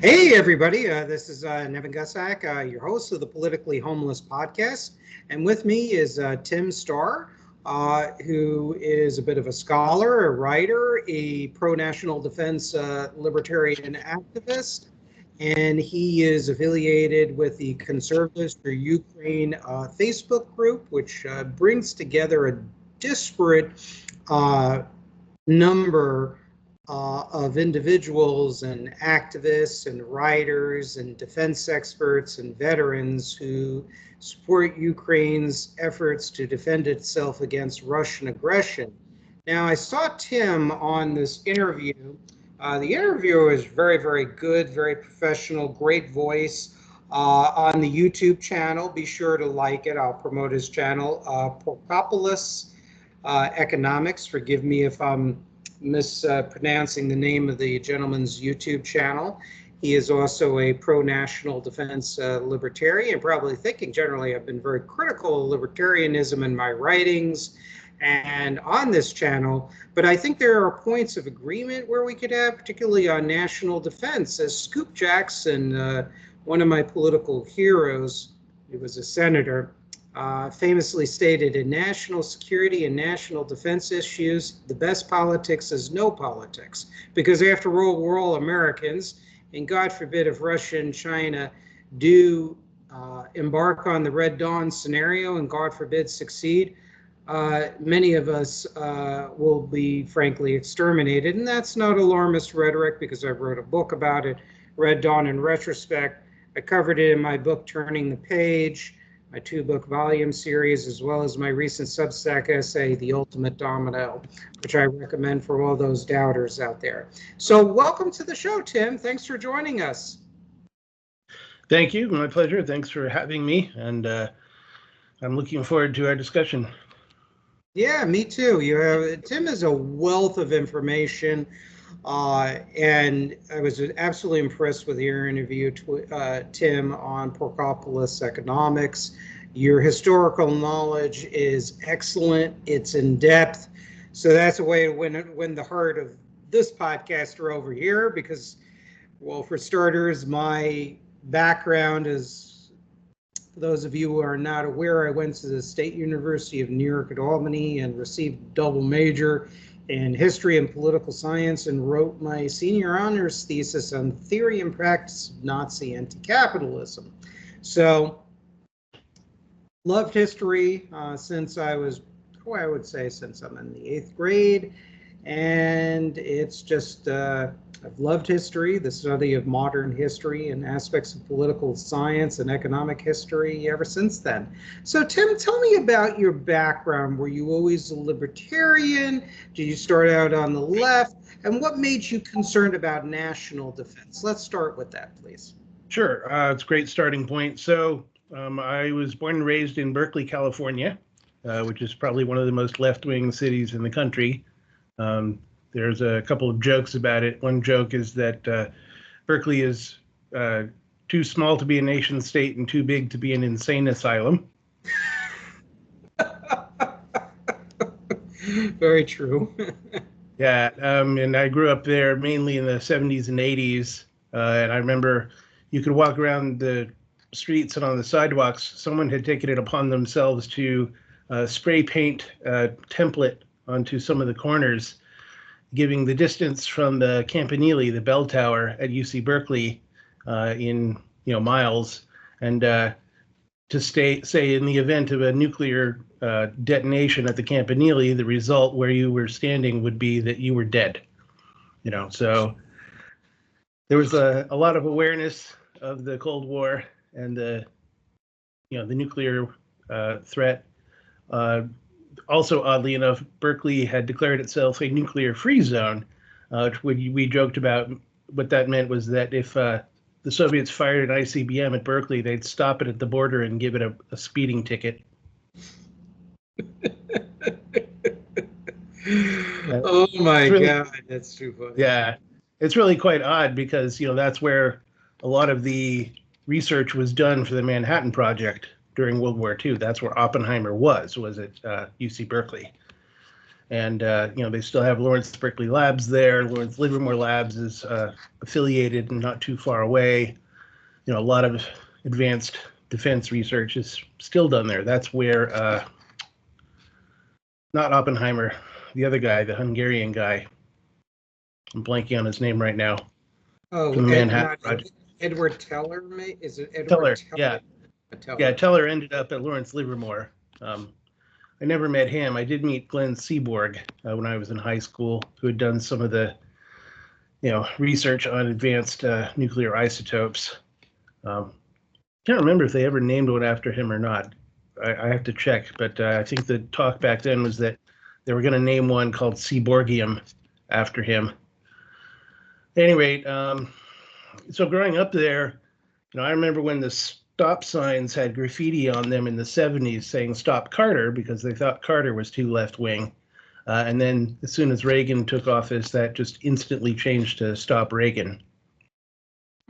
Hey, everybody. This is Nevin, your host of the Politically Homeless podcast. And with me is Tim Starr, who is a bit of a scholar, a writer, a pro-national defense libertarian activist. And he is affiliated with the Conservatives for Ukraine Facebook group, which brings together a disparate number of individuals and activists and writers and defense experts and veterans who support Ukraine's efforts to defend itself against Russian aggression. Now, I saw Tim on this interview. The interviewer is very, very good, very professional, great voice. On the YouTube channel, be sure to like it. I'll promote his channel, Porkopolis Economics. Forgive me if I'm mispronouncing the name of the gentleman's YouTube channel. He is also a pro-national defense libertarian, probably thinking generally I've been very critical of libertarianism in my writings and on this channel, but I think there are points of agreement where we could have, particularly on national defense. As Scoop Jackson, one of my political heroes, he was a senator, famously stated, in national security and national defense issues, the best politics is no politics. Because after all, we're all Americans, and God forbid if Russia and China do embark on the Red Dawn scenario and God forbid succeed, many of us will be frankly exterminated. And that's not alarmist rhetoric, because I wrote a book about it, Red Dawn in Retrospect. I covered it in my book, Turning the Page, my 2-book volume series, as well as my recent Substack essay, The Ultimate Domino, which I recommend for all those doubters out there. So welcome to the show, Tim. Thanks for joining us. Thank you. My pleasure. Thanks for having me. And I'm looking forward to our discussion. Yeah, me too. Tim is a wealth of information. And I was absolutely impressed with your interview, Tim, on Porkopolis Economics. Your historical knowledge is excellent. It's in depth. So that's a way to win the heart of this podcaster over here, because, well, for starters, my background is, for those of you who are not aware, I went to the State University of New York at Albany and received a double major in history and political science, and wrote my senior honors thesis on theory and practice of Nazi anti-capitalism. So, loved history since I was, I would say since I'm in the 8th grade, and it's just, I've loved history, the study of modern history and aspects of political science and economic history ever since then. So Tim, tell me about your background. Were you always a libertarian? Did you start out on the left? And what made you concerned about national defense? Let's start with that, please. Sure. It's a great starting point. So I was born and raised in Berkeley, California, which is probably one of the most left-wing cities in the country. There's a couple of jokes about it. One joke is that Berkeley is too small to be a nation state and too big to be an insane asylum. Very true. Yeah, and I grew up there mainly in the 70s and 80s. And I remember you could walk around the streets and on the sidewalks, someone had taken it upon themselves to spray paint a template onto some of the corners, giving the distance from the Campanile, the bell tower at UC Berkeley, in miles, and to say in the event of a nuclear detonation at the Campanile, the result where you were standing would be that you were dead. So there was a lot of awareness of the Cold War and the nuclear threat. Also, oddly enough, Berkeley had declared itself a nuclear-free zone, which we joked about. What that meant was that if the Soviets fired an ICBM at Berkeley, they'd stop it at the border and give it a speeding ticket. Oh my God, that's too funny. Yeah, it's really quite odd because that's where a lot of the research was done for the Manhattan Project during World War II. That's where Oppenheimer was at UC Berkeley. And they still have Lawrence Berkeley Labs there. Lawrence Livermore Labs is affiliated and not too far away. A lot of advanced defense research is still done there. That's where, not Oppenheimer, the other guy, the Hungarian guy. I'm blanking on his name right now. Oh, From the Manhattan Project. Edward Teller, is it Edward Teller? Teller? Yeah. Teller. Yeah, Teller ended up at Lawrence Livermore. I never met him. I did meet Glenn Seaborg when I was in high school, who had done some of the, research on advanced nuclear isotopes. Can't remember if they ever named one after him or not. I have to check, but I think the talk back then was that they were going to name one called Seaborgium after him. At any rate, so growing up there, I remember when the stop signs had graffiti on them in the 70s saying "Stop Carter" because they thought Carter was too left-wing. And then as soon as Reagan took office, that just instantly changed to "Stop Reagan."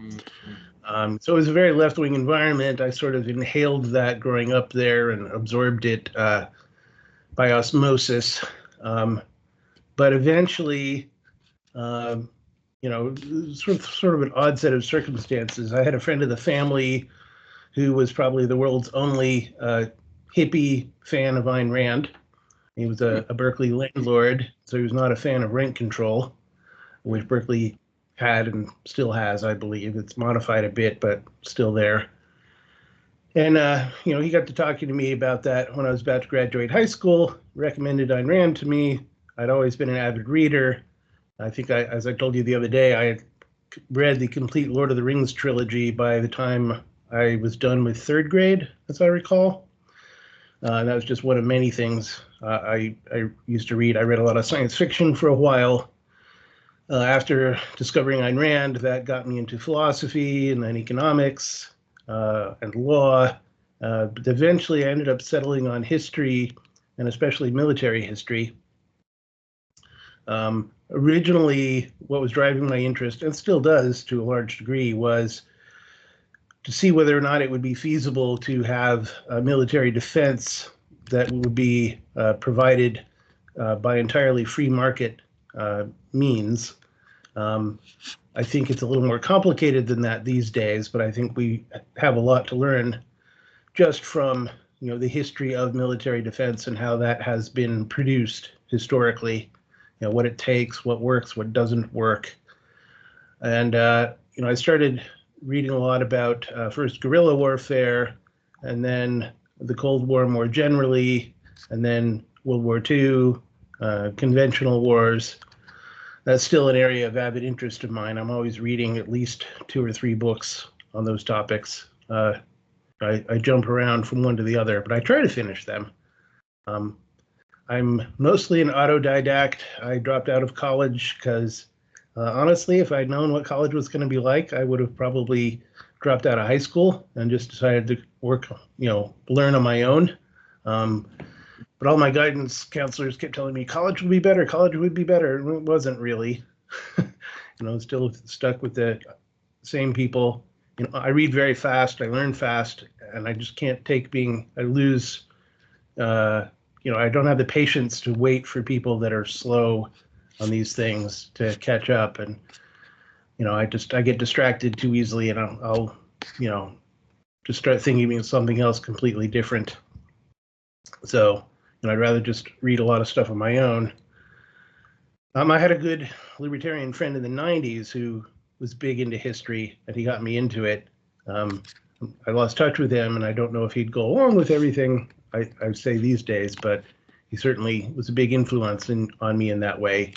So it was a very left-wing environment. I sort of inhaled that growing up there and absorbed it by osmosis. But eventually, sort of an odd set of circumstances. I had a friend of the family who was probably the world's only hippie fan of Ayn Rand. He was a Berkeley landlord, so he was not a fan of rent control, which Berkeley had and still has, I believe. It's modified a bit, but still there. And, he got to talking to me about that when I was about to graduate high school, recommended Ayn Rand to me. I'd always been an avid reader. I think, as I told you the other day, I had read the complete Lord of the Rings trilogy by the time I was done with third grade, as I recall. That was just one of many things I used to read. I read a lot of science fiction for a while. After discovering Ayn Rand, that got me into philosophy and then economics and law. But eventually I ended up settling on history, and especially military history. Originally, what was driving my interest, and still does to a large degree, was to see whether or not it would be feasible to have a military defense that would be provided by entirely free market means. I think it's a little more complicated than that these days, but I think we have a lot to learn just from the history of military defense and how that has been produced historically. What it takes, what works, what doesn't work. And I started reading a lot about first guerrilla warfare, and then the Cold War more generally, and then World War II, conventional wars. That's still an area of avid interest of mine. I'm always reading at least 2 or 3 books on those topics. I jump around from one to the other, but I try to finish them. I'm mostly an autodidact. I dropped out of college because, honestly, if I'd known what college was going to be like, I would have probably dropped out of high school and just decided to work, learn on my own. But all my guidance counselors kept telling me college would be better, college would be better. And it wasn't really. Still stuck with the same people. I read very fast, I learn fast, and I just can't take I lose, I don't have the patience to wait for people that are slow on these things to catch up. And, I get distracted too easily, and I'll just start thinking of something else completely different. So, I'd rather just read a lot of stuff on my own. I had a good libertarian friend in the 90s who was big into history, and he got me into it. I lost touch with him, and I don't know if he'd go along with everything I say these days, but he certainly was a big influence on me in that way.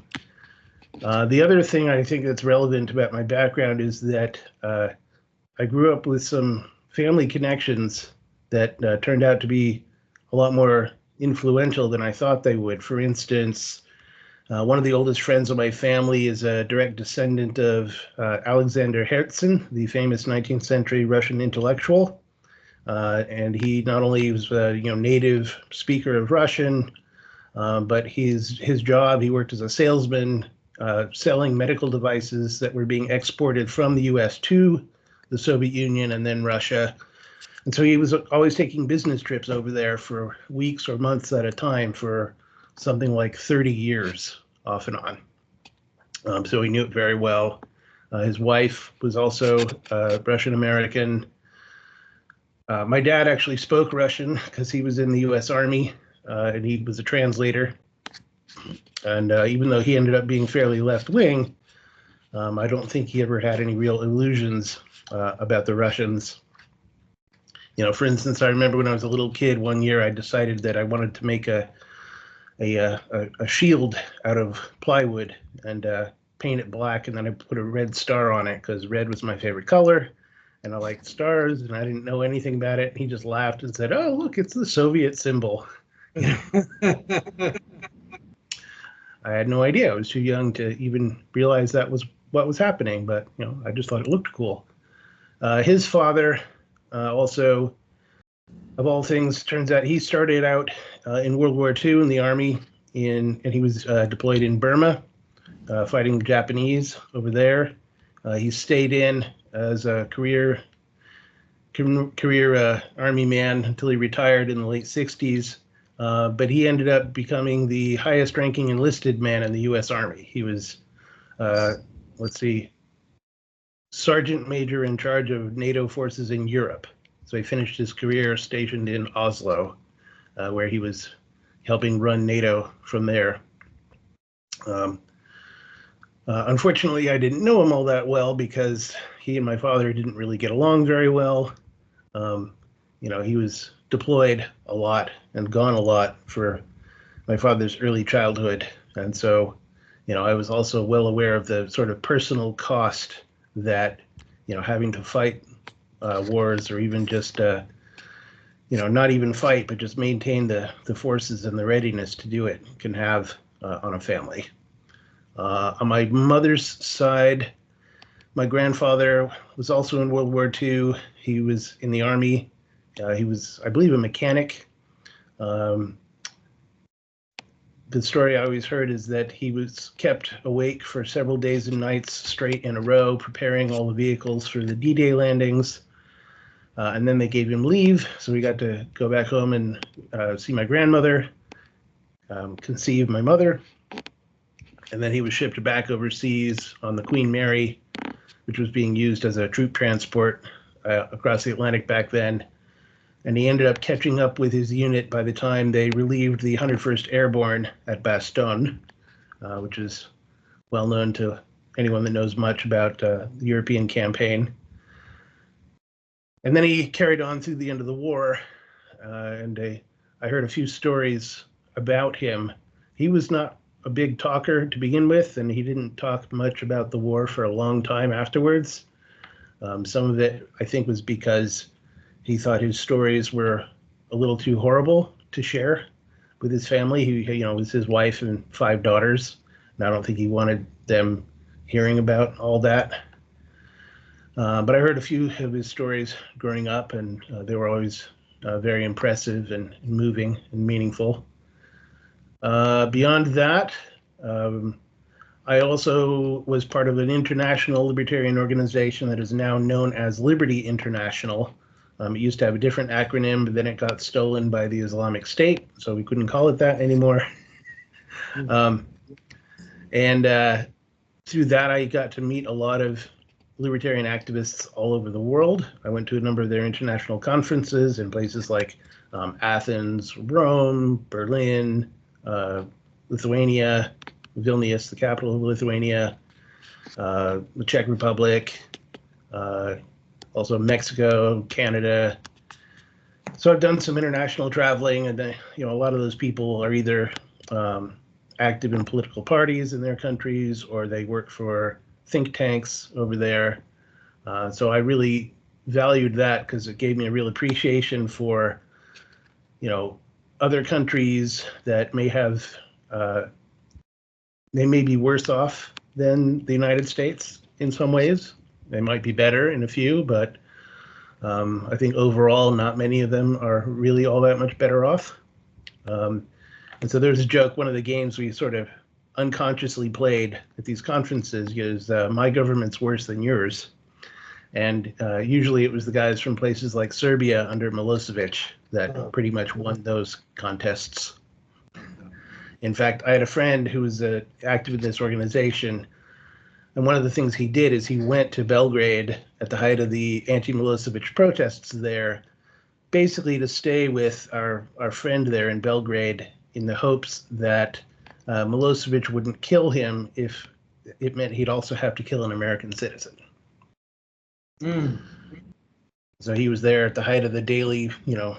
The other thing I think that's relevant about my background is that I grew up with some family connections that turned out to be a lot more influential than I thought they would. For instance, one of the oldest friends of my family is a direct descendant of Alexander Herzen, the famous 19th century Russian intellectual. And he not only was a native speaker of Russian, but his job, he worked as a salesman, selling medical devices that were being exported from the U.S. to the Soviet Union and then Russia. And so he was always taking business trips over there for weeks or months at a time for something like 30 years off and on. So he knew it very well. His wife was also Russian American. My dad actually spoke Russian because he was in the U.S. Army and he was a translator. And even though he ended up being fairly left-wing, I don't think he ever had any real illusions about the Russians. You know, for instance, I remember when I was a little kid, one year I decided that I wanted to make a shield out of plywood and paint it black, and then I put a red star on it because red was my favorite color, and I liked stars, and I didn't know anything about it. And he just laughed and said, "Oh, look, it's the Soviet symbol." I had no idea. I was too young to even realize that was what was happening, but you know, I just thought it looked cool. His father also, of all things, turns out he started out in World War II in the Army, and he was deployed in Burma, fighting the Japanese over there. He stayed in as a career Army man until he retired in the late 60s. But he ended up becoming the highest ranking enlisted man in the U.S. Army. He was, sergeant major in charge of NATO forces in Europe. So he finished his career stationed in Oslo, where he was helping run NATO from there. Unfortunately, I didn't know him all that well because he and my father didn't really get along very well. You know, he was deployed a lot and gone a lot for my father's early childhood. And so, you know, I was also well aware of the sort of personal cost that, you know, having to fight wars or even just, you know, not even fight, but just maintain the forces and the readiness to do it can have on a family. On my mother's side, my grandfather was also in World War II. He was in the Army. He was, I believe, a mechanic. The story I always heard is that he was kept awake for several days and nights straight in a row, preparing all the vehicles for the D-Day landings. And then they gave him leave, so we got to go back home and see my grandmother, conceive my mother. And then he was shipped back overseas on the Queen Mary, which was being used as a troop transport across the Atlantic back then. And he ended up catching up with his unit by the time they relieved the 101st Airborne at Bastogne, which is well known to anyone that knows much about the European campaign. And then he carried on through the end of the war, and I heard a few stories about him. He was not a big talker to begin with, and he didn't talk much about the war for a long time afterwards. Some of it, I think, was because he thought his stories were a little too horrible to share with his family. He, you know, it was his wife and 5 daughters, and I don't think he wanted them hearing about all that. But I heard a few of his stories growing up, and they were always very impressive and moving and meaningful. Beyond that, I also was part of an international libertarian organization that is now known as Liberty International. It used to have a different acronym, but then it got stolen by the Islamic State, so we couldn't call it that anymore. And through that, I got to meet a lot of libertarian activists all over the world. I went to a number of their international conferences in places like Athens, Rome, Berlin, Lithuania, Vilnius, the capital of Lithuania, the Czech Republic, also Mexico, Canada. So I've done some international traveling, and you know, a lot of those people are either active in political parties in their countries, or they work for think tanks over there. So I really valued that because it gave me a real appreciation for, you know, other countries that may have, they may be worse off than the United States in some ways. They might be better in a few, but I think overall, not many of them are really all that much better off. And so there's a joke, one of the games we sort of unconsciously played at these conferences is my government's worse than yours. And usually it was the guys from places like Serbia under Milosevic that pretty much won those contests. In fact, I had a friend who was active in this organization, and one of the things he did is he went to Belgrade at the height of the anti-Milosevic protests there, basically to stay with our friend there in Belgrade in the hopes that Milosevic wouldn't kill him if it meant he'd also have to kill an American citizen. So he was there at the height of the daily,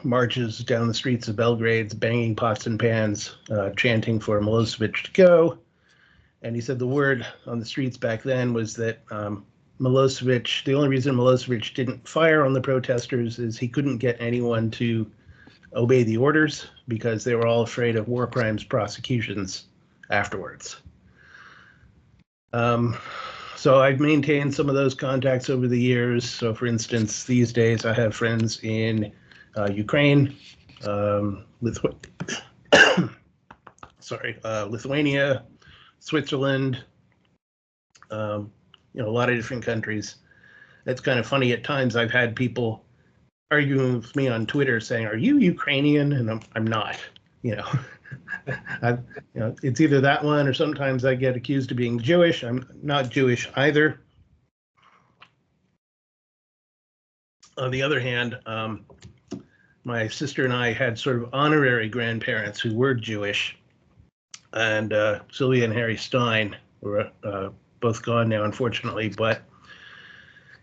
marches down the streets of Belgrade, banging pots and pans, chanting for Milosevic to go. And he said the word on the streets back then was that Milosevic, the only reason Milosevic didn't fire on the protesters is he couldn't get anyone to obey the orders because they were all afraid of war crimes prosecutions afterwards. So I've maintained some of those contacts over the years. So for instance, these days I have friends in Ukraine, Lithuania, Switzerland, a lot of different countries. It's kind of funny at times. I've had people arguing with me on Twitter saying, "Are you Ukrainian?" And I'm not. It's either that one or sometimes I get accused of being Jewish. I'm not Jewish either. On the other hand, my sister and I had sort of honorary grandparents who were Jewish, and Sylvia and Harry Stein were both gone now, unfortunately. But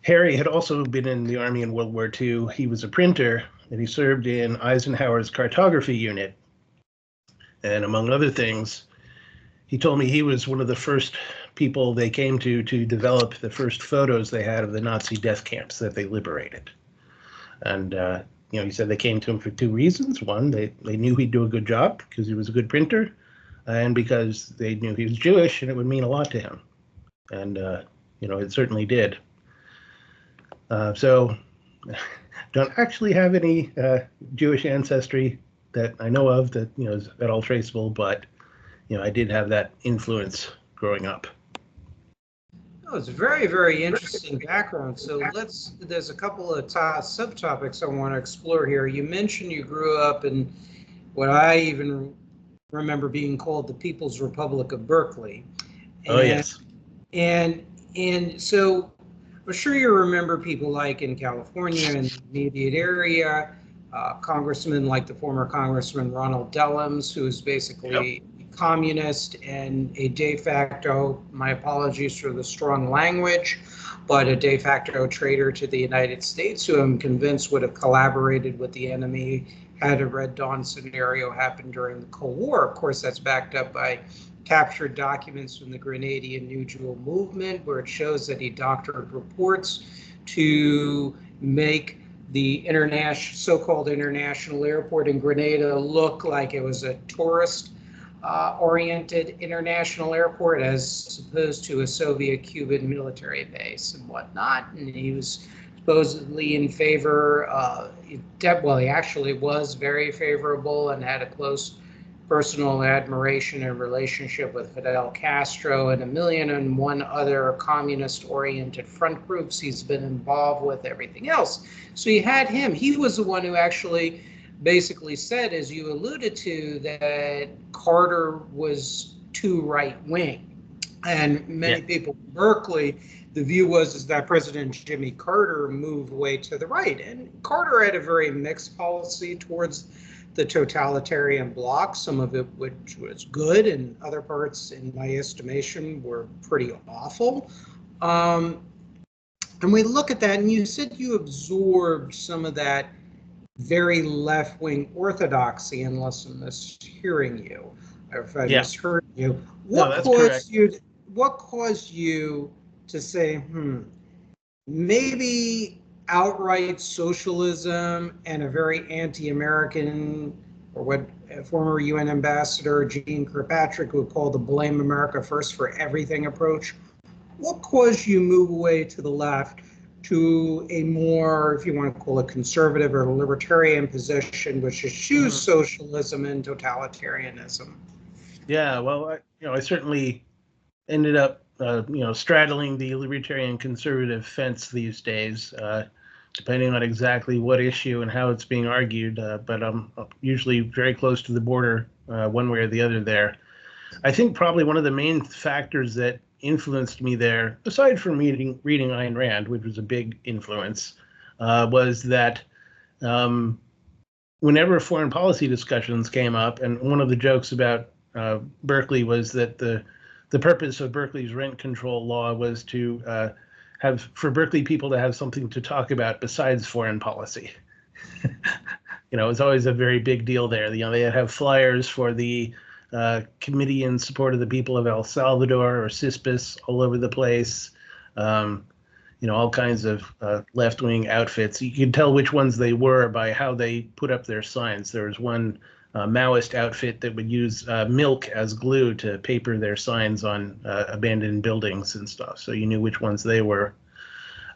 Harry had also been in the Army in World War II. He was a printer, and he served in Eisenhower's cartography unit. And among other things, he told me he was one of the first people they came to develop the first photos they had of the Nazi death camps that they liberated. And, he said they came to him for two reasons. One, they knew he'd do a good job because he was a good printer, and because they knew he was Jewish and it would mean a lot to him. And, it certainly did. So don't actually have any Jewish ancestry that I know of that is at all traceable, but I did have that influence growing up. Oh, it's a very, very interesting background. So there's a couple of subtopics I want to explore here. You mentioned you grew up in what I even remember being called the People's Republic of Berkeley. Oh, yes. And so I'm sure you remember people like in California and the immediate area, congressmen like the former Congressman Ronald Dums, who is basically a communist and a de facto, my apologies for the strong language, but a de facto traitor to the United States, who I'm convinced would have collaborated with the enemy had a Red Dawn scenario happen during the Cold War. Of course, that's backed up by captured documents from the Grenadian New Jewel movement, where it shows that he doctored reports to make the so-called international airport in Grenada look like it was a tourist-oriented international airport, as opposed to a Soviet-Cuban military base and whatnot. And he was supposedly in favor. He actually was very favorable and had a close personal admiration and relationship with Fidel Castro and 1,000,001 other communist-oriented front groups he's been involved with, everything else. So you had him. He was the one who actually basically said, as you alluded to, that Carter was too right-wing. And many people in Berkeley, the view was that President Jimmy Carter moved way to the right. And Carter had a very mixed policy towards the totalitarian bloc, some of it which was good, and other parts, in my estimation, were pretty awful. And we look at that, and you said you absorbed some of that very left-wing orthodoxy, unless I'm mishearing you, or if I misheard you. What caused you to say, maybe outright socialism and a very anti-American, or what former UN Ambassador Jeane Kirkpatrick would call the blame America first for everything approach? What caused you move away to the left to a more, if you want to call it conservative or libertarian position, which eschews socialism and totalitarianism? Yeah, well, I certainly ended up, straddling the libertarian conservative fence these days, depending on exactly what issue and how it's being argued. But I'm usually very close to the border, one way or the other there. I think probably one of the main factors that influenced me there, aside from reading Ayn Rand, which was a big influence, was that whenever foreign policy discussions came up, and one of the jokes about Berkeley was that the purpose of Berkeley's rent control law was to for Berkeley people to have something to talk about besides foreign policy. It's always a very big deal there. They have flyers for the Committee in Support of the People of El Salvador, or CISPAS, all over the place. All kinds of left-wing outfits. You could tell which ones they were by how they put up their signs. There was one Maoist outfit that would use milk as glue to paper their signs on abandoned buildings and stuff, so you knew which ones they were.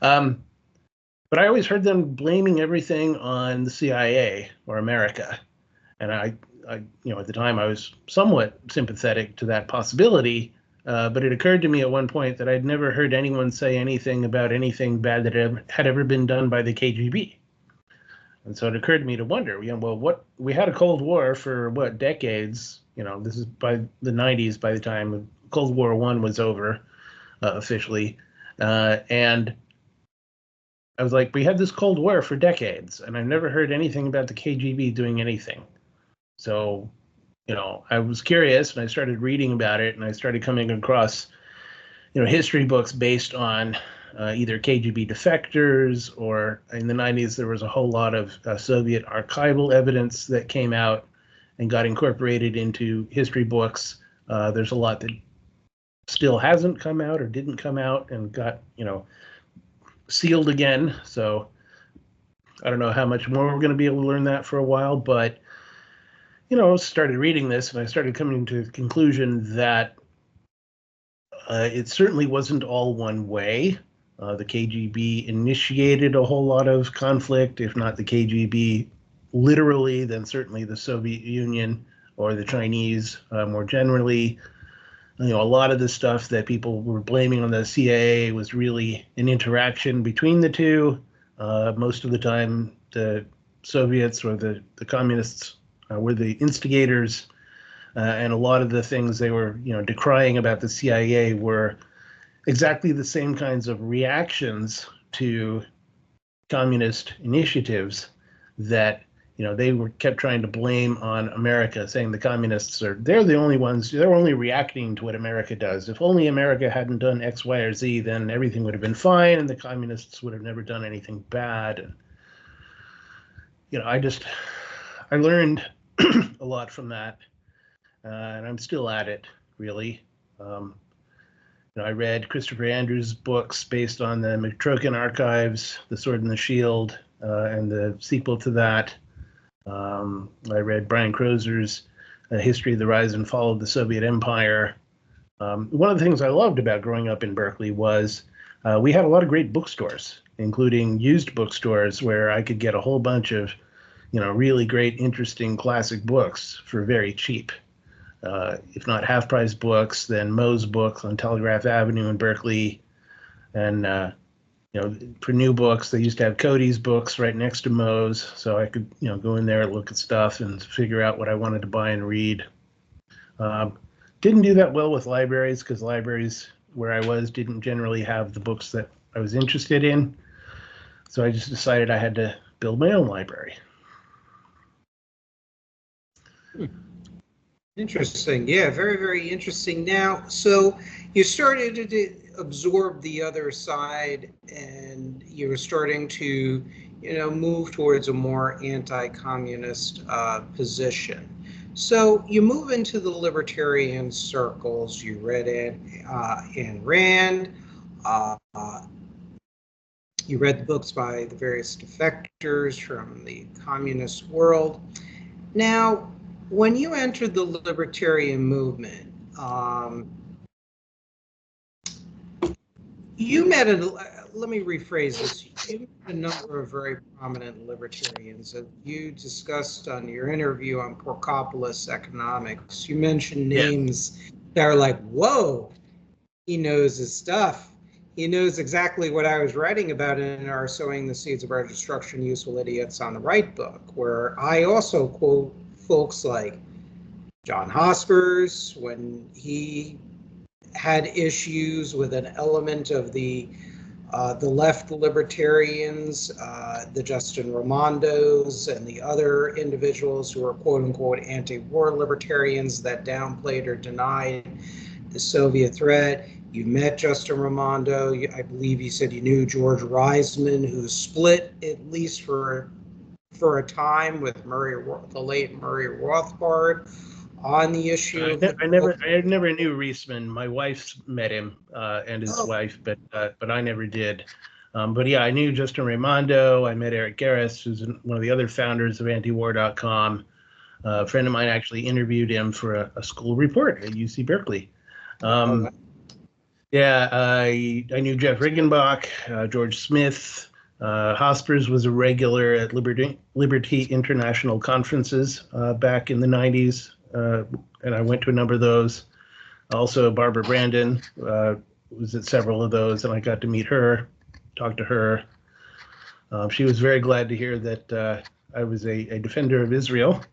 But I always heard them blaming everything on the CIA or America, and I at the time I was somewhat sympathetic to that possibility. But it occurred to me at one point that I'd never heard anyone say anything about anything bad that had ever been done by the KGB. And so it occurred to me to wonder, we had a Cold War for decades? This is by the 90s, by the time Cold War I was over officially. And I was like, we had this Cold War for decades, and I've never heard anything about the KGB doing anything. So I was curious, and I started reading about it, and I started coming across, history books based on either KGB defectors, or in the 90s, there was a whole lot of Soviet archival evidence that came out and got incorporated into history books. There's a lot that still hasn't come out or didn't come out and got, sealed again. So I don't know how much more we're going to be able to learn that for a while, but started reading this, and I started coming to the conclusion that it certainly wasn't all one way. The KGB initiated a whole lot of conflict. If not the KGB literally, then certainly the Soviet Union or the Chinese more generally. A lot of the stuff that people were blaming on the CIA was really an interaction between the two. Most of the time, the Soviets or the communists were the instigators, and a lot of the things they were, decrying about the CIA were exactly the same kinds of reactions to communist initiatives that, they kept trying to blame on America, saying the communists they're the only ones, they're only reacting to what America does. If only America hadn't done X, Y, or Z, then everything would have been fine, and the communists would have never done anything bad. And, I learned a lot from that, and I'm still at it, really. I read Christopher Andrews' books based on the McTrokin archives, The Sword and the Shield, and the sequel to that. I read Brian Crozer's History of the Rise and Fall of the Soviet Empire. One of the things I loved about growing up in Berkeley was we had a lot of great bookstores, including used bookstores where I could get a whole bunch of really great, interesting classic books for very cheap. If not half-price books, then Moe's books on Telegraph Avenue in Berkeley. And, for new books, they used to have Cody's books right next to Moe's, so I could, go in there, look at stuff, and figure out what I wanted to buy and read. Didn't do that well with libraries, because libraries where I was didn't generally have the books that I was interested in. So I just decided I had to build my own library. Interesting. Yeah, very, very interesting. Now, so you started to absorb the other side, and you were starting to, move towards a more anti-communist position. So you move into the libertarian circles. You read Ayn Rand. You read the books by the various defectors from the communist world. Now, when you entered the Libertarian Movement, you met let me rephrase this. You met a number of very prominent libertarians that you discussed on your interview on Porkopolis Economics. You mentioned names that are like, whoa, he knows his stuff. He knows exactly what I was writing about in our Sowing the Seeds of Our Destruction, Useful Idiots on the Right book, where I also quote folks like John Hospers, when he had issues with an element of the left libertarians, the Justin Raimondos, and the other individuals who are quote unquote anti-war libertarians that downplayed or denied the Soviet threat. You met Justin Raimondo. I believe you said you knew George Reisman, who split at least for a time with the late Murray Rothbard on the issue of the I never knew Reisman. My wife met him and his wife, but I never did. But yeah, I knew Justin Raimondo. I met Eric Garris, who's one of the other founders of antiwar.com. A friend of mine actually interviewed him for a school report at UC Berkeley. Yeah, I knew Jeff Riggenbach, George Smith. Hospers was a regular at Liberty International conferences back in the 90s, and I went to a number of those. Also, Barbara Brandon was at several of those, and I got to meet her, talk to her. She was very glad to hear that I was a defender of Israel,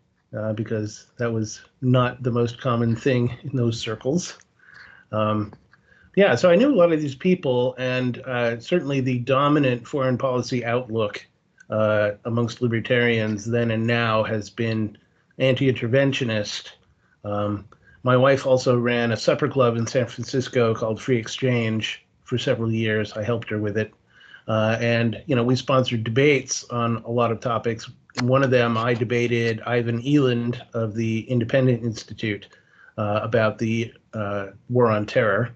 because that was not the most common thing in those circles. Yeah, so I knew a lot of these people, and certainly the dominant foreign policy outlook amongst libertarians then and now has been anti-interventionist. My wife also ran a supper club in San Francisco called Free Exchange for several years. I helped her with it. And, we sponsored debates on a lot of topics. One of them, I debated Ivan Eland of the Independent Institute about the war on terror.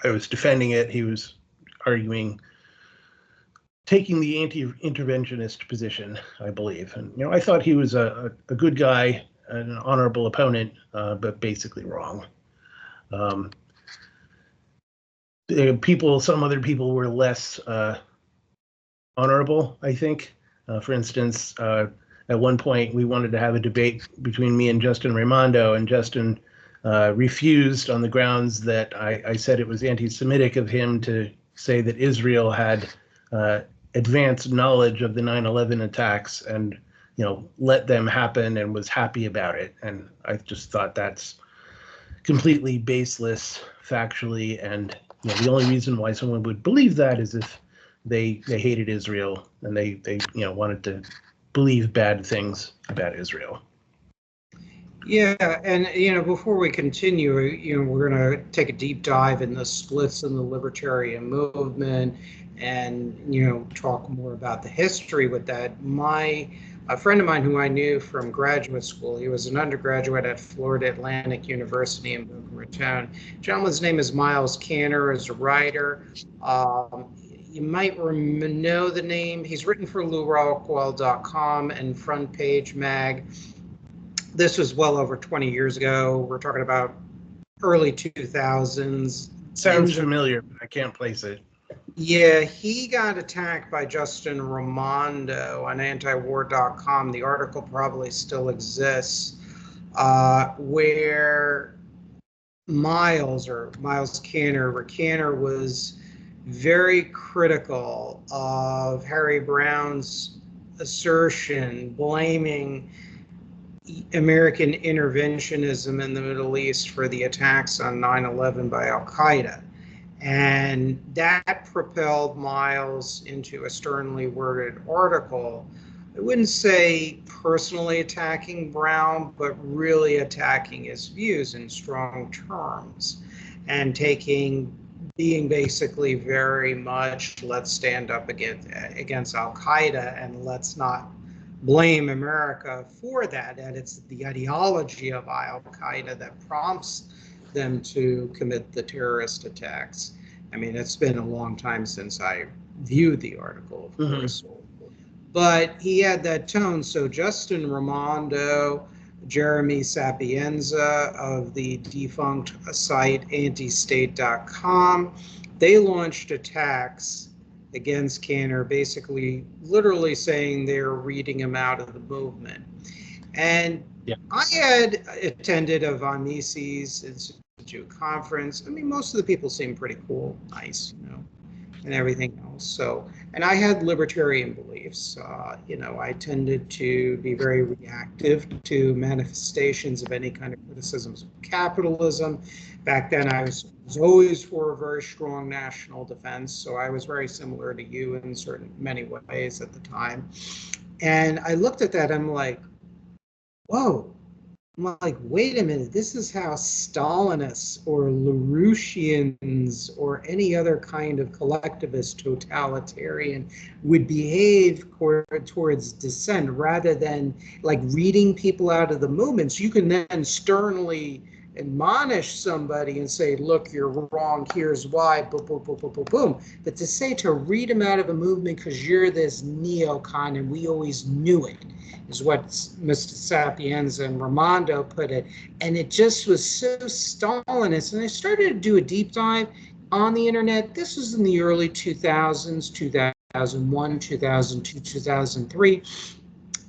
I was defending it. He was arguing, taking the anti-interventionist position, I believe. And, I thought he was a good guy, an honorable opponent, but basically wrong. Some other people were less honorable, I think. For instance, at one point, we wanted to have a debate between me and Justin Raimondo, and Justin refused on the grounds that I said it was anti-Semitic of him to say that Israel had advanced knowledge of the 9/11 attacks and, let them happen, and was happy about it. And I just thought that's completely baseless factually. And the only reason why someone would believe that is if they hated Israel and they wanted to believe bad things about Israel. Yeah, and before we continue, we're going to take a deep dive in the splits in the libertarian movement, and talk more about the history with that. A friend of mine who I knew from graduate school, he was an undergraduate at Florida Atlantic University in Boca Raton. Gentleman's name is Miles Canner, is a writer. You might know the name. He's written for LouRockwell.com and Front Page Mag. This was well over 20 years ago. We're talking about early 2000s. Sounds familiar, but I can't place it. Yeah, he got attacked by Justin Raimondo on antiwar.com. The article probably still exists, where Miles Canner was very critical of Harry Brown's assertion, blaming American interventionism in the Middle East for the attacks on 9/11 by Al-Qaeda. And that propelled Miles into a sternly worded article. I wouldn't say personally attacking Brown, but really attacking his views in strong terms, and being basically very much, let's stand up against Al-Qaeda and let's not blame America for that. And it's the ideology of Al-Qaeda that prompts them to commit the terrorist attacks. I mean, it's been a long time since I viewed the article, of course. But he had that tone. So Justin Raimondo, Jeremy Sapienza of the defunct site antistate.com, they launched attacks against Canner, basically literally saying they're reading him out of the movement. And I had attended a Von Mises Institute conference. I mean, most of the people seem pretty cool, nice, and everything else. So, and I had libertarian beliefs. I tended to be very reactive to manifestations of any kind of criticisms of capitalism. Back then, I was always for a very strong national defense. So I was very similar to you in many ways at the time. And I looked at that, I'm like, whoa. I'm like, wait a minute, this is how Stalinists or Larouchians or any other kind of collectivist totalitarian would behave towards dissent, rather than like reading people out of the movements. You can then sternly admonish somebody and say, look, you're wrong, here's why, boom, boom, boom, boom, boom, boom. But to read them out of a movement because you're this neocon and we always knew it, is what Mr. Sapienza and Raimondo put it. And it just was so Stalinist. And I started to do a deep dive on the internet. This was in the early 2000s, 2001, 2002, 2003.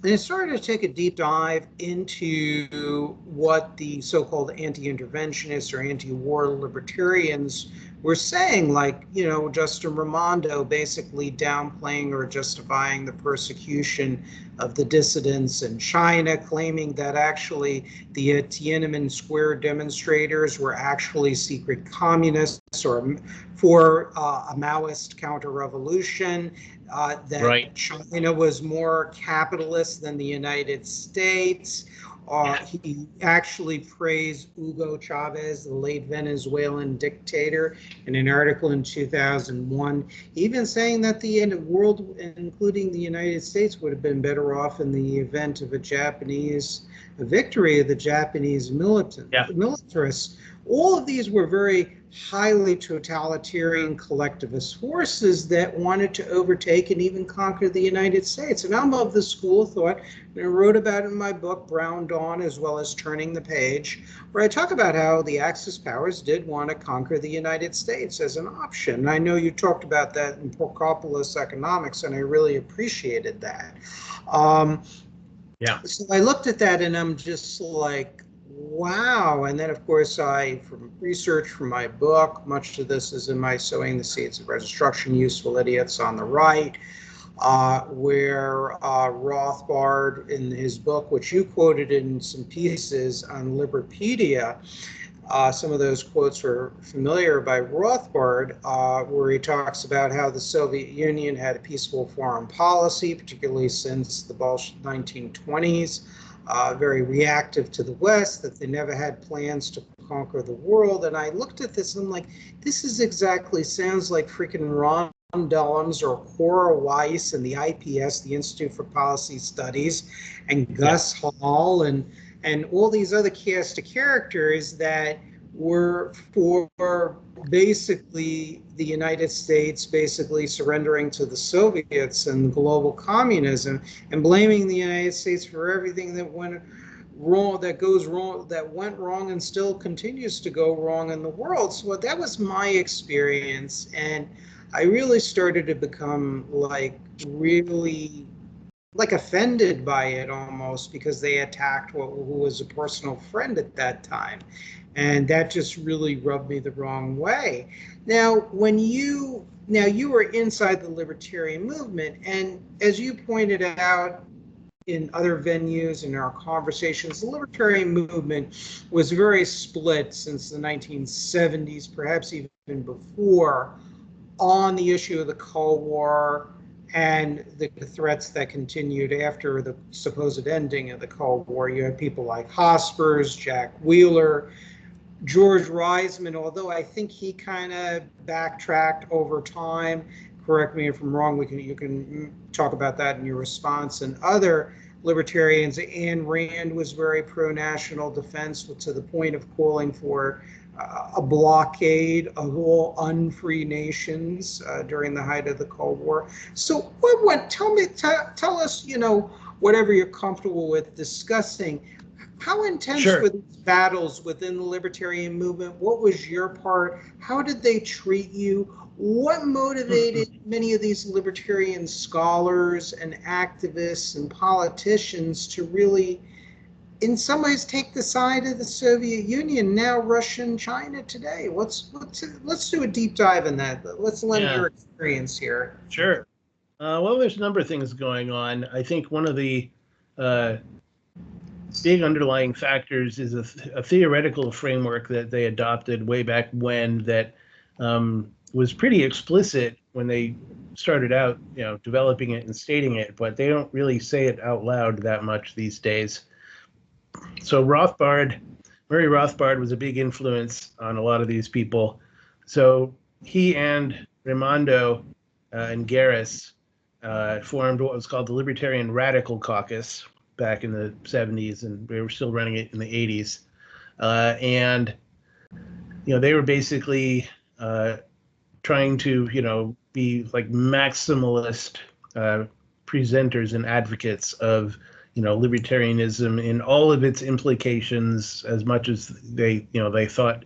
And I started to take a deep dive into what the so-called anti-interventionists or anti-war libertarians were saying, like, Justin Raimondo basically downplaying or justifying the persecution of the dissidents in China, claiming that actually the Tiananmen Square demonstrators were actually secret communists or for a Maoist counter-revolution. That Right. China was more capitalist than the United States. He actually praised Hugo Chavez, the late Venezuelan dictator, in an article in 2001, even saying that the world, including the United States, would have been better off in the event of a victory of the Japanese militarists. All of these were very highly totalitarian collectivist forces that wanted to overtake and even conquer the United States. And I'm of the school of thought, and I wrote about it in my book, Brown Dawn, as well as Turning the Page, where I talk about how the Axis powers did want to conquer the United States as an option. And I know you talked about that in Porkopolis Economics, and I really appreciated that. So I looked at that and I'm just like, wow. And then, of course, from research from my book, much of this is in my Sowing the Seeds of Reconstruction, Useful Idiots on the Right, where Rothbard, in his book, which you quoted in some pieces on Liberpedia, some of those quotes were familiar by Rothbard, where he talks about how the Soviet Union had a peaceful foreign policy, particularly since the 1920s, very reactive to the West, that they never had plans to conquer the world. And I looked at this and I'm like, this sounds like freaking Ronald Dums or Cora Weiss and the IPS, the Institute for Policy Studies, and Gus Hall and all these other cast of characters that were for basically the United States basically surrendering to the Soviets and global communism, and blaming the United States for everything that went wrong, that went wrong and still continues to go wrong in the world. So that was my experience, and I really started to become really offended by it almost, because they attacked who was a personal friend at that time. And that just really rubbed me the wrong way. Now, you were inside the libertarian movement, and as you pointed out in other venues in our conversations, the libertarian movement was very split since the 1970s, perhaps even before, on the issue of the Cold War and the threats that continued after the supposed ending of the Cold War. You had people like Hospers, Jack Wheeler, George Reisman, although I think he kind of backtracked over time. Correct me if I'm wrong. You can talk about that in your response. And other libertarians, Ayn Rand was very pro-national defense, to the point of calling for a blockade of all unfree nations during the height of the Cold War. So tell us, whatever you're comfortable with discussing, how intense were these battles within the libertarian movement? What was your part? How did they treat you? What motivated many of these libertarian scholars and activists and politicians to really in some ways take the side of the Soviet Union, now Russia and China today. Let's do a deep dive in that. Let's lend Yeah, your experience here. sure. Well, there's a number of things going on. I think one of the uh, big underlying factors is a theoretical framework that they adopted way back when that was pretty explicit when they started out, developing it and stating it, but they don't really say it out loud that much these days. So Murray Rothbard was a big influence on a lot of these people. So he and Raimondo and Garris formed what was called the Libertarian Radical Caucus back in the 70s, and we were still running it in the 80s. And they were basically trying to be like maximalist presenters and advocates of libertarianism in all of its implications, as much as they thought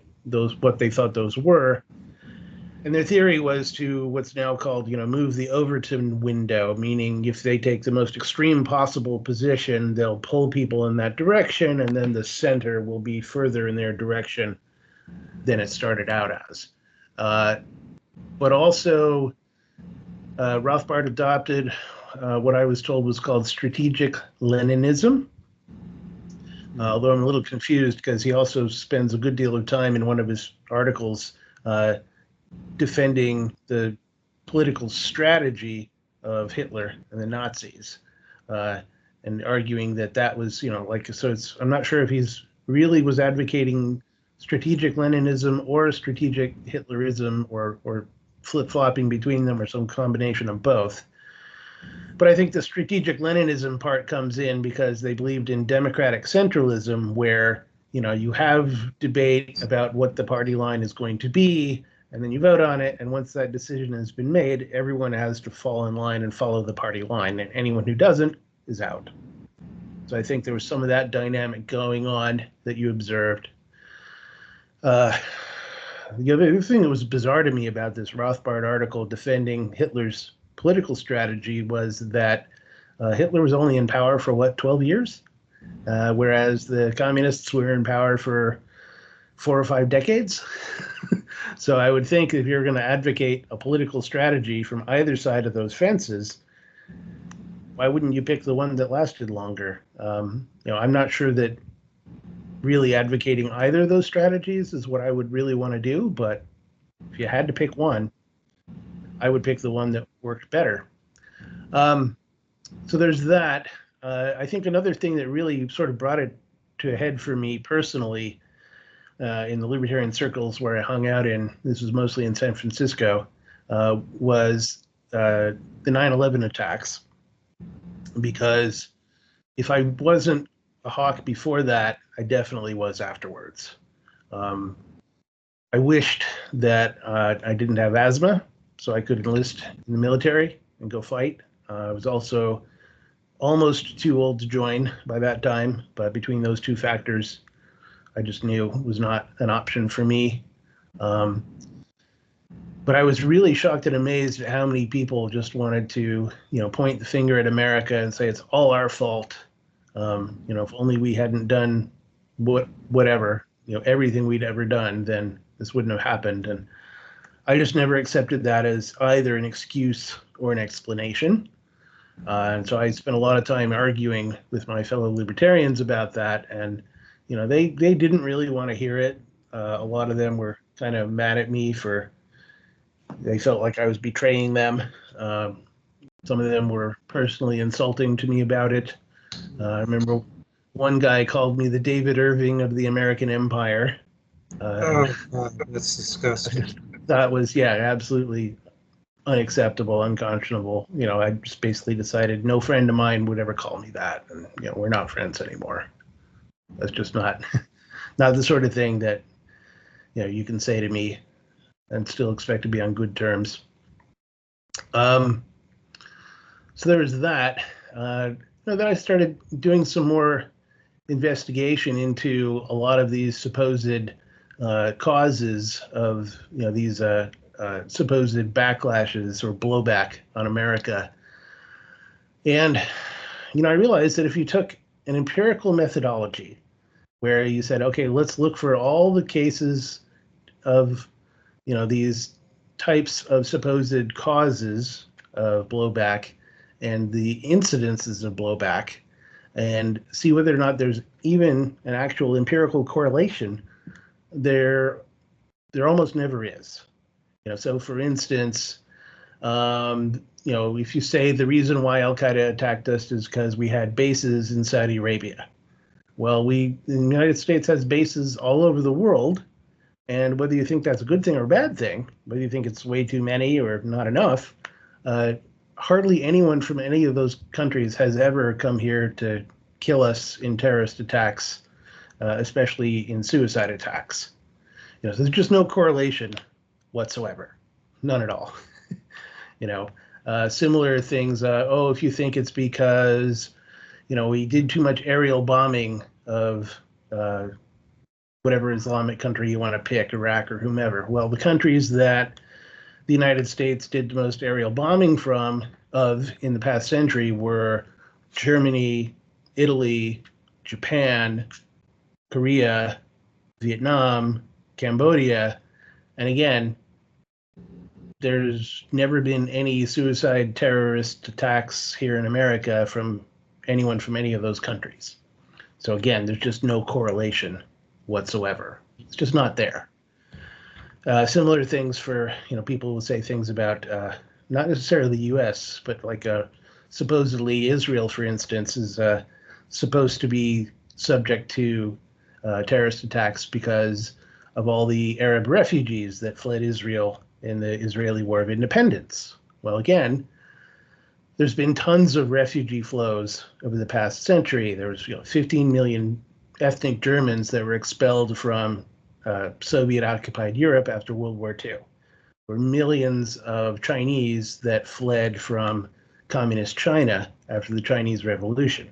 what they thought those were. And their theory was to what's now called, move the Overton window, meaning if they take the most extreme possible position, they'll pull people in that direction, and then the center will be further in their direction than it started out as. But also, Rothbard adopted what I was told was called strategic Leninism. Although I'm a little confused because he also spends a good deal of time in one of his articles defending the political strategy of Hitler and the Nazis, and arguing that was, I'm not sure if he's really was advocating strategic Leninism or strategic Hitlerism or flip-flopping between them or some combination of both. But I think the strategic Leninism part comes in because they believed in democratic centralism, where you have debate about what the party line is going to be, and then you vote on it, and once that decision has been made, everyone has to fall in line and follow the party line, and anyone who doesn't is out. So I think there was some of that dynamic going on that you observed. The other thing that was bizarre to me about this Rothbard article defending Hitler's political strategy was that Hitler was only in power for 12 years, whereas the communists were in power for 4 or 5 decades. So I would think if you're going to advocate a political strategy from either side of those fences, why wouldn't you pick the one that lasted longer? I'm not sure that really advocating either of those strategies is what I would really want to do, but if you had to pick one, I would pick the one that worked better. So there's that. I think another thing that really sort of brought it to a head for me personally, in the libertarian circles where I hung out in, this was mostly in San Francisco, was the 9/11 attacks. Because if I wasn't a hawk before that, I definitely was afterwards. I wished that I didn't have asthma, so I could enlist in the military and go fight. I was also almost too old to join by that time, but between those two factors, I just knew it was not an option for me. But I was really shocked and amazed at how many people just wanted to, point the finger at America and say it's all our fault. If only we hadn't done whatever, everything we'd ever done, then this wouldn't have happened. And I just never accepted that as either an excuse or an explanation. And so I spent a lot of time arguing with my fellow libertarians about that. And, they didn't really want to hear it. A lot of them were kind of mad at me they felt like I was betraying them. Some of them were personally insulting to me about it. I remember one guy called me the David Irving of the American Empire. Oh, God, that's disgusting. That was, absolutely unacceptable, unconscionable. I just basically decided no friend of mine would ever call me that. And, we're not friends anymore. That's just not the sort of thing that, you can say to me and still expect to be on good terms. So there was that. Then I started doing some more investigation into a lot of these supposed causes of these supposed backlashes or blowback on America. And I realized that if you took an empirical methodology where you said, okay, let's look for all the cases of, these types of supposed causes of blowback and the incidences of blowback, and see whether or not there's even an actual empirical correlation. There almost never is. So for instance, if you say the reason why Al-Qaeda attacked us is because we had bases in Saudi Arabia. Well, the United States has bases all over the world, and whether you think that's a good thing or a bad thing, whether you think it's way too many or not enough, hardly anyone from any of those countries has ever come here to kill us in terrorist attacks, especially in suicide attacks. So there's just no correlation whatsoever, none at all. Similar things. If you think it's because, we did too much aerial bombing of whatever Islamic country you want to pick, Iraq or whomever. Well, the countries that the United States did the most aerial bombing of in the past century were Germany, Italy, Japan, Korea, Vietnam, Cambodia, and again, there's never been any suicide terrorist attacks here in America from anyone from any of those countries. So again, there's just no correlation whatsoever. It's just not there. Similar things for, people will say things about not necessarily the U.S., but like supposedly Israel, for instance, is supposed to be subject to terrorist attacks because of all the Arab refugees that fled Israel in the Israeli War of Independence. Well, again, there's been tons of refugee flows over the past century. There was 15 million ethnic Germans that were expelled from Soviet-occupied Europe after World War II. There were millions of Chinese that fled from communist China after the Chinese Revolution.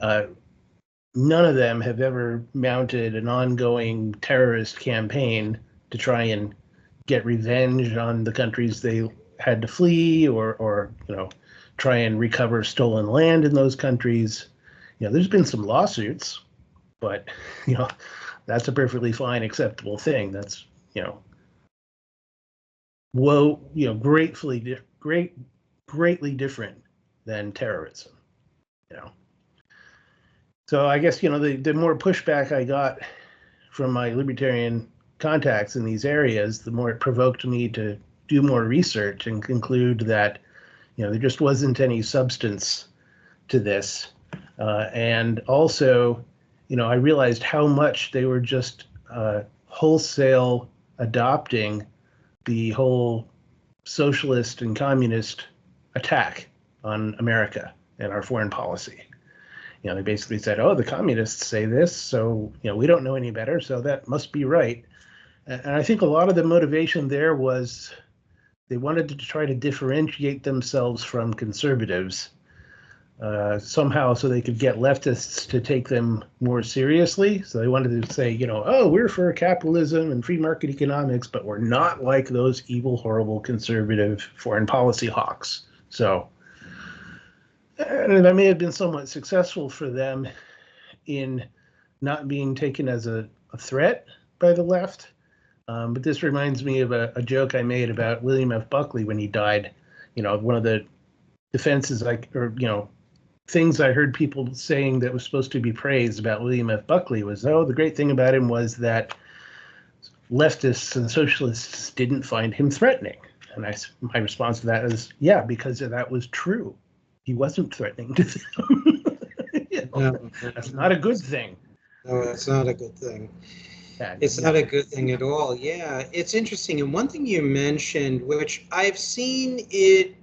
None of them have ever mounted an ongoing terrorist campaign to try and get revenge on the countries they had to flee, or try and recover stolen land in those countries. There's been some lawsuits, but that's a perfectly fine, acceptable thing. That's greatly different than terrorism. So I guess the more pushback I got from my libertarian contacts in these areas, the more it provoked me to do more research and conclude that there just wasn't any substance to this. And also, I realized how much they were just wholesale adopting the whole socialist and communist attack on America and our foreign policy. They basically said, oh, the communists say this, so we don't know any better, so that must be right. And I think a lot of the motivation there was they wanted to try to differentiate themselves from conservatives somehow, so they could get leftists to take them more seriously. So they wanted to say, oh, we're for capitalism and free market economics, but we're not like those evil, horrible conservative foreign policy hawks. So, and that may have been somewhat successful for them in not being taken as a threat by the left. But this reminds me of a joke I made about William F. Buckley when he died. One of the defenses things I heard people saying that was supposed to be praised about William F. Buckley was, oh, the great thing about him was that leftists and socialists didn't find him threatening. And my response to that is, yeah, because that was true. He wasn't threatening to them. No, that's not a good thing. No, it's not a good thing. Yeah, it's not a good thing at all. Yeah, it's interesting. And one thing you mentioned, which I've seen it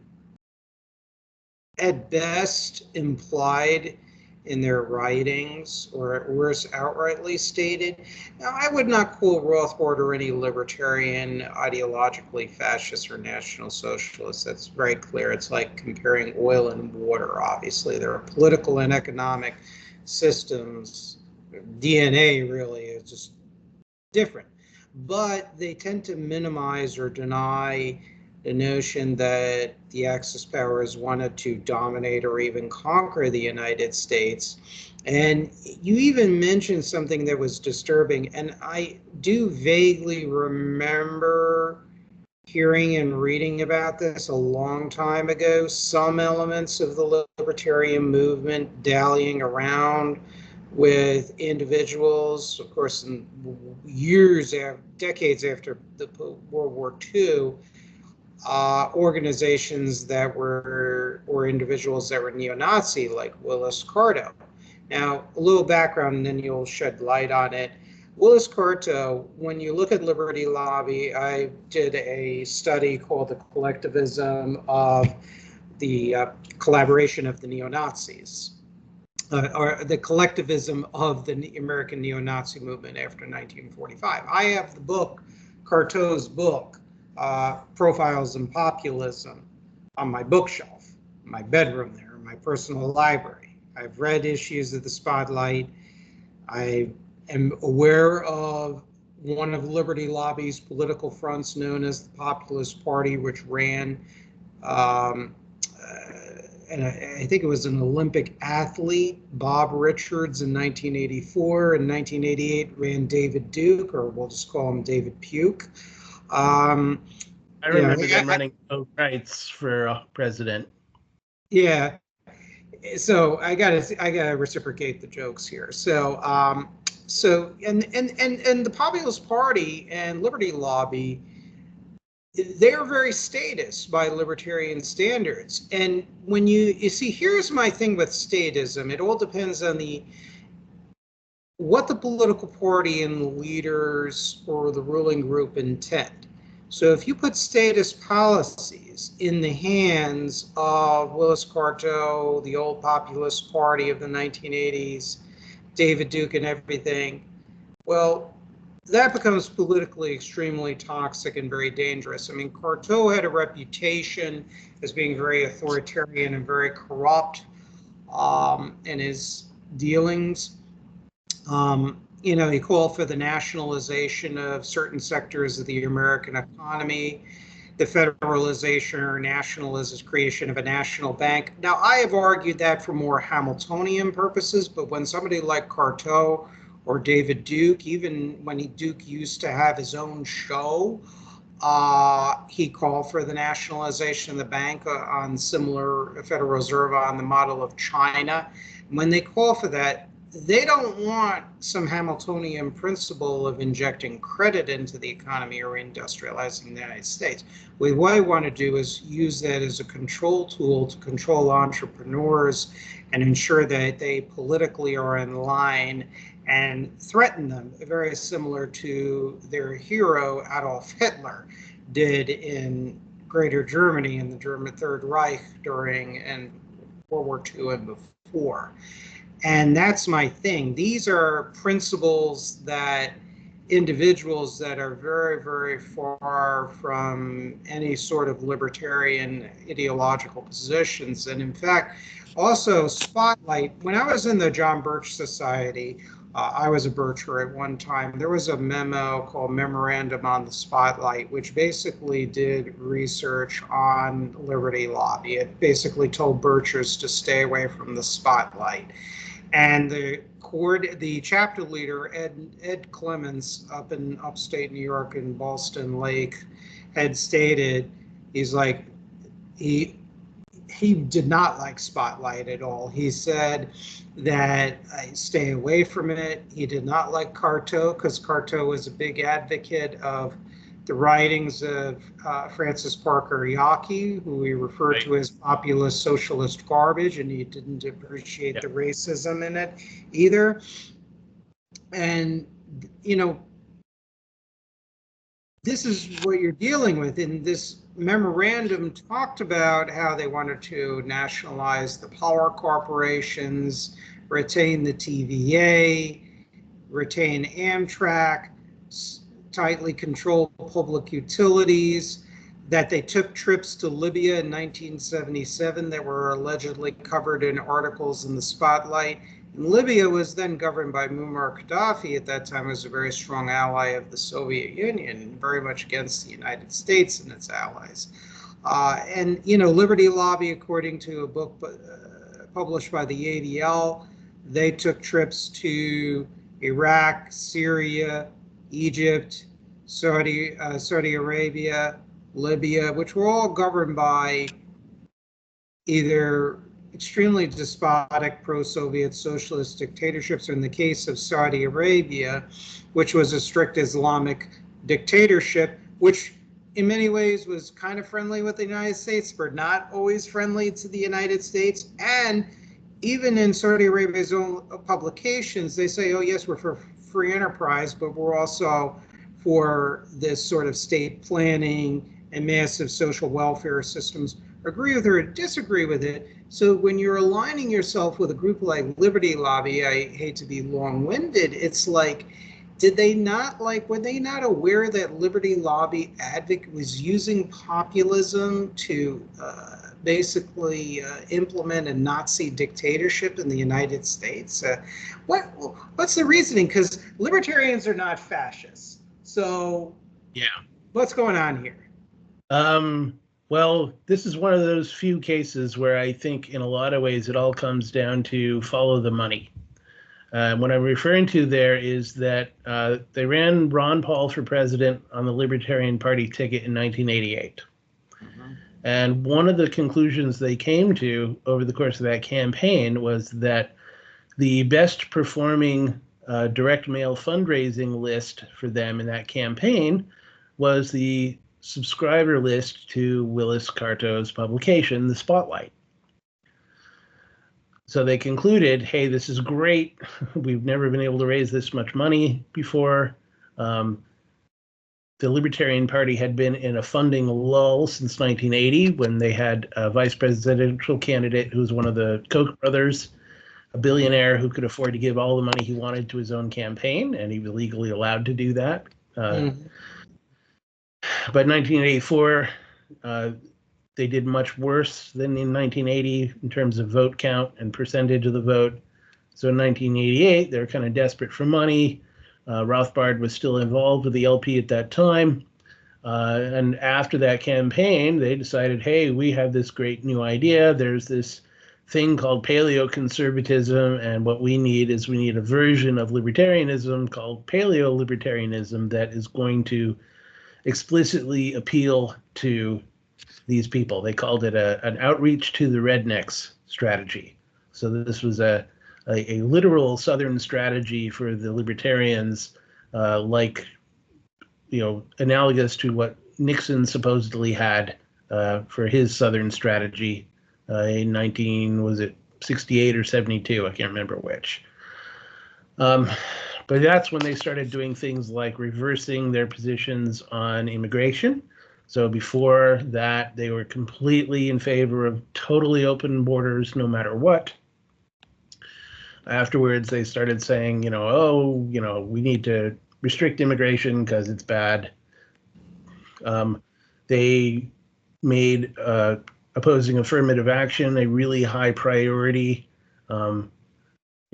at best implied in their writings, or at worst outrightly stated. Now, I would not call Rothbard or any libertarian ideologically fascist or national socialist. That's very clear. It's like comparing oil and water, obviously. There are political and economic systems. DNA really is just different. But they tend to minimize or deny the notion that the Axis powers wanted to dominate or even conquer the United States. And you even mentioned something that was disturbing, and I do vaguely remember hearing and reading about this a long time ago. Some elements of the libertarian movement dallying around with individuals, of course, in years, decades after the World War II, organizations that were, or individuals that were neo-Nazi, like Willis Carto. Now, a little background, and then you'll shed light on it. Willis Carto, when you look at Liberty Lobby, I did a study called The Collectivism of the Collaboration of the Neo-Nazis, or the collectivism of the American neo-Nazi movement after 1945. I have the book, Carto's book, Profiles in Populism, on my bookshelf, my bedroom there, my personal library. I've read issues of the Spotlight. I am aware of one of Liberty Lobby's political fronts known as the Populist Party, which ran, and I think it was an Olympic athlete, Bob Richards, in 1984. In 1988, ran David Duke, or we'll just call him David Puke. I remember them running both rights for president. Yeah. So I gotta reciprocate the jokes here. So and the Populist Party and Liberty Lobby, they are very statist by libertarian standards. And when you see, here's my thing with statism. It all depends on what the political party and the leaders or the ruling group intend. So if you put statist policies in the hands of Willis Carto, the old Populist Party of the 1980s, David Duke and everything, well, that becomes politically extremely toxic and very dangerous. I mean, Carto had a reputation as being very authoritarian and very corrupt in his dealings. He called for the nationalization of certain sectors of the American economy, the federalization or creation of a national bank. Now, I have argued that for more Hamiltonian purposes, but when somebody like Carto or David Duke, even when Duke used to have his own show, he called for the nationalization of the bank on similar Federal Reserve on the model of China. When they call for that, they don't want some Hamiltonian principle of injecting credit into the economy or industrializing the United States. What I want to do is use that as a control tool to control entrepreneurs and ensure that they politically are in line and threaten them, very similar to their hero Adolf Hitler did in Greater Germany in the German Third Reich during World War II and before. And that's my thing. These are principles that individuals that are very, very far from any sort of libertarian ideological positions. And in fact, also Spotlight, when I was in the John Birch Society, I was a Bircher at one time. There was a memo called Memorandum on the Spotlight, which basically did research on Liberty Lobby. It basically told Birchers to stay away from the Spotlight. And the chapter leader, Ed Clements, up in upstate New York in Ballston Lake, had stated, he's like, he did not like Spotlight at all. He said that I stay away from it. He did not like Carto because Carto was a big advocate of the writings of Francis Parker Yockey, who he referred to as populist socialist garbage, and he didn't appreciate the racism in it either. And, this is what you're dealing with. In this memorandum talked about how they wanted to nationalize the power corporations, retain the TVA, retain Amtrak, tightly control public utilities, that they took trips to Libya in 1977 that were allegedly covered in articles in the Spotlight. And Libya was then governed by Muammar Gaddafi. At that time, was a very strong ally of the Soviet Union, and very much against the United States and its allies. And Liberty Lobby, according to a book published by the ADL, they took trips to Iraq, Syria, Egypt, Saudi Arabia, Libya, which were all governed by either extremely despotic pro-Soviet socialist dictatorships, or in the case of Saudi Arabia, which was a strict Islamic dictatorship, which in many ways was kind of friendly with the United States, but not always friendly to the United States. And even in Saudi Arabia's own publications, they say, oh yes, we're for free enterprise, but we're also for this sort of state planning and massive social welfare systems. Agree with it or disagree with it. So when you're aligning yourself with a group like Liberty Lobby, I hate to be long-winded, it's like, were they not aware that Liberty Lobby advocate was using populism to basically implement a Nazi dictatorship in the United States? What's the reasoning? Because libertarians are not fascists. So yeah, what's going on here? Well, this is one of those few cases where I think in a lot of ways it all comes down to follow the money. What I'm referring to there is that they ran Ron Paul for president on the Libertarian Party ticket in 1988. Mm-hmm. And one of the conclusions they came to over the course of that campaign was that the best performing direct mail fundraising list for them in that campaign was the subscriber list to Willis Carto's publication, The Spotlight. So they concluded, hey, this is great. We've never been able to raise this much money before. The Libertarian Party had been in a funding lull since 1980 when they had a vice presidential candidate who was one of the Koch brothers, a billionaire who could afford to give all the money he wanted to his own campaign, and he was legally allowed to do that. But in 1984, they did much worse than in 1980 in terms of vote count and percentage of the vote. So in 1988, they were kind of desperate for money. Rothbard was still involved with the LP at that time. And after that campaign, they decided, hey, we have this great new idea. There's this thing called paleoconservatism, and what we need a version of libertarianism called paleo-libertarianism that is going to explicitly appeal to these people. They called it an outreach to the rednecks strategy. So this was a literal Southern strategy for the libertarians, analogous to what Nixon supposedly had for his Southern strategy in 1968 or 72? I can't remember which. But that's when they started doing things like reversing their positions on immigration. So before that, they were completely in favor of totally open borders, no matter what. Afterwards, they started saying, we need to restrict immigration because it's bad. They made opposing affirmative action a really high priority.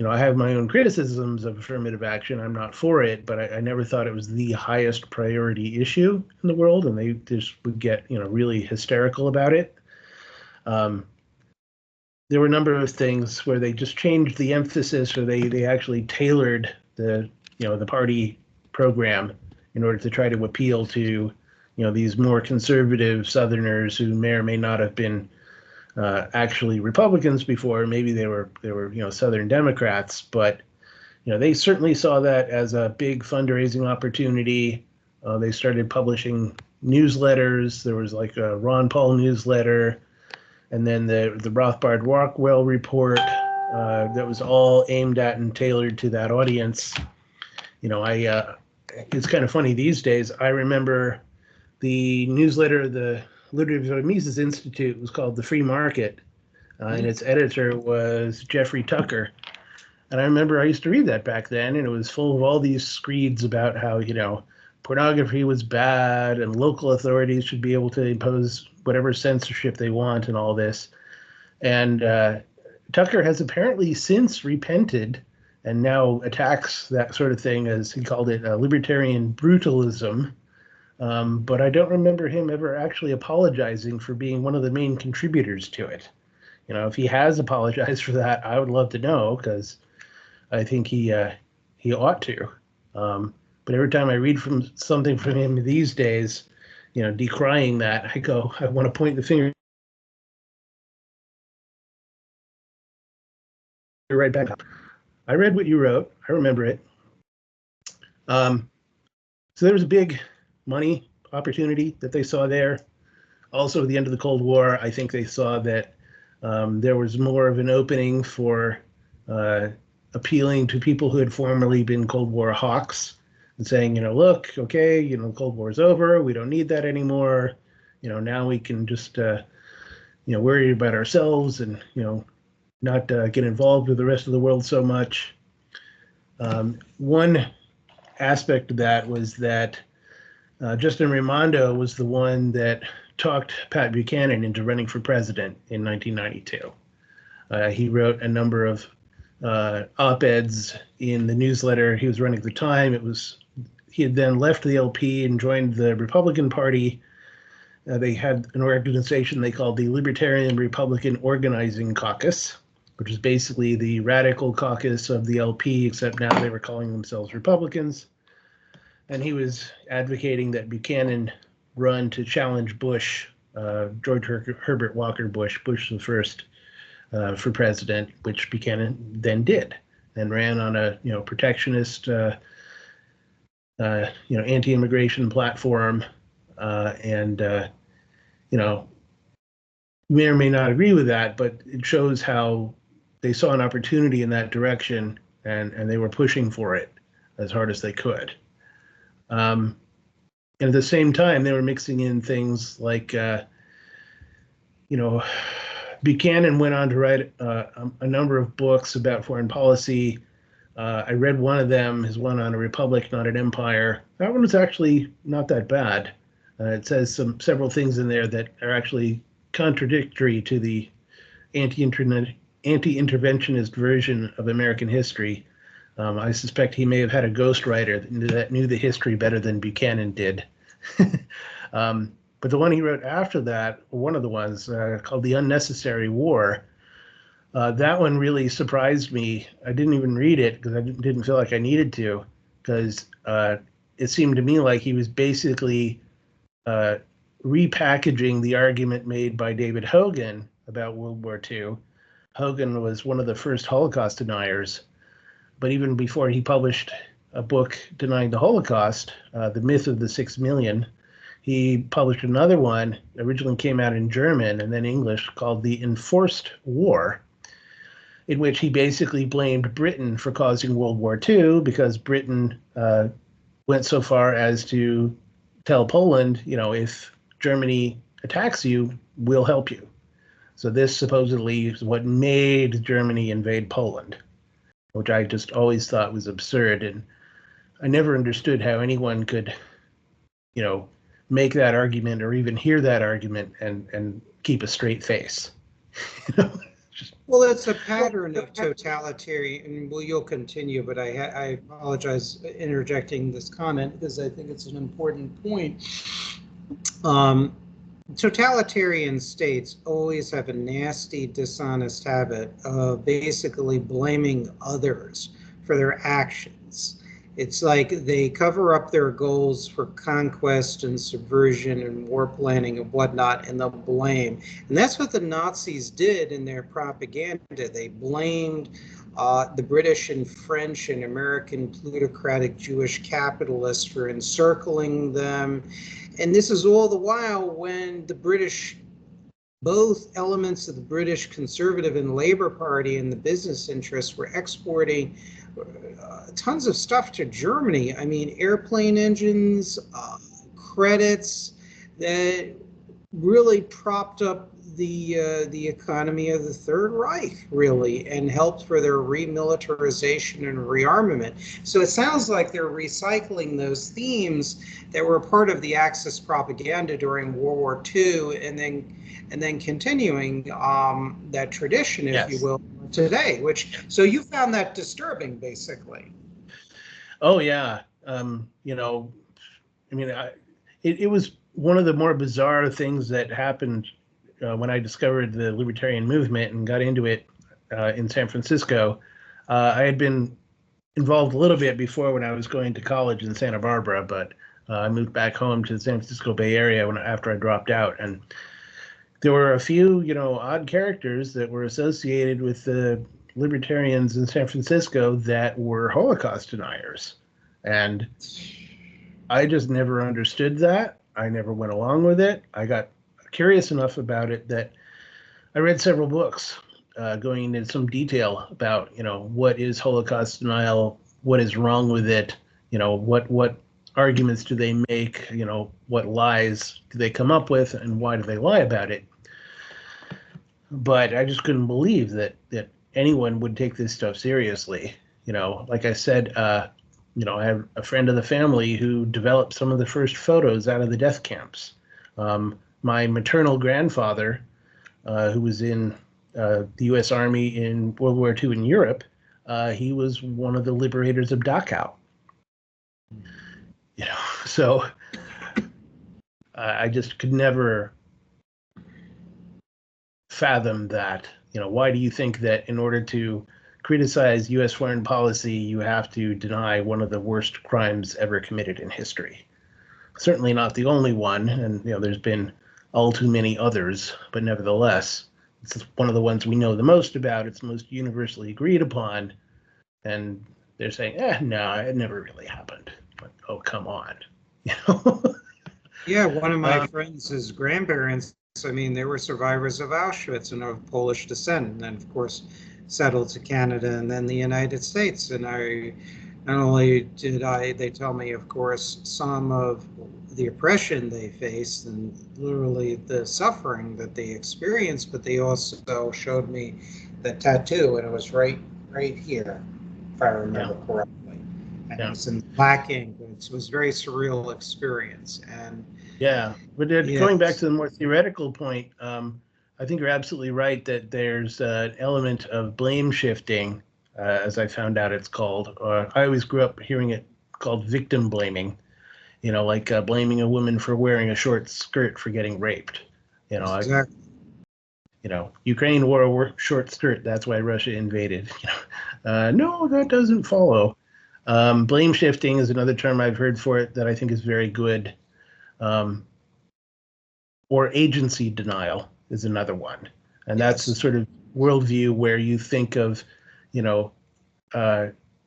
I have my own criticisms of affirmative action. I'm not for it, but I never thought it was the highest priority issue in the world, and they just would get, really hysterical about it. There were a number of things where they just changed the emphasis, or they actually tailored the party program in order to try to appeal to, these more conservative Southerners who may or may not have been actually Republicans before. Maybe they were Southern Democrats, but they certainly saw that as a big fundraising opportunity. They started publishing newsletters. There was like a Ron Paul newsletter, and then the Rothbard Rockwell report that was all aimed at and tailored to that audience. It's kind of funny these days. I remember the newsletter, the Liberty Mises Institute, was called The Free Market, and its editor was Jeffrey Tucker. And I remember I used to read that back then, and it was full of all these screeds about how, pornography was bad and local authorities should be able to impose whatever censorship they want and all this. And Tucker has apparently since repented and now attacks that sort of thing, as he called it, libertarian brutalism. But I don't remember him ever actually apologizing for being one of the main contributors to it. You know, if he has apologized for that, I would love to know, because I think he ought to. But every time I read from something from him these days, you know, decrying that, I want to point the finger right back up. I read what you wrote. I remember it. So there was a big money opportunity that they saw there. Also, at the end of the Cold War, I think they saw that there was more of an opening for appealing to people who had formerly been Cold War hawks and saying, you know, look, okay, you know, the Cold War is over. We don't need that anymore. You know, now we can just, you know, worry about ourselves and, you know, not get involved with the rest of the world so much. One aspect of that was that Justin Raimondo was the one that talked Pat Buchanan into running for president in 1992. He wrote a number of op-eds in the newsletter he was running at the time. He had then left the LP and joined the Republican Party. They had an organization they called the Libertarian Republican Organizing Caucus, which is basically the radical caucus of the LP, except now they were calling themselves Republicans. And he was advocating that Buchanan run to challenge Bush, George Herbert Walker Bush the first, for president, which Buchanan then did, and ran on a protectionist, anti-immigration platform, and you may or may not agree with that, but it shows how they saw an opportunity in that direction, and they were pushing for it as hard as they could. And at the same time, they were mixing in things like, Buchanan went on to write a number of books about foreign policy. I read one of them, his one on a republic, not an empire. That one was actually not that bad. It says several things in there that are actually contradictory to the anti-interventionist version of American history. I suspect he may have had a ghostwriter that knew the history better than Buchanan did. But the one he wrote after that, one of the ones called The Unnecessary War, that one really surprised me. I didn't even read it because I didn't feel like I needed to, because it seemed to me like he was basically repackaging the argument made by David Hogan about World War II. Hogan was one of the first Holocaust deniers, but even before he published a book denying the Holocaust, The Myth of the 6 Million, he published another one, originally came out in German and then English, called The Enforced War, in which he basically blamed Britain for causing World War II because Britain went so far as to tell Poland, if Germany attacks you, we'll help you. So this supposedly is what made Germany invade Poland, which I just always thought was absurd. And I never understood how anyone could, make that argument or even hear that argument and keep a straight face. Well, it's a pattern of totalitarian, well, you'll continue, but I apologize interjecting this comment because I think it's an important point. Totalitarian states always have a nasty, dishonest habit of basically blaming others for their actions. It's like they cover up their goals for conquest and subversion and war planning and whatnot, and they'll blame. And that's what the Nazis did in their propaganda. They blamed the British and French and American plutocratic Jewish capitalists for encircling them. And this is all the while when the British, both elements of the British Conservative and Labour Party and the business interests were exporting tons of stuff to Germany. I mean, airplane engines, credits that really propped up the economy of the Third Reich, really, and helped for their remilitarization and rearmament. So it sounds like they're recycling those themes that were part of the Axis propaganda during World War II, and then continuing that tradition, if you will, today. So you found that disturbing, basically. Oh yeah, you know, I mean, it was one of the more bizarre things that happened when I discovered the Libertarian Movement and got into it in San Francisco. I had been involved a little bit before when I was going to college in Santa Barbara, but I moved back home to the San Francisco Bay Area after I dropped out, and there were a few, odd characters that were associated with the libertarians in San Francisco that were Holocaust deniers, and I just never understood that. I never went along with it. I got curious enough about it that I read several books going into some detail about, what is Holocaust denial, what is wrong with it, what arguments do they make, what lies do they come up with, and why do they lie about it. But I just couldn't believe that anyone would take this stuff seriously. Like I said, I have a friend of the family who developed some of the first photos out of the death camps. My maternal grandfather, who was in the U.S. Army in World War II in Europe, he was one of the liberators of Dachau. So I just could never fathom that. Why do you think that in order to criticize U.S. foreign policy, you have to deny one of the worst crimes ever committed in history? Certainly not the only one, and there's been all too many others, but nevertheless, it's one of the ones we know the most about. It's most universally agreed upon, and they're saying, no, it never really happened. But, oh, come on. Yeah, one of my friends, his grandparents, they were survivors of Auschwitz and of Polish descent, and then, of course, settled to Canada and then the United States. And not only did they tell me, of course, some of the oppression they faced and literally the suffering that they experienced, but they also showed me the tattoo, and it was right here, if I remember correctly. And it was in black ink. It was a very surreal experience. And but going back to the more theoretical point, I think you're absolutely right that there's an element of blame shifting, as I found out it's called. I always grew up hearing it called victim blaming, like blaming a woman for wearing a short skirt for getting raped. Exactly. Ukraine wore a short skirt, that's why Russia invaded. No, that doesn't follow. Blame shifting is another term I've heard for it that I think is very good. Or agency denial is another one. And that's the sort of worldview where you think of,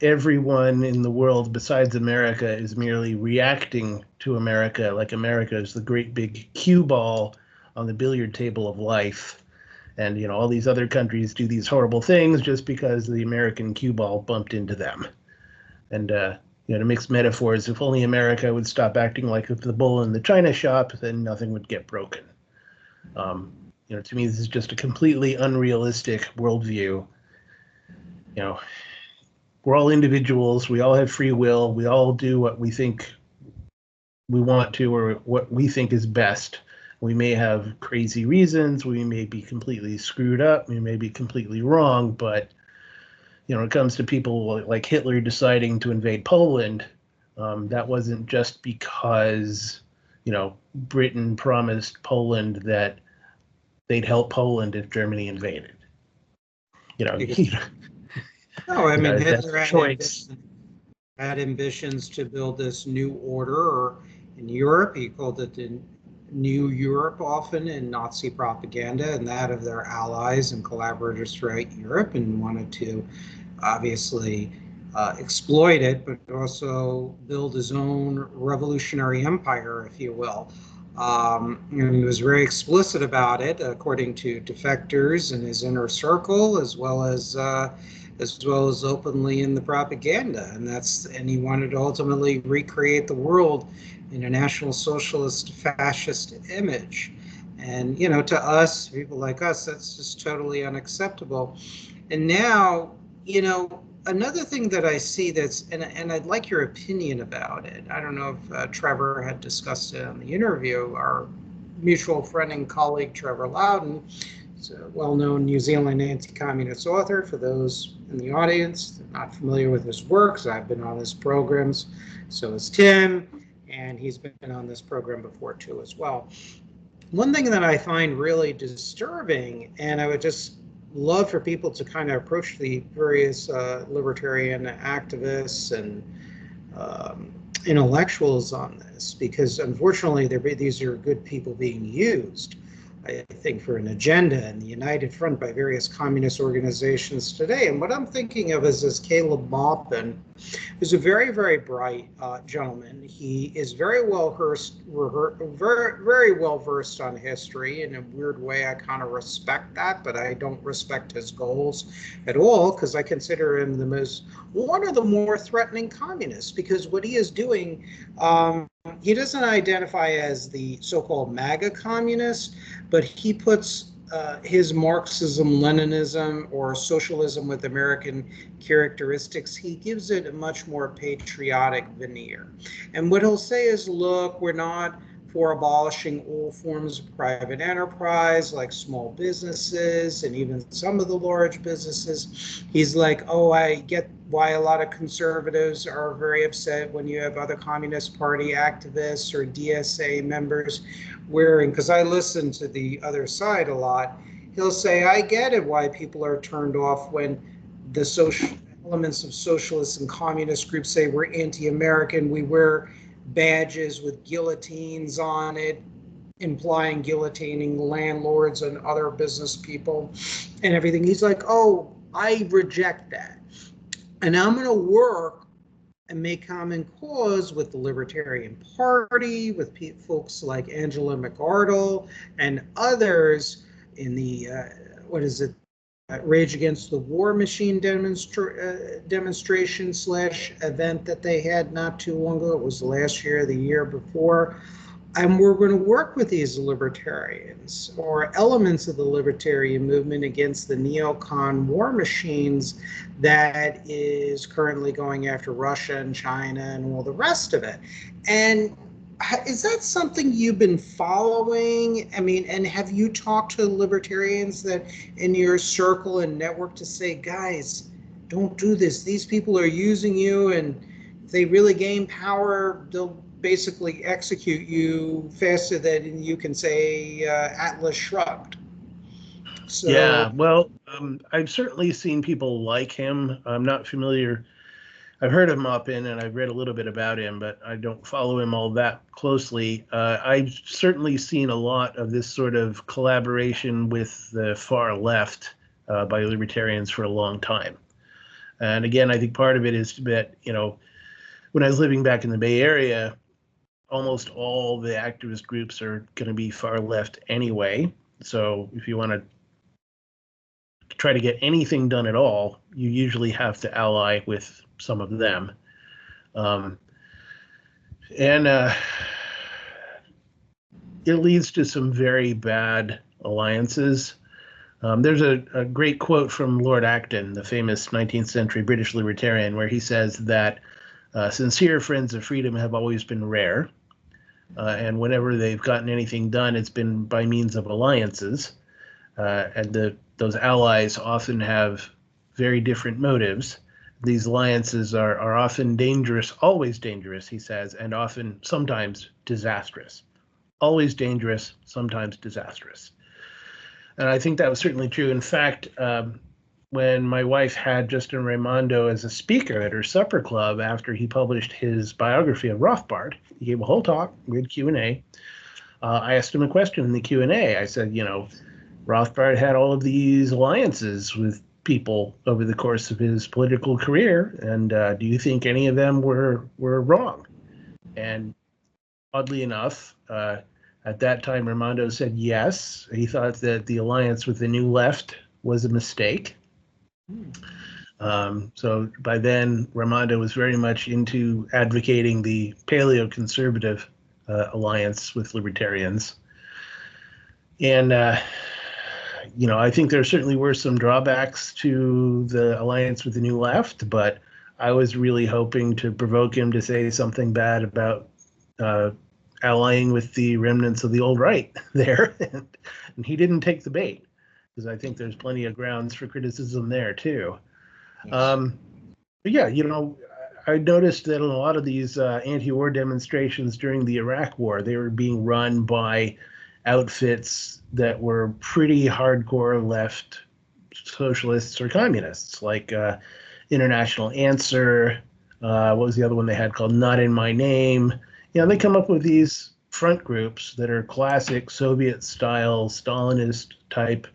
everyone in the world besides America is merely reacting to America, like America is the great big cue ball on the billiard table of life. And, all these other countries do these horrible things just because the American cue ball bumped into them. And, to mix metaphors, if only America would stop acting like the bull in the china shop, then nothing would get broken. To me, this is just a completely unrealistic worldview. We're all individuals. We all have free will. We all do what we think we want to or what we think is best. We may have crazy reasons. We may be completely screwed up. We may be completely wrong. But, when it comes to people like Hitler deciding to invade Poland, that wasn't just because, Britain promised Poland that they'd help Poland if Germany invaded. No, Hitler had ambitions to build this new order, or in Europe, he called it the New Europe often in Nazi propaganda, and that of their allies and collaborators throughout Europe, and wanted to obviously exploit it, but also build his own revolutionary empire, if you will. And he was very explicit about it, according to defectors in his inner circle, as well as openly in the propaganda. And he wanted to ultimately recreate the world in a National Socialist fascist image. And, to us, people like us, that's just totally unacceptable. And now, another thing that I see and I'd like your opinion about it. I don't know if Trevor had discussed it on the interview. Our mutual friend and colleague, Trevor Loudon, He's a well-known New Zealand anti-communist author. For those in the audience that are not familiar with his works, I've been on his programs, so is Tim, and he's been on this program before too as well. One thing that I find really disturbing, and I would just love for people to kind of approach the various libertarian activists and intellectuals on this, because unfortunately these are good people being used, I think, for an agenda in the United Front by various communist organizations today. And what I'm thinking of is Caleb Maupin, who's a very, very bright gentleman. He is very well very well versed on history. In a weird way, I kind of respect that, but I don't respect his goals at all, because I consider him one of the more threatening communists, because what he is doing, he doesn't identify as the so-called MAGA communist, but he puts his Marxism, Leninism, or socialism with American characteristics, he gives it a much more patriotic veneer. And what he'll say is, look, we're not for abolishing all forms of private enterprise, like small businesses and even some of the large businesses. He's like, oh, I get why a lot of conservatives are very upset when you have other Communist Party activists or DSA members wearing, because I listen to the other side a lot. He'll say, I get it why people are turned off when the social elements of socialist and communist groups say we're anti-American, we wear badges with guillotines on it, implying guillotining landlords and other business people and everything. He's like, oh, I reject that. And I'm going to work and make common cause with the Libertarian Party, with folks like Angela McArdle and others in the, Rage Against the War Machine demonstration / event that they had not too long ago. It was last year, the year before. And we're going to work with these libertarians or elements of the libertarian movement against the neocon war machines that is currently going after Russia and China and all the rest of it. And is that something you've been following? I mean, and have you talked to libertarians that in your circle and network to say, guys, don't do this. These people are using you, and if they really gain power, they'll basically execute you faster than you can say Atlas shrugged. So, yeah, well, I've certainly seen people like him. I'm not familiar. I've heard of Maupin and I've read a little bit about him, but I don't follow him all that closely. I've certainly seen a lot of this sort of collaboration with the far left by libertarians for a long time. And again, I think part of it is that, when I was living back in the Bay Area, almost all the activist groups are going to be far left anyway. So if you want to try to get anything done at all, you usually have to ally with some of them. And it leads to some very bad alliances. There's a great quote from Lord Acton, the famous 19th century British libertarian, where he says that sincere friends of freedom have always been rare. And whenever they've gotten anything done, it's been by means of alliances. And those allies often have very different motives. These alliances are often dangerous, always dangerous, he says, and sometimes disastrous. Always dangerous, sometimes disastrous. And I think that was certainly true. In fact, when my wife had Justin Raimondo as a speaker at her supper club after he published his biography of Rothbard, he gave a whole talk, we had Q&A. I asked him a question in the Q&A. I said, Rothbard had all of these alliances with people over the course of his political career, and do you think any of them were wrong? And oddly enough, at that time, Raimondo said yes. He thought that the alliance with the New Left was a mistake. So by then, Raimondo was very much into advocating the paleoconservative alliance with libertarians. And I think there certainly were some drawbacks to the alliance with the New Left, but I was really hoping to provoke him to say something bad about allying with the remnants of the old right there, and he didn't take the bait. because I think there's plenty of grounds for criticism there too. Yes. But yeah, I noticed that in a lot of these anti-war demonstrations during the Iraq War, they were being run by outfits that were pretty hardcore left socialists or communists, like International Answer. What was the other one they had called Not in My Name? They come up with these front groups that are classic Soviet-style, Stalinist-type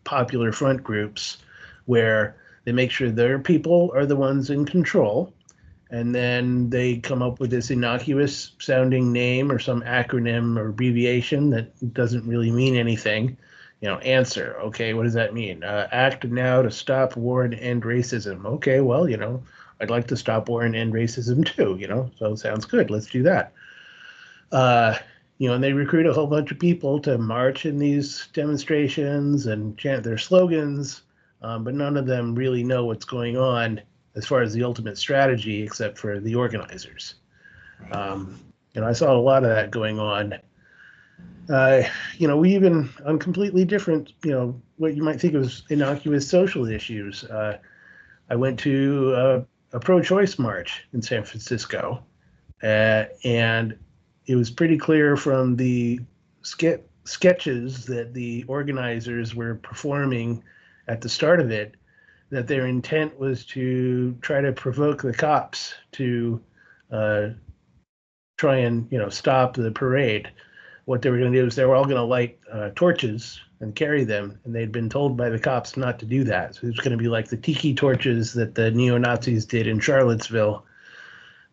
popular front groups where they make sure their people are the ones in control. And then they come up with this innocuous sounding name or some acronym or abbreviation that doesn't really mean anything. Answer. Okay, what does that mean? Act now to stop war and end racism. Okay, well, I'd like to stop war and end racism too, so sounds good. Let's do that. And they recruit a whole bunch of people to march in these demonstrations and chant their slogans, but none of them really know what's going on as far as the ultimate strategy, except for the organizers. I saw a lot of that going on. We even on completely different, what you might think of as innocuous social issues. I went to a pro-choice march in San Francisco, and it was pretty clear from the sketches that the organizers were performing at the start of it that their intent was to try to provoke the cops to try and stop the parade. What they were going to do is they were all going to light torches and carry them, and they'd been told by the cops not to do that. So it was going to be like the tiki torches that the neo-Nazis did in Charlottesville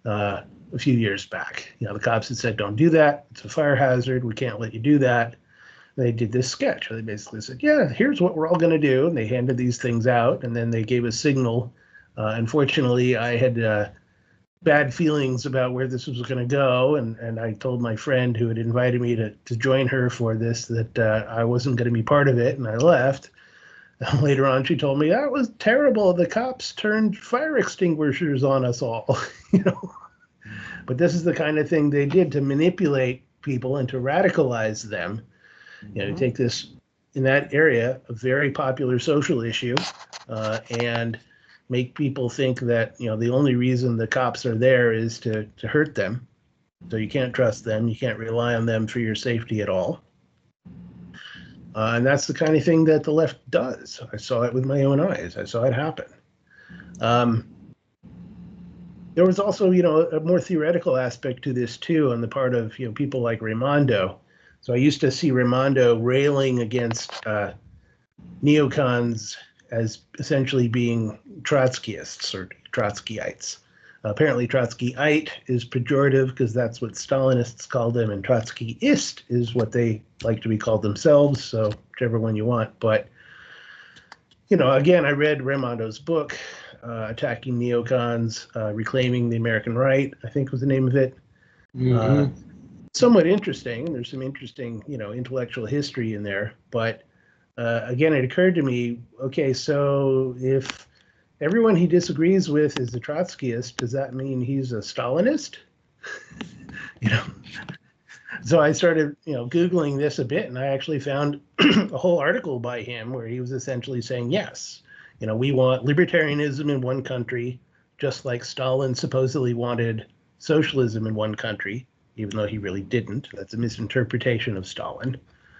a few years back. The cops had said, don't do that. It's a fire hazard. We can't let you do that. They did this sketch. They basically said, yeah, here's what we're all going to do. And they handed these things out, and then they gave a signal. Unfortunately, I had bad feelings about where this was going to go. And I told my friend who had invited me to join her for this that I wasn't going to be part of it, and I left. Later on, she told me, that was terrible. The cops turned fire extinguishers on us all. But this is the kind of thing they did to manipulate people and to radicalize them. To take this, in that area, a very popular social issue, and make people think that, the only reason the cops are there is to hurt them. So you can't trust them. You can't rely on them for your safety at all. And that's the kind of thing that the left does. I saw it with my own eyes. I saw it happen. There was also, a more theoretical aspect to this too, on the part of, people like Raimondo. So I used to see Raimondo railing against neocons as essentially being Trotskyists or Trotskyites. Apparently Trotskyite is pejorative because that's what Stalinists called them, and Trotskyist is what they like to be called themselves, so whichever one you want. But, again, I read Raimondo's book, Attacking Neocons, Reclaiming the American Right, I think was the name of it. Mm-hmm. Somewhat interesting. There's some interesting, intellectual history in there. But again, it occurred to me, okay, so if everyone he disagrees with is a Trotskyist, does that mean he's a Stalinist? So I started, Googling this a bit, and I actually found a whole article by him where he was essentially saying, yes, we want libertarianism in one country, just like Stalin supposedly wanted socialism in one country, even though he really didn't. That's a misinterpretation of Stalin.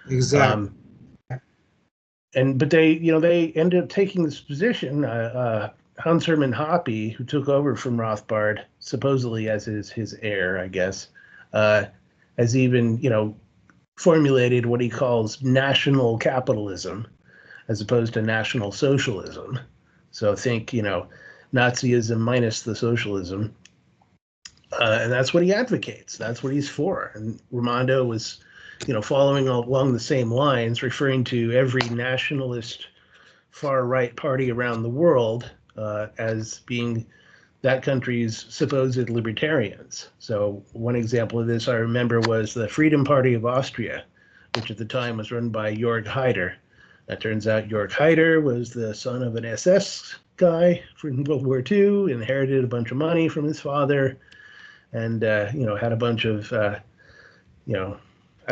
Exactly. But they ended up taking this position. Hans Hermann Hoppe, who took over from Rothbard, supposedly as his heir, I guess, has even, formulated what he calls national capitalism, as opposed to national socialism. So think, Nazism minus the socialism. And that's what he advocates. That's what he's for. And Raimondo was, following along the same lines, referring to every nationalist far-right party around the world as being that country's supposed libertarians. So one example of this I remember was the Freedom Party of Austria, which at the time was run by Jörg Haider. It turns out Jörg Haider was the son of an SS guy from World War II, inherited a bunch of money from his father, and had a bunch of I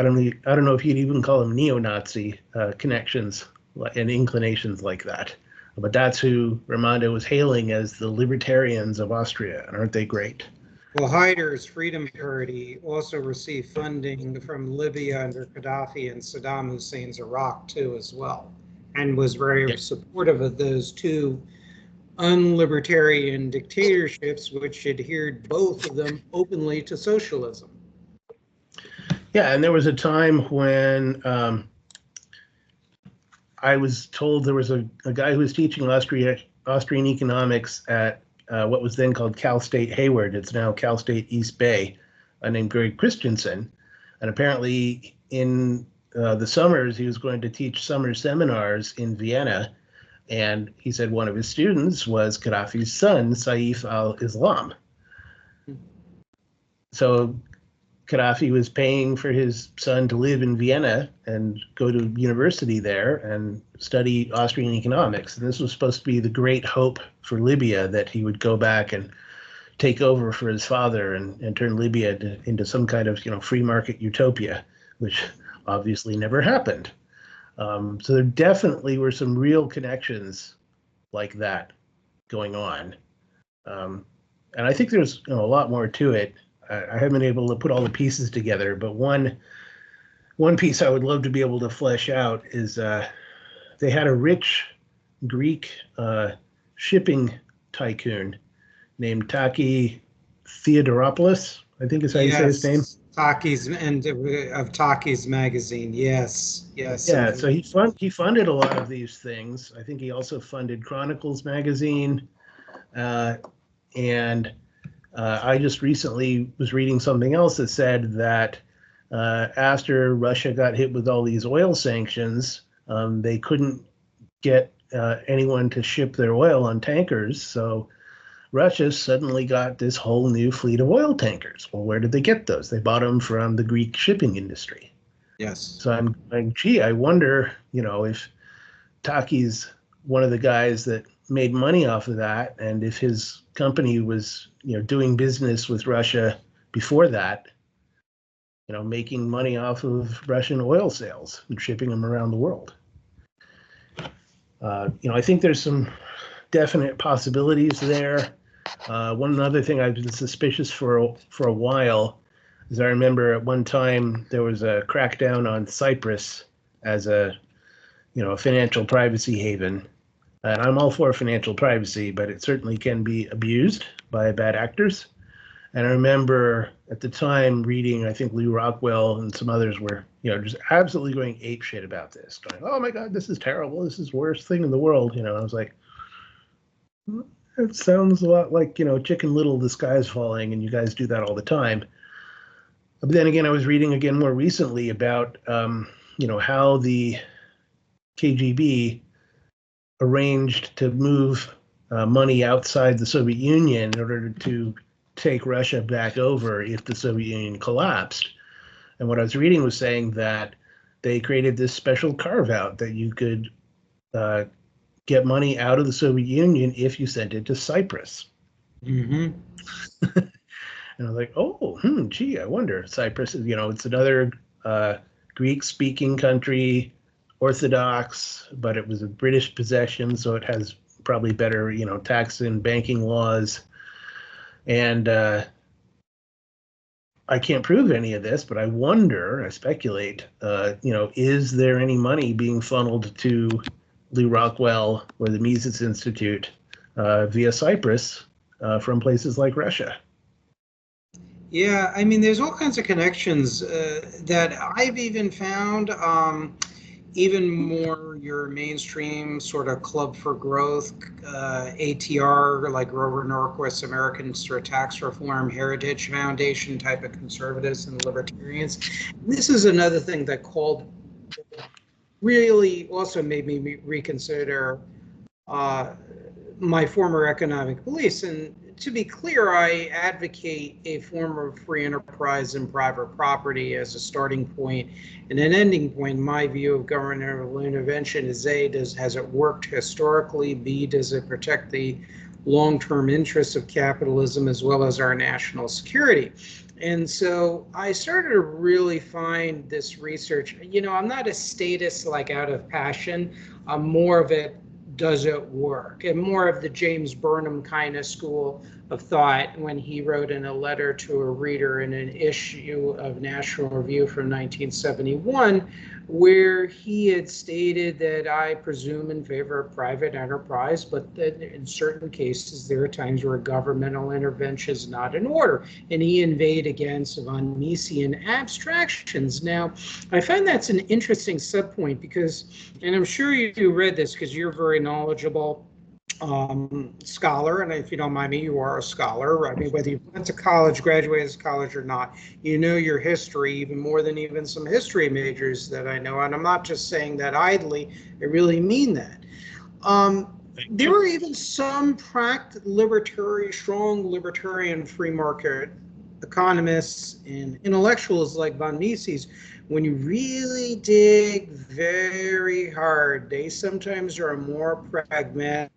don't know if you'd even call them neo-Nazi connections and inclinations like that. But that's who Raimondo was hailing as the libertarians of Austria, and aren't they great? Well, Haider's Freedom Party also received funding from Libya under Gaddafi and Saddam Hussein's Iraq too, as well, and was very supportive of those two unlibertarian dictatorships, which adhered both of them openly to socialism. Yeah, and there was a time when I was told there was a guy who was teaching Austrian economics at what was then called Cal State Hayward. It's now Cal State East Bay, named Greg Christensen. And apparently in the summers, he was going to teach summer seminars in Vienna. And he said one of his students was Gaddafi's son, Saif al-Islam. So Gaddafi was paying for his son to live in Vienna and go to university there and study Austrian economics. And this was supposed to be the great hope for Libya, that he would go back and take over for his father and turn Libya into some kind of, free market utopia, which obviously never happened. So there definitely were some real connections like that going on. And I think there's a lot more to it. I haven't been able to put all the pieces together, but one piece I would love to be able to flesh out is they had a rich Greek shipping tycoon named Taki Theodoropoulos, I think is how you say his name. Taki's and of Taki's magazine. Yes. Yeah, so he funded a lot of these things. I think he also funded Chronicles magazine, and I just recently was reading something else that said that after Russia got hit with all these oil sanctions, they couldn't get anyone to ship their oil on tankers. So Russia suddenly got this whole new fleet of oil tankers. Well, where did they get those? They bought them from the Greek shipping industry. Yes. So I'm like, gee, I wonder, if Taki's one of the guys that made money off of that, and if his company was, doing business with Russia before that, making money off of Russian oil sales and shipping them around the world. I think there's some definite possibilities there. One other thing I've been suspicious for a while is I remember at one time there was a crackdown on Cyprus as a financial privacy haven. And I'm all for financial privacy, but it certainly can be abused by bad actors. And I remember at the time reading, I think Lee Rockwell and some others were, just absolutely going apeshit about this, going, oh my God, this is terrible. This is the worst thing in the world. I was like, it sounds a lot like, Chicken Little, the sky's falling, and you guys do that all the time. But then again, I was reading again more recently about, how the KGB arranged to move money outside the Soviet Union in order to take Russia back over if the Soviet Union collapsed. And what I was reading was saying that they created this special carve-out that you could get money out of the Soviet Union if you sent it to Cyprus. Mm-hmm. And I was like, gee, I wonder. Cyprus, it's another Greek-speaking country, Orthodox, but it was a British possession, so it has probably better, tax and banking laws. And I can't prove any of this, but I wonder, I speculate, is there any money being funneled to Lee Rockwell or the Mises Institute via Cyprus from places like Russia? Yeah, I mean, there's all kinds of connections that I've even found. Even more your mainstream sort of Club for Growth, ATR, like Grover Norquist's Americans for Tax Reform, Heritage Foundation type of conservatives and libertarians. This is another thing that really also made me reconsider my former economic beliefs. And to be clear, I advocate a form of free enterprise and private property as a starting point and an ending point. My view of governmental intervention is A, has it worked historically? B, does it protect the long-term interests of capitalism as well as our national security? And so I started to really find this research. I'm not a statist like out of passion. I'm more of it, does it work? And more of the James Burnham kind of school of thought when he wrote in a letter to a reader in an issue of National Review from 1971, where he had stated that I presume in favor of private enterprise, but that in certain cases there are times where governmental intervention is not in order. And he inveighed against von Misesian abstractions. Now, I find that's an interesting subpoint because, and I'm sure you read this because you're very knowledgeable scholar, and if you don't mind me, you are a scholar. I mean, whether you went to college, graduated as college or not, you know your history even more than even some history majors that I know. And I'm not just saying that idly, I really mean that. There are even some strong libertarian free market economists and intellectuals like von Mises. When you really dig very hard, they sometimes are more pragmatic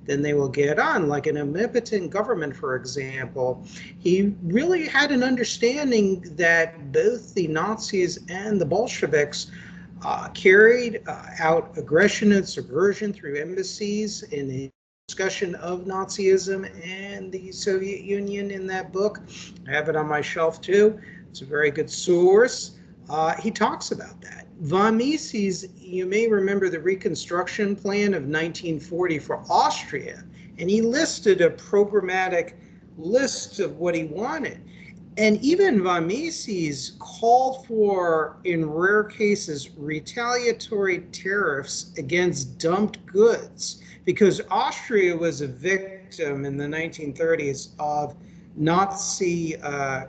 than they will get on. Like an omnipotent government, for example, he really had an understanding that both the Nazis and the Bolsheviks carried out aggression and subversion through embassies in the discussion of Nazism and the Soviet Union in that book. I have it on my shelf too. It's a very good source. He talks about that. Von Mises, you may remember the Reconstruction Plan of 1940 for Austria, and he listed a programmatic list of what he wanted. And even von Mises called for, in rare cases, retaliatory tariffs against dumped goods, because Austria was a victim in the 1930s of Nazi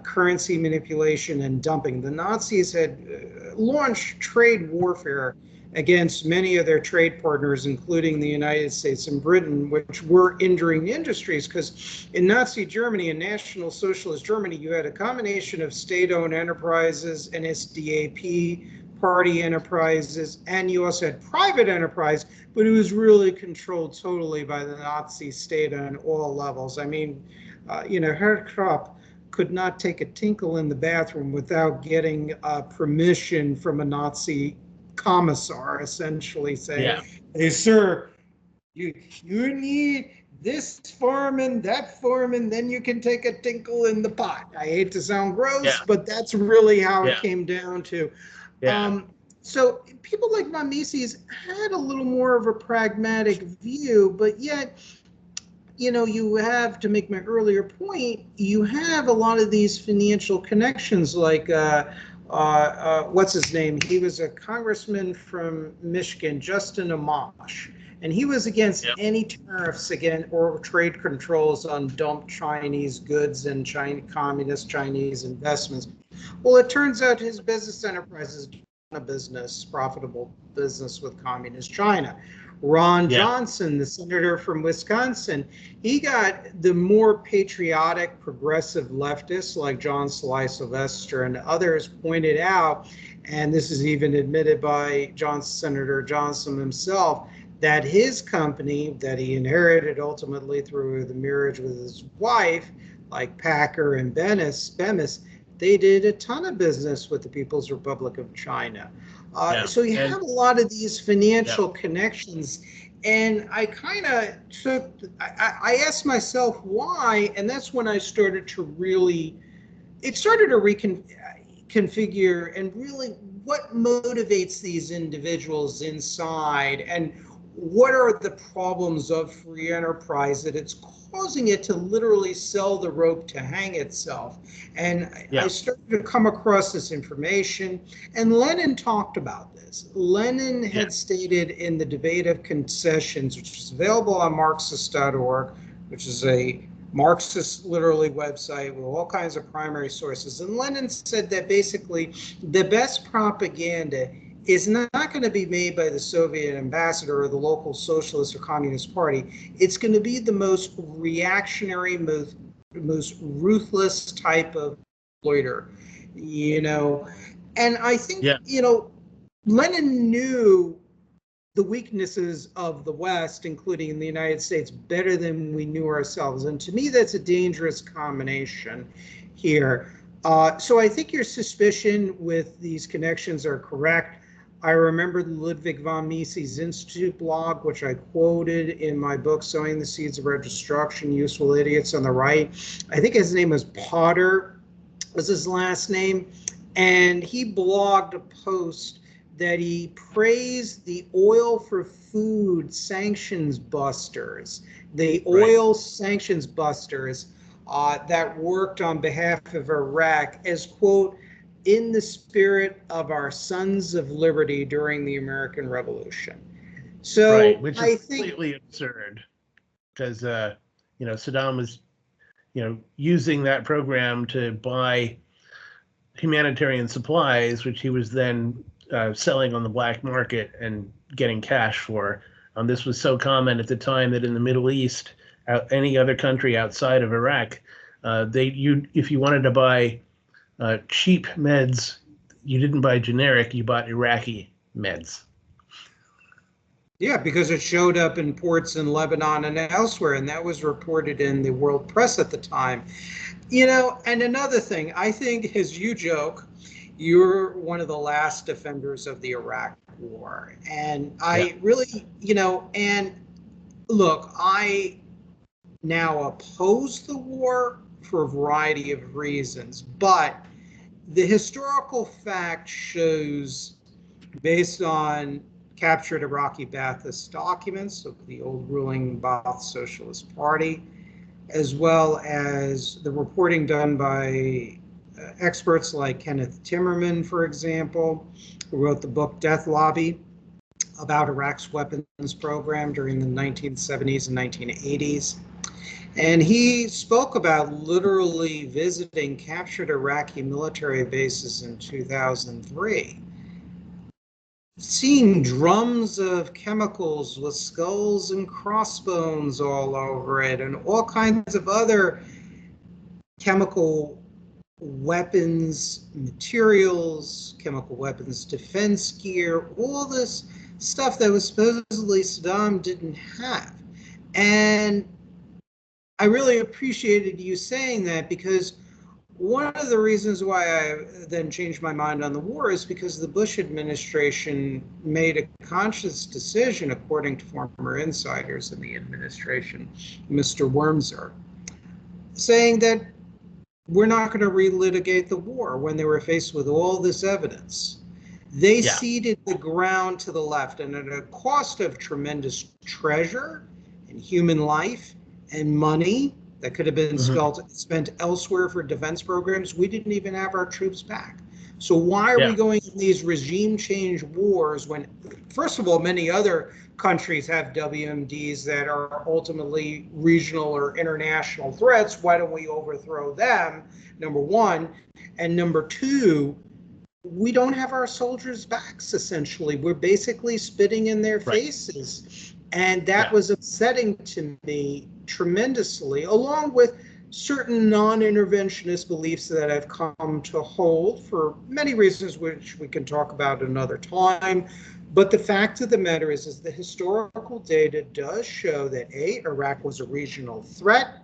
currency manipulation and dumping. The Nazis had launched trade warfare against many of their trade partners, including the United States and Britain, which were injuring industries, because in Nazi Germany and National Socialist Germany, you had a combination of state-owned enterprises, NSDAP, party enterprises, and you also had private enterprise, but it was really controlled totally by the Nazi state on all levels. I mean, Herr Krupp could not take a tinkle in the bathroom without getting permission from a Nazi commissar, essentially saying, hey, sir, you need this foreman, that foreman, then you can take a tinkle in the pot. I hate to sound gross, but that's really how it came down to. So people like von Mises had a little more of a pragmatic view, but yet, you have, to make my earlier point, you have a lot of these financial connections, like what's his name? He was a congressman from Michigan, Justin Amash, and he was against any tariffs again or trade controls on dumped Chinese goods and communist Chinese investments. Well, it turns out his business enterprise is a profitable business with communist China. Ron Johnson, the senator from Wisconsin, he got the more patriotic, progressive leftists like John Sly Sylvester and others pointed out, and this is even admitted by Senator Johnson himself, that his company that he inherited ultimately through the marriage with his wife, like Packer and Bemis, they did a ton of business with the People's Republic of China. So you have a lot of these financial connections. And I kind of I asked myself why, and that's when I started to reconfigure and really what motivates these individuals inside, and what are the problems of free enterprise that it's causing it to literally sell the rope to hang itself. And I started to come across this information, and Lenin talked about this. Lenin had stated in the Debate of Concessions, which is available on Marxist.org, which is a Marxist literally website with all kinds of primary sources. And Lenin said that basically the best propaganda is not going to be made by the Soviet ambassador or the local socialist or communist party. It's going to be the most reactionary, most ruthless type of exploiter, And I think, Lenin knew the weaknesses of the West, including the United States, better than we knew ourselves. And to me, that's a dangerous combination here. So I think your suspicion with these connections are correct. I remember the Ludwig von Mises Institute blog, which I quoted in my book, Sowing the Seeds of Our Destruction, Useful Idiots on the Right. I think his name was Potter, was his last name. And he blogged a post that he praised the oil for food sanctions busters, the oil sanctions busters that worked on behalf of Iraq as, quote, in the spirit of our sons of liberty during the American Revolution. So which is I think completely absurd because, Saddam was, using that program to buy humanitarian supplies, which he was then selling on the black market and getting cash for. This was so common at the time that in the Middle East, any other country outside of Iraq, if you wanted to buy cheap meds, you didn't buy generic, you bought Iraqi meds. yeah, because it showed up in ports in Lebanon and elsewhere, and that was reported in the world press at the time. And another thing, I think, as you joke, you're one of the last defenders of the Iraq War. And I really, and look, I now oppose the war for a variety of reasons, but the historical fact shows, based on captured Iraqi Ba'athist documents of the old ruling Ba'ath Socialist Party, as well as the reporting done by experts like Kenneth Timmerman, for example, who wrote the book Death Lobby about Iraq's weapons program during the 1970s and 1980s. And he spoke about literally visiting captured Iraqi military bases in 2003, seeing drums of chemicals with skulls and crossbones all over it, and all kinds of other chemical weapons materials, chemical weapons defense gear, all this stuff that was supposedly Saddam didn't have. And I really appreciated you saying that, because one of the reasons why I then changed my mind on the war is because the Bush administration made a conscious decision, according to former insiders in the administration, Mr. Wormser, saying that we're not going to relitigate the war when they were faced with all this evidence. They ceded the ground to the left, and at a cost of tremendous treasure and human life and money that could have been spent elsewhere for defense programs, we didn't even have our troops back. So why are we going in these regime change wars when, first of all, many other countries have WMDs that are ultimately regional or international threats? Why don't we overthrow them, number one? And number two, we don't have our soldiers' backs, essentially. We're basically spitting in their faces. And that was upsetting to me tremendously, along with certain non-interventionist beliefs that I've come to hold for many reasons, which we can talk about another time. But the fact of the matter is the historical data does show that A, Iraq was a regional threat,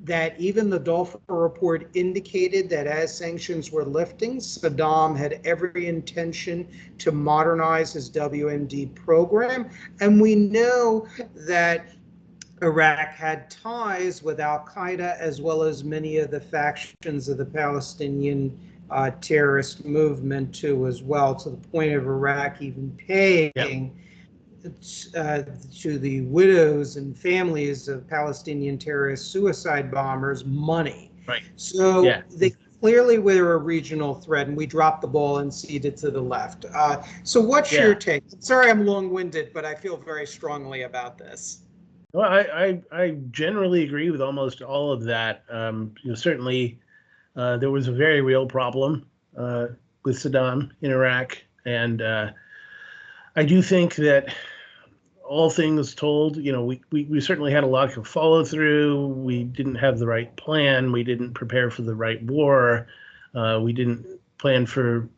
that even the Dolphin report indicated that as sanctions were lifting, Saddam had every intention to modernize his WMD program. And we know that Iraq had ties with al-Qaeda, as well as many of the factions of the Palestinian terrorist movement too, as well, to the point of Iraq even paying to the widows and families of Palestinian terrorist suicide bombers money. So they clearly were a regional threat, and we dropped the ball and ceded to the left. So what's your take? Sorry I'm long-winded, but I feel very strongly about this. Well, I generally agree with almost all of that. Certainly there was a very real problem with Saddam in Iraq, and I do think that all things told, we certainly had a lack of follow through. We didn't have the right plan. We didn't prepare for the right war. We didn't plan for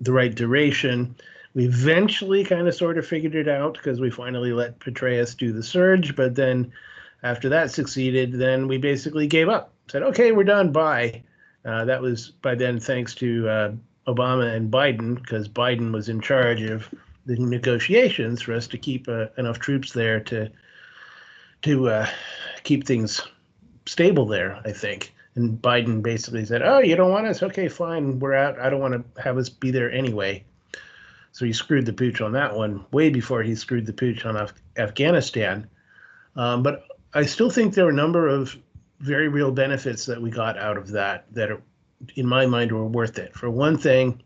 the right duration. We eventually kind of sort of figured it out because we finally let Petraeus do the surge. But then after that succeeded, then we basically gave up, said, okay, we're done, bye. That was by then thanks to Obama and Biden, because Biden was in charge of the negotiations for us to keep enough troops there to keep things stable there, I think. And Biden basically said, "Oh, you don't want us? Okay, fine, we're out. I don't want to have us be there anyway." So he screwed the pooch on that one way before he screwed the pooch on Afghanistan. But I still think there were a number of very real benefits that we got out of that are, in my mind, were worth it. For one thing,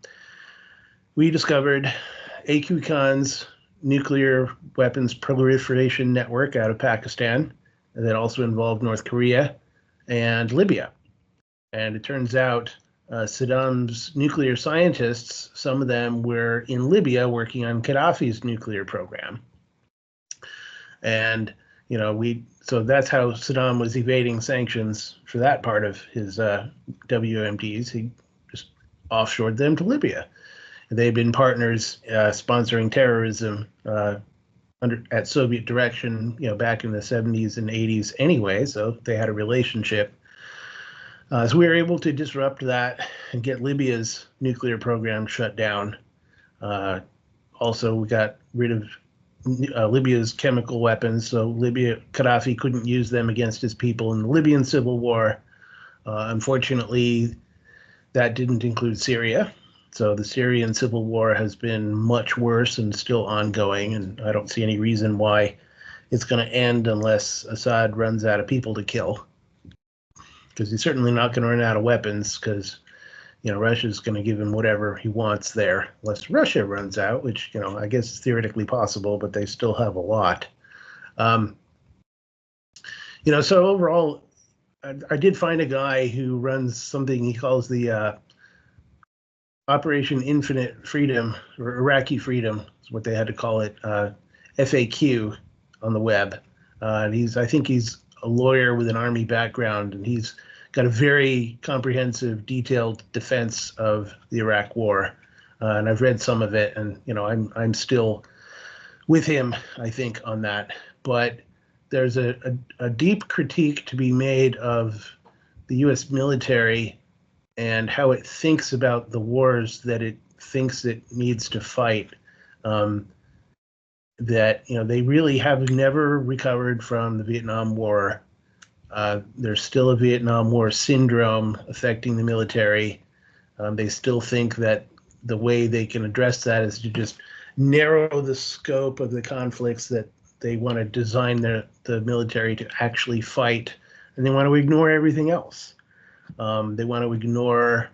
we discovered A.Q. Khan's nuclear weapons proliferation network out of Pakistan that also involved North Korea and Libya. And it turns out Saddam's nuclear scientists, some of them were in Libya working on Gaddafi's nuclear program. And, so that's how Saddam was evading sanctions for that part of his WMDs. He just offshored them to Libya. They've been partners sponsoring terrorism at Soviet direction, back in the 70s and 80s anyway, so they had a relationship. So we were able to disrupt that and get Libya's nuclear program shut down. Also, we got rid of Libya's chemical weapons, so Gaddafi couldn't use them against his people in the Libyan civil war. Unfortunately, that didn't include Syria. So the Syrian civil war has been much worse and still ongoing, and I don't see any reason why it's going to end unless Assad runs out of people to kill. Because he's certainly not going to run out of weapons, because Russia's going to give him whatever he wants there, unless Russia runs out, which I guess is theoretically possible, but they still have a lot. So overall, I did find a guy who runs something he calls the Operation Infinite Freedom, or Iraqi Freedom is what they had to call it, FAQ on the web. And I think he's a lawyer with an army background, and he's got a very comprehensive, detailed defense of the Iraq War. And I've read some of it, and I'm still with him, I think, on that. But there's a deep critique to be made of the U.S. military and how it thinks about the wars that it thinks it needs to fight. That they really have never recovered from the Vietnam War. There's still a Vietnam War syndrome affecting the military. They still think that the way they can address that is to just narrow the scope of the conflicts that they want to design the military to actually fight, and they want to ignore everything else. They want to ignore,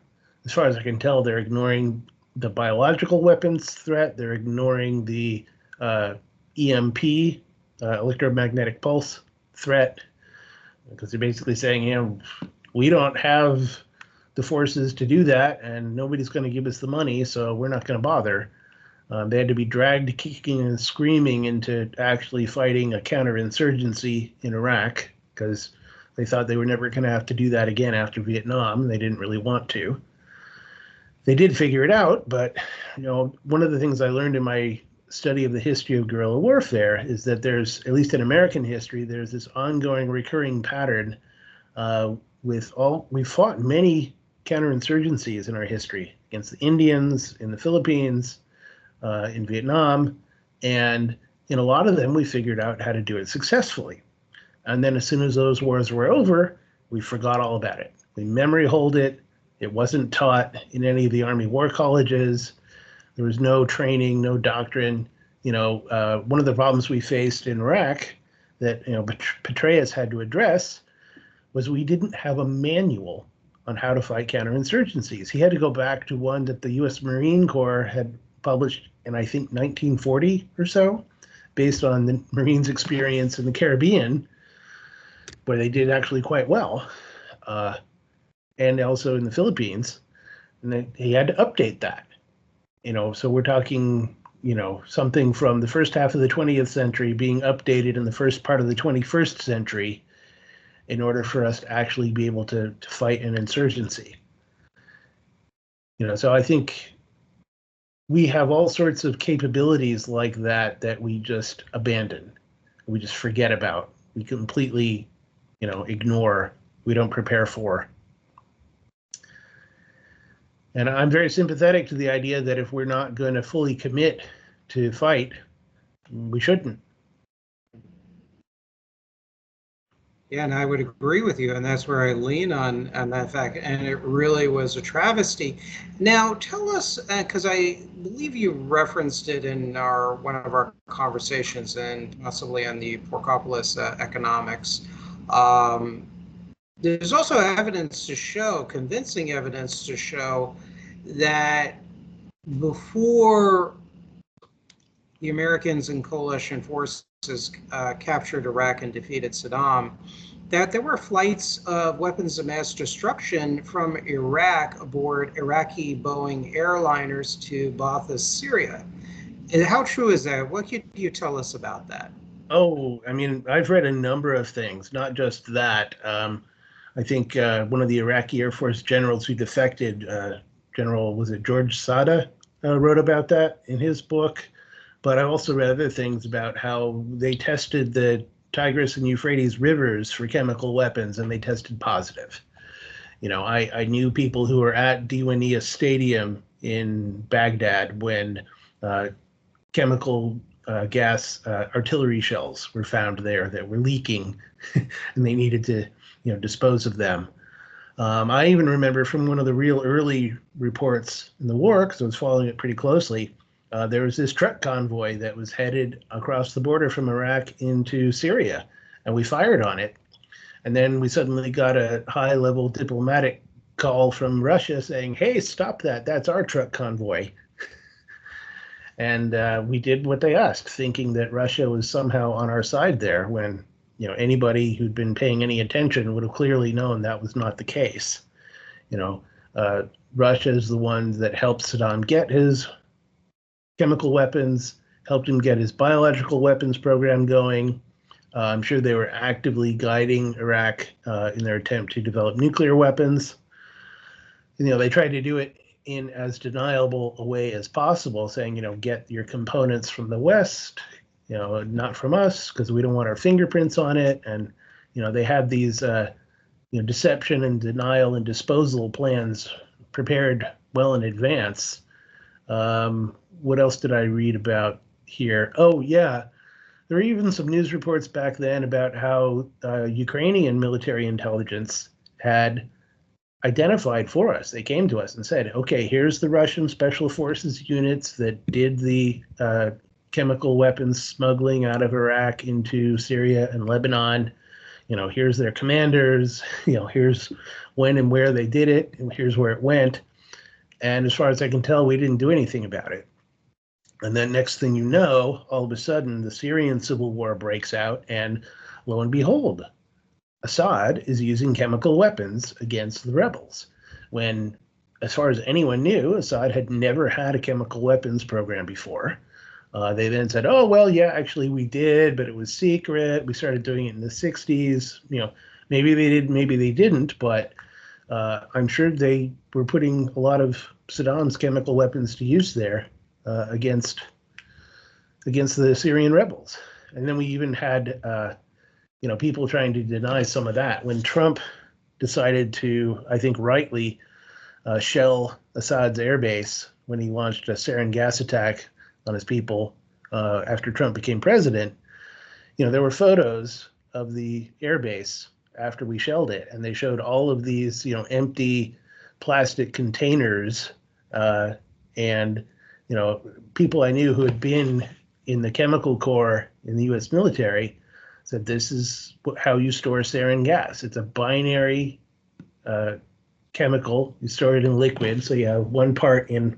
as far as I can tell, they're ignoring the biological weapons threat. They're ignoring the EMP, electromagnetic pulse threat, because they're basically saying, we don't have the forces to do that, and nobody's going to give us the money, so we're not going to bother. They had to be dragged kicking and screaming into actually fighting a counterinsurgency in Iraq, because they thought they were never going to have to do that again after Vietnam. They didn't really want to. They did figure it out, but one of the things I learned in my study of the history of guerrilla warfare is that there's, at least in American history, there's this ongoing recurring pattern. We've fought many counterinsurgencies in our history against the Indians, in the Philippines, in Vietnam, and in a lot of them we figured out how to do it successfully. And then as soon as those wars were over, we forgot all about it. We memory hold it. It wasn't taught in any of the Army war colleges. There was no training, no doctrine. One of the problems we faced in Iraq that Petraeus had to address was we didn't have a manual on how to fight counterinsurgencies. He had to go back to one that the U.S. Marine Corps had published in, I think, 1940 or so, based on the Marines' experience in the Caribbean, where they did actually quite well, and also in the Philippines. And then he had to update that. So we're talking, something from the first half of the 20th century being updated in the first part of the 21st century in order for us to actually be able to fight an insurgency. So I think we have all sorts of capabilities like that we just abandon. We just forget about. We completely, ignore. We don't prepare for. And I'm very sympathetic to the idea that if we're not going to fully commit to fight, we shouldn't. Yeah, and I would agree with you, and that's where I lean on that fact. And it really was a travesty. Now, tell us, because I believe you referenced it in one of our conversations, and possibly on the Porkopolis economics. Um, there's also evidence to show, convincing evidence to show, that before the Americans and coalition forces captured Iraq and defeated Saddam, that there were flights of weapons of mass destruction from Iraq aboard Iraqi Boeing airliners to Ba'athist Syria. And how true is that? What could you tell us about that? Oh, I mean, I've read a number of things, not just that. I think one of the Iraqi Air Force generals who defected, General, was it George Sada, wrote about that in his book. But I also read other things about how they tested the Tigris and Euphrates rivers for chemical weapons, and they tested positive. I knew people who were at Diwania Stadium in Baghdad when chemical gas artillery shells were found there that were leaking, and they needed to, dispose of them. I even remember from one of the real early reports in the war, because I was following it pretty closely, there was this truck convoy that was headed across the border from Iraq into Syria, and we fired on it. And then we suddenly got a high-level diplomatic call from Russia saying, "Hey, stop that. That's our truck convoy." And we did what they asked, thinking that Russia was somehow on our side there, when anybody who'd been paying any attention would have clearly known that was not the case. Russia is the one that helped Saddam get his chemical weapons, helped him get his biological weapons program going. I'm sure they were actively guiding Iraq in their attempt to develop nuclear weapons. They tried to do it in as deniable a way as possible, saying, get your components from the West, not from us, because we don't want our fingerprints on it. And, they had these, deception and denial and disposal plans prepared well in advance. What else did I read about here? Oh, yeah. There were even some news reports back then about how Ukrainian military intelligence had identified for us. They came to us and said, okay, here's the Russian special forces units that did the chemical weapons smuggling out of Iraq into Syria and Lebanon. Here's their commanders, here's when and where they did it, and here's where it went. And as far as I can tell, we didn't do anything about it. And then next thing you know, all of a sudden, the Syrian civil war breaks out, and lo and behold, Assad is using chemical weapons against the rebels. When, as far as anyone knew, Assad had never had a chemical weapons program before. They then said, oh, well, yeah, actually we did, but it was secret. We started doing it in the 60s. Maybe they did, maybe they didn't, but I'm sure they were putting a lot of Saddam's chemical weapons to use there against the Syrian rebels. And then we even had people trying to deny some of that. When Trump decided to, I think rightly, shell Assad's airbase when he launched a sarin gas attack on his people after Trump became president, there were photos of the airbase after we shelled it, and they showed all of these, empty plastic containers, and people I knew who had been in the chemical corps in the U.S. military said this is how you store sarin gas. It's a binary chemical. You store it in liquid, so you have one part in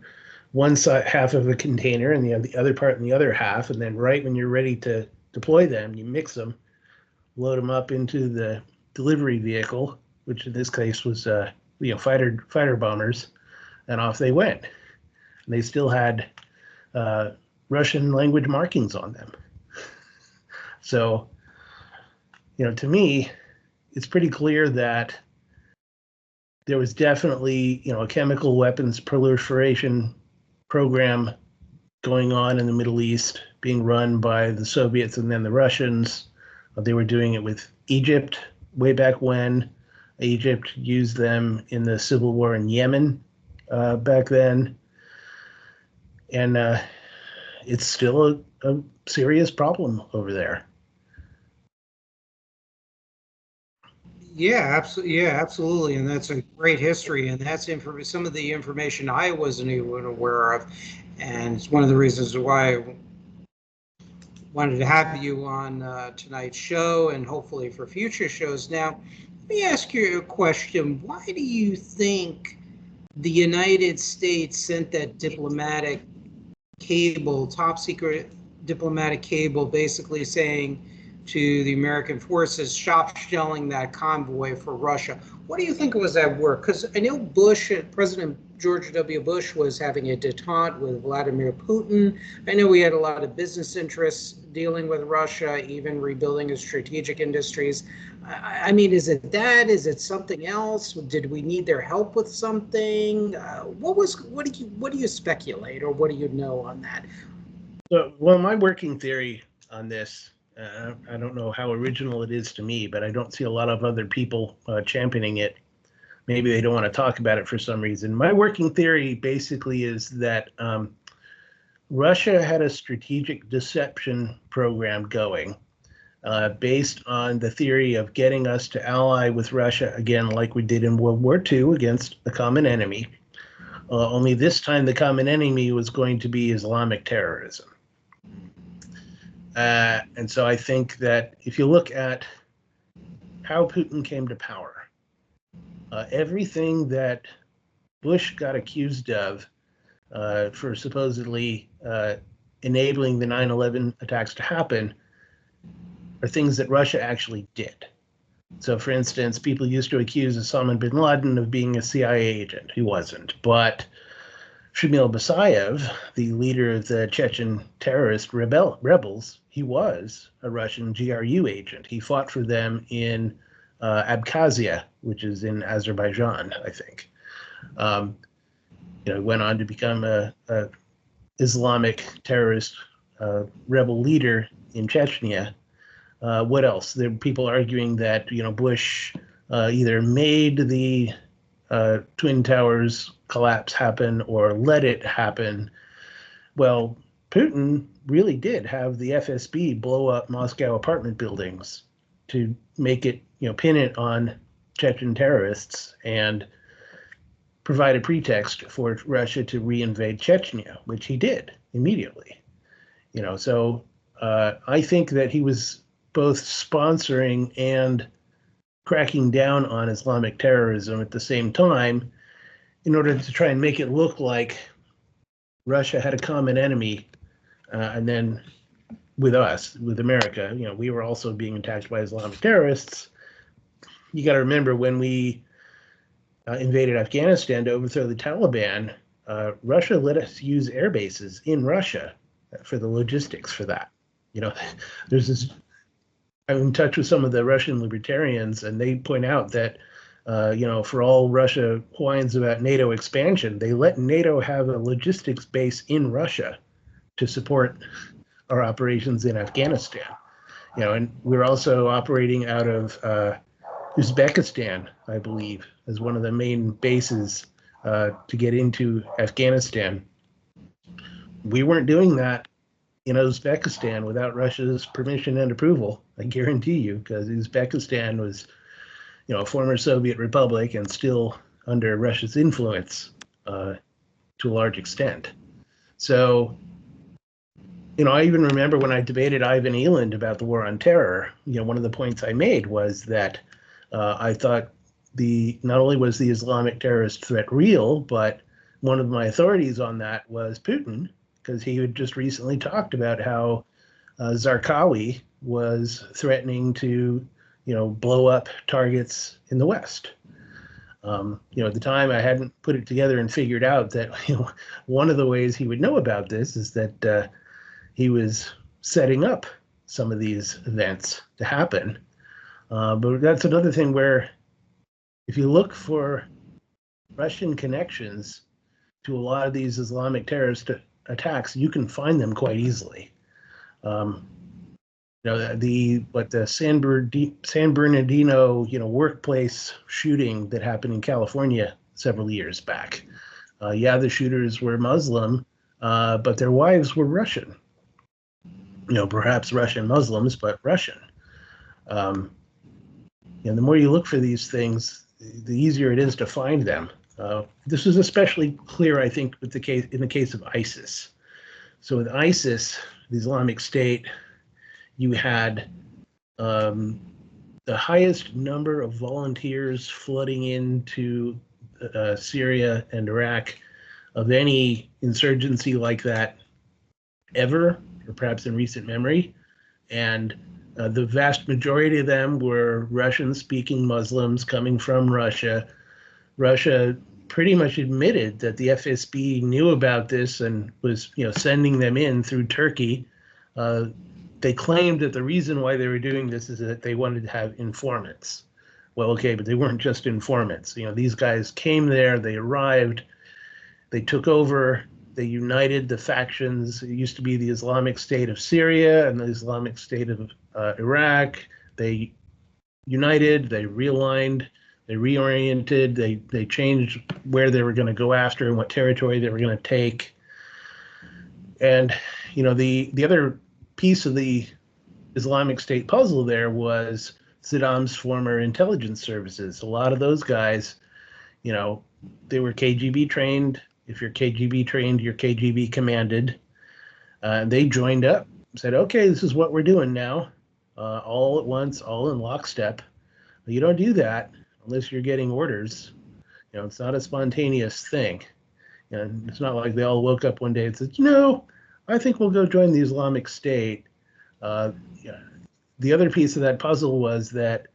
one side, half of a container, and you have the other part in the other half. And then right when you're ready to deploy them, you mix them, load them up into the delivery vehicle, which in this case was fighter bombers, and off they went. And they still had Russian language markings on them. So, to me, it's pretty clear that there was definitely, a chemical weapons proliferation program going on in the Middle East, being run by the Soviets and then the Russians. They were doing it with Egypt way back when. Egypt used them in the civil war in Yemen back then, and it's still a serious problem over there. Yeah, absolutely. Yeah, absolutely. And that's a great history. And that's some of the information I wasn't even aware of. And it's one of the reasons why I wanted to have you on tonight's show and hopefully for future shows. Now, let me ask you a question. Why do you think the United States sent that diplomatic cable, top secret diplomatic cable, basically saying to the American forces, stop shelling that convoy for Russia? What do you think was at work? Because I know President George W. Bush was having a detente with Vladimir Putin. I know he had a lot of business interests dealing with Russia, even rebuilding his strategic industries. I mean, is it that? Is it something else? Did we need their help with something? What do you speculate, or what do you know on that? So, well, my working theory on this, I don't know how original it is to me, but I don't see a lot of other people championing it. Maybe they don't want to talk about it for some reason. My working theory basically is that Russia had a strategic deception program going based on the theory of getting us to ally with Russia again, like we did in World War II against a common enemy. Only this time the common enemy was going to be Islamic terrorism. And so I think that if you look at how Putin came to power, everything that Bush got accused of for supposedly enabling the 9/11 attacks to happen are things that Russia actually did. So, for instance, people used to accuse Osama bin Laden of being a CIA agent. He wasn't. But Shamil Basayev, the leader of the Chechen terrorist rebels, he was a Russian GRU agent. He fought for them in Abkhazia, which is in Azerbaijan, I think. Went on to become a Islamic terrorist rebel leader in Chechnya. What else? There are people arguing that Bush either made the Twin Towers collapse happen or let it happen. Well, Putin really did have the FSB blow up Moscow apartment buildings to make it, pin it on Chechen terrorists and provide a pretext for Russia to reinvade Chechnya, which he did immediately. So I think that he was both sponsoring and cracking down on Islamic terrorism at the same time in order to try and make it look like Russia had a common enemy. And then with us, with America, we were also being attacked by Islamic terrorists. You got to remember when we invaded Afghanistan to overthrow the Taliban, Russia let us use air bases in Russia for the logistics for that. There's this, I'm in touch with some of the Russian libertarians, and they point out that, for all Russia whines about NATO expansion, they let NATO have a logistics base in Russia to support our operations in Afghanistan. And we're also operating out of Uzbekistan, I believe, as one of the main bases to get into Afghanistan. We weren't doing that in Uzbekistan without Russia's permission and approval, I guarantee you, because Uzbekistan was, a former Soviet republic and still under Russia's influence to a large extent. So, I even remember when I debated Ivan Eland about the war on terror, one of the points I made was that I thought not only was the Islamic terrorist threat real, but one of my authorities on that was Putin, because he had just recently talked about how Zarqawi was threatening to, blow up targets in the West. At the time, I hadn't put it together and figured out that one of the ways he would know about this is that he was setting up some of these events to happen. But that's another thing where if you look for Russian connections to a lot of these Islamic terrorist attacks, you can find them quite easily. The San Bernardino, workplace shooting that happened in California several years back. Yeah, the shooters were Muslim, but their wives were Russian. Perhaps Russian Muslims, but Russian. The more you look for these things, the easier it is to find them. This was especially clear, I think, in the case of ISIS. So with ISIS, the Islamic State, you had the highest number of volunteers flooding into Syria and Iraq of any insurgency like that ever, or perhaps in recent memory. And the vast majority of them were Russian-speaking Muslims coming from Russia. Russia pretty much admitted that the FSB knew about this and was, sending them in through Turkey. They claimed that the reason why they were doing this is that they wanted to have informants. Well, okay, but they weren't just informants. These guys came there, they arrived, they took over, they united the factions. It used to be the Islamic State of Syria and the Islamic State of Iraq. They united, they realigned, they reoriented, they changed where they were going to go after and what territory they were going to take. And, the other piece of the Islamic State puzzle there was Saddam's former intelligence services. A lot of those guys, they were KGB trained. If you're KGB trained, you're KGB commanded. They joined up, said, okay, this is what we're doing now, all at once, all in lockstep. But you don't do that unless you're getting orders. It's not a spontaneous thing. It's not like they all woke up one day and said, I think we'll go join the Islamic State. The other piece of that puzzle was that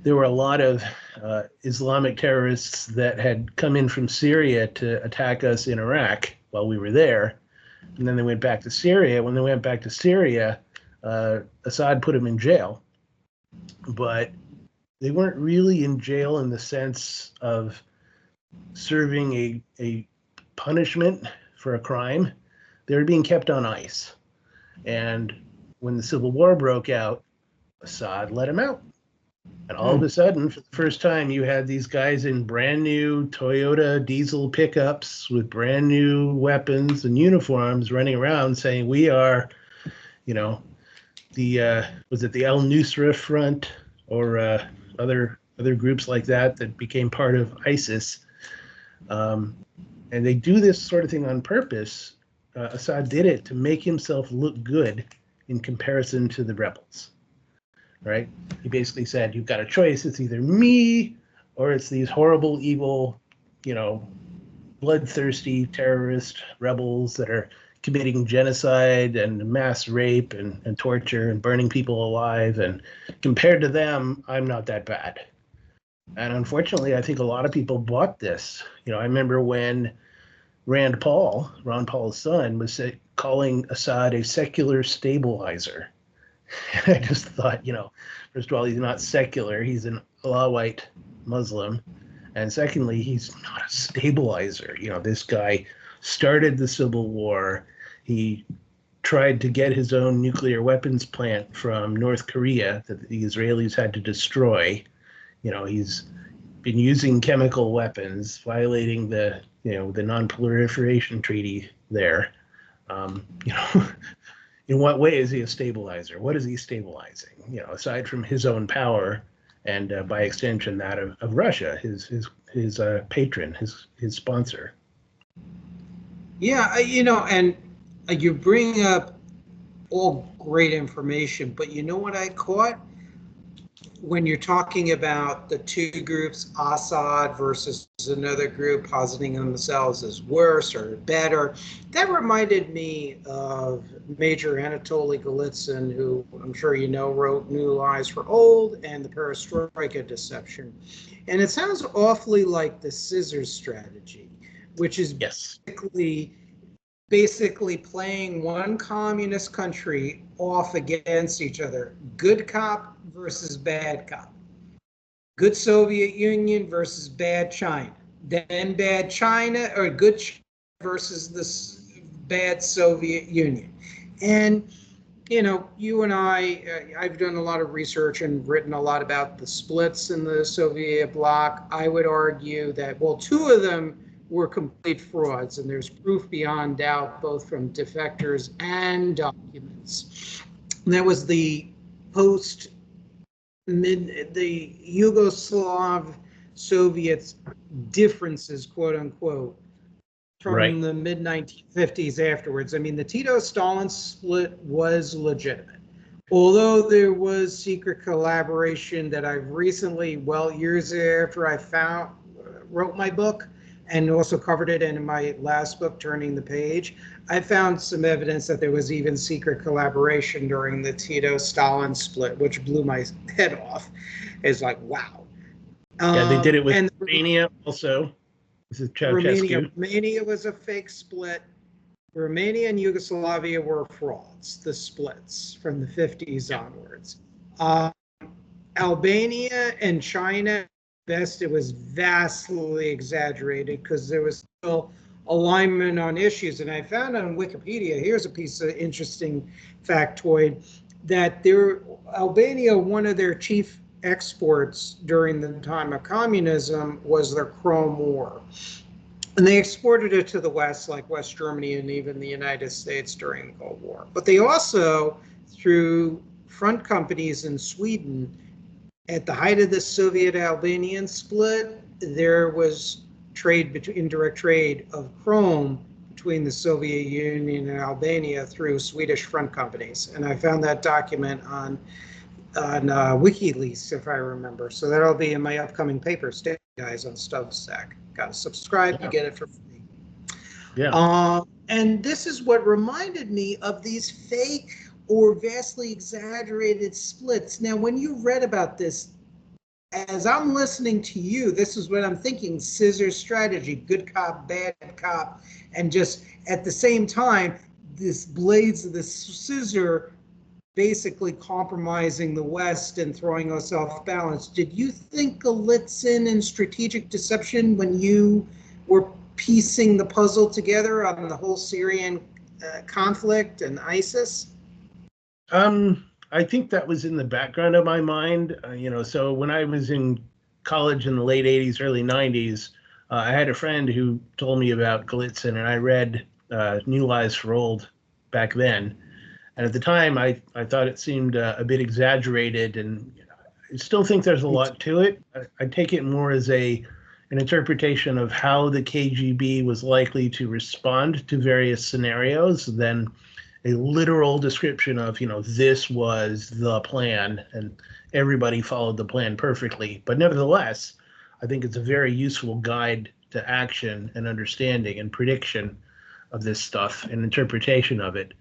there were a lot of Islamic terrorists that had come in from Syria to attack us in Iraq while we were there. And then they went back to Syria. When they went back to Syria, Assad put them in jail. But they weren't really in jail in the sense of serving a punishment for a crime. They were being kept on ice. And when the civil war broke out, Assad let them out. And all of a sudden, for the first time, you had these guys in brand new Toyota diesel pickups with brand new weapons and uniforms running around saying, we are, was it the Al Nusra Front or other groups like that became part of ISIS. And they do this sort of thing on purpose. Assad did it to make himself look good in comparison to the rebels. Right? He basically said, you've got a choice. It's either me or it's these horrible, evil, bloodthirsty terrorist rebels that are committing genocide and mass rape and torture and burning people alive. And compared to them, I'm not that bad. And unfortunately, I think a lot of people bought this. I remember when Ron Paul's son, was calling Assad a secular stabilizer. And I just thought, first of all, he's not secular. He's an Alawite Muslim. And secondly, he's not a stabilizer. This guy started the Civil War. He tried to get his own nuclear weapons plant from North Korea that the Israelis had to destroy. He's been using chemical weapons, violating the non-proliferation treaty there. In what way is he a stabilizer? What is he stabilizing? Aside from his own power and by extension that of Russia, his patron, his sponsor. Yeah, and you bring up all great information, but you know what I caught? When you're talking about the two groups, Assad versus another group positing themselves as worse or better, that reminded me of Major Anatoly Golitsyn, who I'm sure wrote New Lies for Old and the Perestroika Deception. And it sounds awfully like the scissors strategy, which is basically playing one communist country off against each other. Good cop versus bad cop. Good Soviet Union versus bad China. Then bad China, or good China versus this bad Soviet Union. And, you and I've done a lot of research and written a lot about the splits in the Soviet bloc. I would argue that, two of them were complete frauds, and there's proof beyond doubt, both from defectors and documents. And that was the the Yugoslav Soviet differences, quote unquote, from the mid 1950s afterwards. I mean, the Tito-Stalin split was legitimate. Although there was secret collaboration that I've recently, well, years after I wrote my book and also covered it in my last book, Turning the Page, I found some evidence that there was even secret collaboration during the Tito-Stalin split, which blew my head off. It's like, wow. Yeah, they did it with Romania also. This is Ceausescu. Romania was a fake split. Romania and Yugoslavia were frauds, the splits from the 50s onwards. Albania and China, best, it was vastly exaggerated because there was still alignment on issues. And I found on Wikipedia, here's a piece of interesting factoid, that Albania, one of their chief exports during the time of communism was their chrome ore. And they exported it to the West, like West Germany and even the United States during the Cold War. But they also, through front companies in Sweden, at the height of the Soviet-Albanian split, there was indirect trade of chrome between the Soviet Union and Albania through Swedish front companies. And I found that document on WikiLeaks, if I remember. So that'll be in my upcoming paper. Stay, guys, on Substack. Got to subscribe to get it for free. Yeah. And this is what reminded me of these fake or vastly exaggerated splits. Now, when you read about this, as I'm listening to you, this is what I'm thinking: scissor strategy, good cop, bad cop, and just at the same time, this blades of the scissor basically compromising the West and throwing us off balance. Did you think Golitsyn and strategic deception when you were piecing the puzzle together on the whole Syrian conflict and ISIS? I think that was in the background of my mind. So when I was in college in the late 80s, early 90s, I had a friend who told me about Golitsyn, and I read New Lies for Old back then. And at the time, I thought it seemed a bit exaggerated, and I still think there's a lot to it. I take it more as an interpretation of how the KGB was likely to respond to various scenarios than a literal description of, this was the plan, and everybody followed the plan perfectly. But nevertheless, I think it's a very useful guide to action and understanding and prediction of this stuff and interpretation of it.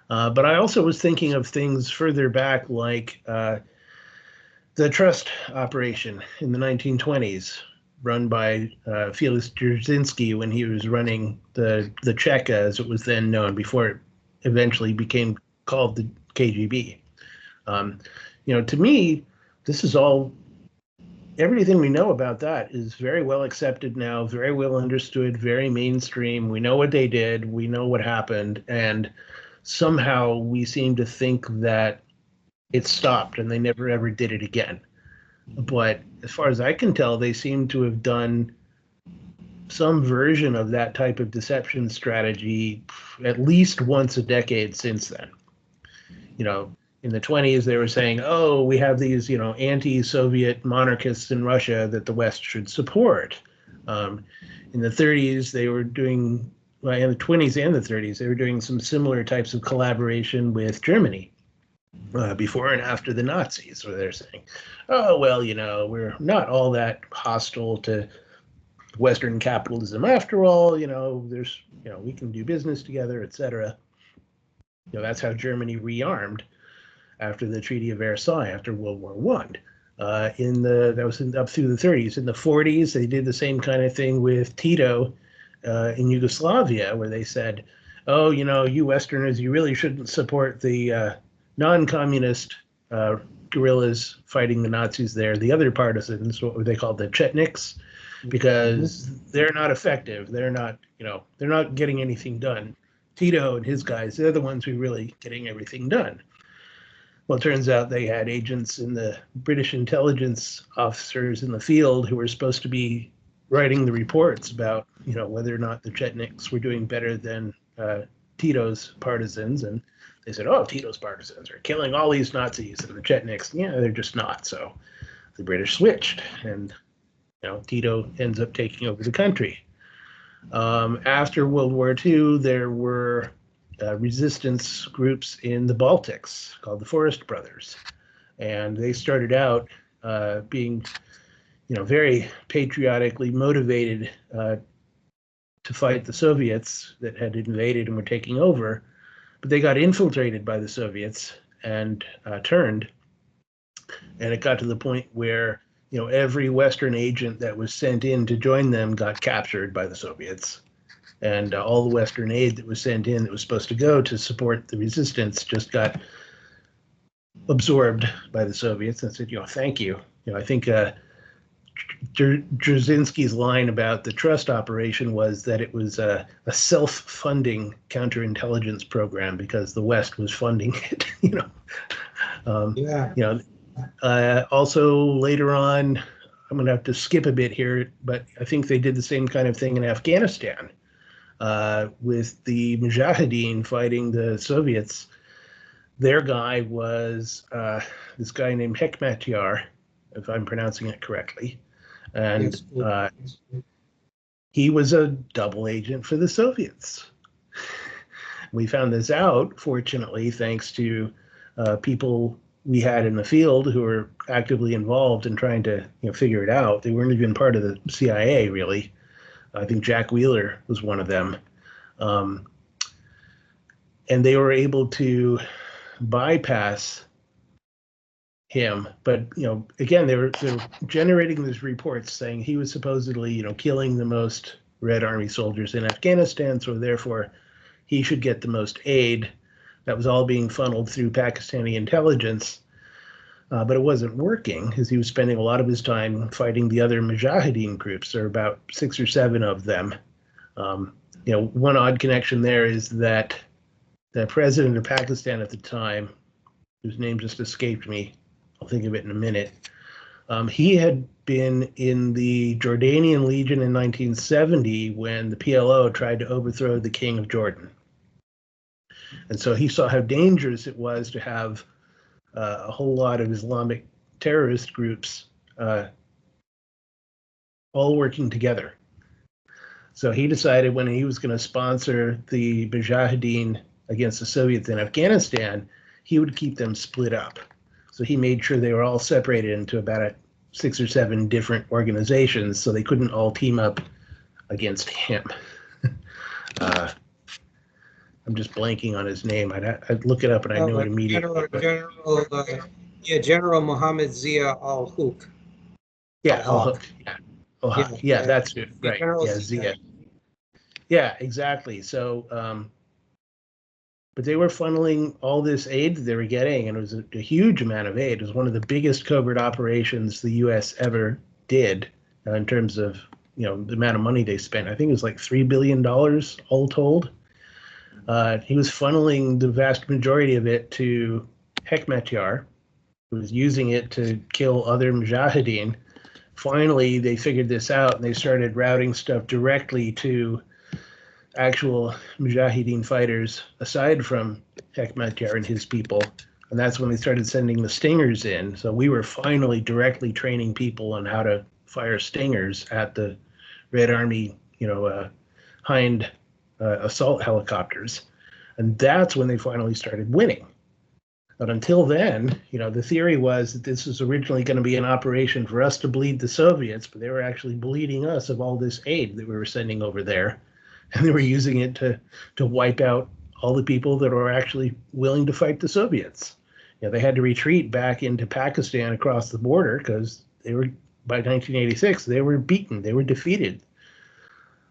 But I also was thinking of things further back, like the trust operation in the 1920s, run by Felix Dzerzhinsky when he was running the Cheka, as it was then known, before it eventually became called the KGB. To me, this is all, everything we know about that is very well accepted now, very well understood, very mainstream. We know what they did, we know what happened, and somehow we seem to think that it stopped and they never ever did it again. But as far as I can tell, they seem to have done some version of that type of deception strategy at least once a decade since then. In the 20s, they were saying, oh, we have these, anti-Soviet monarchists in Russia that the West should support. In the 30s, they were doing, well, in the 20s and the 30s, they were doing some similar types of collaboration with Germany before and after the Nazis, where they're saying, oh, well, we're not all that hostile to Western capitalism after all, there's, we can do business together, etc. That's how Germany rearmed after the Treaty of Versailles, after World War I. Up through the 30s. In the 40s, they did the same kind of thing with Tito in Yugoslavia, where they said, oh, you Westerners, you really shouldn't support the non-communist guerrillas fighting the Nazis there, the other partisans, what they called the Chetniks, because they're not effective. They're not getting anything done. Tito and his guys, they're the ones who are really getting everything done. Well, it turns out they had agents in the British intelligence officers in the field who were supposed to be writing the reports about, whether or not the Chetniks were doing better than Tito's partisans, and they said, "Oh, Tito's partisans are killing all these Nazis," and the Chetniks, they're just not. So the British switched, and Tito ends up taking over the country. After World War II, there were resistance groups in the Baltics called the Forest Brothers, and they started out being, very patriotically motivated to fight the Soviets that had invaded and were taking over, but they got infiltrated by the Soviets and turned, and it got to the point where every Western agent that was sent in to join them got captured by the Soviets. And all the Western aid that was sent in that was supposed to go to support the resistance just got absorbed by the Soviets and said, thank you. I think Brzezinski's line about the trust operation was that it was a self-funding counterintelligence program because the West was funding it, Also, later on, I'm going to have to skip a bit here, but I think they did the same kind of thing in Afghanistan with the Mujahideen fighting the Soviets. Their guy was this guy named Hekmatyar, if I'm pronouncing it correctly. And he was a double agent for the Soviets. We found this out, fortunately, thanks to people we had in the field who were actively involved in trying to figure it out. They weren't even part of the CIA, really. I think Jack Wheeler was one of them. And they were able to bypass him. But, again, they were generating these reports saying he was supposedly, killing the most Red Army soldiers in Afghanistan, so therefore he should get the most aid. That was all being funneled through Pakistani intelligence. But it wasn't working because he was spending a lot of his time fighting the other Mujahideen groups. There are about 6 or 7 of them. One odd connection there is that the president of Pakistan at the time, whose name just escaped me, I'll think of it in a minute, he had been in the Jordanian Legion in 1970 when the PLO tried to overthrow the king of Jordan. And so he saw how dangerous it was to have a whole lot of Islamic terrorist groups all working together. So he decided when he was going to sponsor the Mujahideen against the Soviets in Afghanistan, he would keep them split up. So he made sure they were all separated into about 6 or 7 different organizations so they couldn't all team up against him. I'm just blanking on his name. I'd look it up and I know it immediately. General Mohammed Zia al-Haq. Yeah, al-Haq. Yeah. Al-Haq. Yeah, that's it. Right. Yeah, Zia. Yeah, exactly. So, but they were funneling all this aid that they were getting, and it was a huge amount of aid. It was one of the biggest covert operations the U.S. ever did in terms of, the amount of money they spent. I think it was like $3 billion all told. He was funneling the vast majority of it to Hekmatyar, who was using it to kill other Mujahideen. Finally, they figured this out, and they started routing stuff directly to actual Mujahideen fighters aside from Hekmatyar and his people. And that's when they started sending the stingers in. So we were finally directly training people on how to fire stingers at the Red Army, Hind assault helicopters. And that's when they finally started winning. But until then, the theory was that this was originally going to be an operation for us to bleed the Soviets, but they were actually bleeding us of all this aid that we were sending over there. And they were using it to wipe out all the people that were actually willing to fight the Soviets. They had to retreat back into Pakistan across the border because they were, by 1986, they were beaten, they were defeated.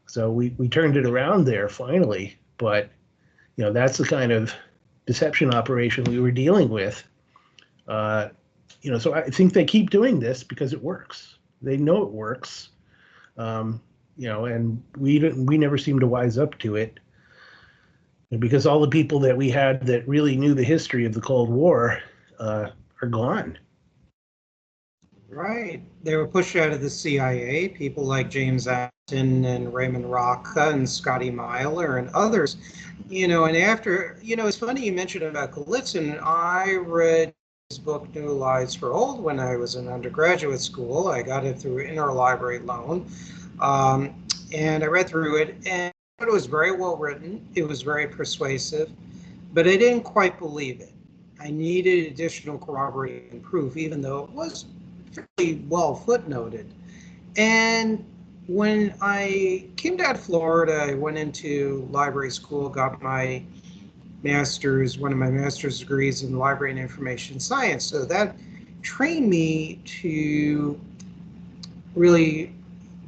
So we turned it around there finally, but that's the kind of deception operation we were dealing with. So I think they keep doing this because it works. They know it works. And we never seem to wise up to it, because all the people that we had that really knew the history of the Cold War are gone. Right. They were pushed out of the CIA, people like James Acton and Raymond Rocca and Scotty Myler and others. And after, it's funny you mentioned about Golitsyn. I read his book, New Lies for Old, when I was in undergraduate school. I got it through interlibrary loan. Um, and I read through it, and it was very well written. It was very persuasive, but I didn't quite believe it. I needed additional corroborating proof, even though it was fairly well footnoted. And when I came down to Florida, I went into library school, got my one of my master's degrees in library and information science. So that trained me to really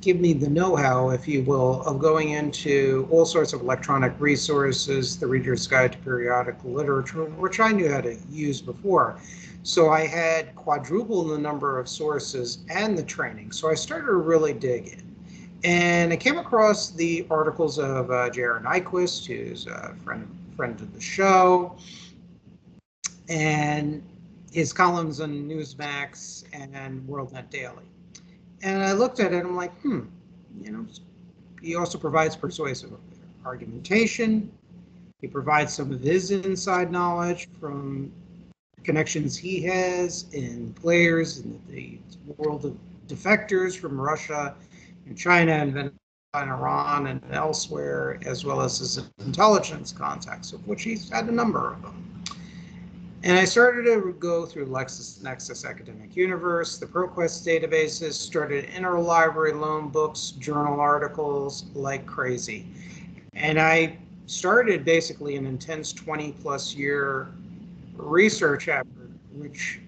give me the know-how, if you will, of going into all sorts of electronic resources, the Reader's Guide to Periodical Literature, which I knew how to use before. So I had quadrupled the number of sources and the training. So I started to really dig in. And I came across the articles of Jared Nyquist, who's a friend of the show, and his columns on Newsmax and WorldNet Daily. And I looked at it and I'm like, he also provides persuasive argumentation. He provides some of his inside knowledge from connections he has in players in the world of defectors from Russia and China and Venezuela and Iran and elsewhere, as well as his intelligence contacts, of which he's had a number of them. And I started to go through LexisNexis Academic Universe, the ProQuest databases, started interlibrary loan books, journal articles like crazy. And I started basically an intense 20+ year research effort, which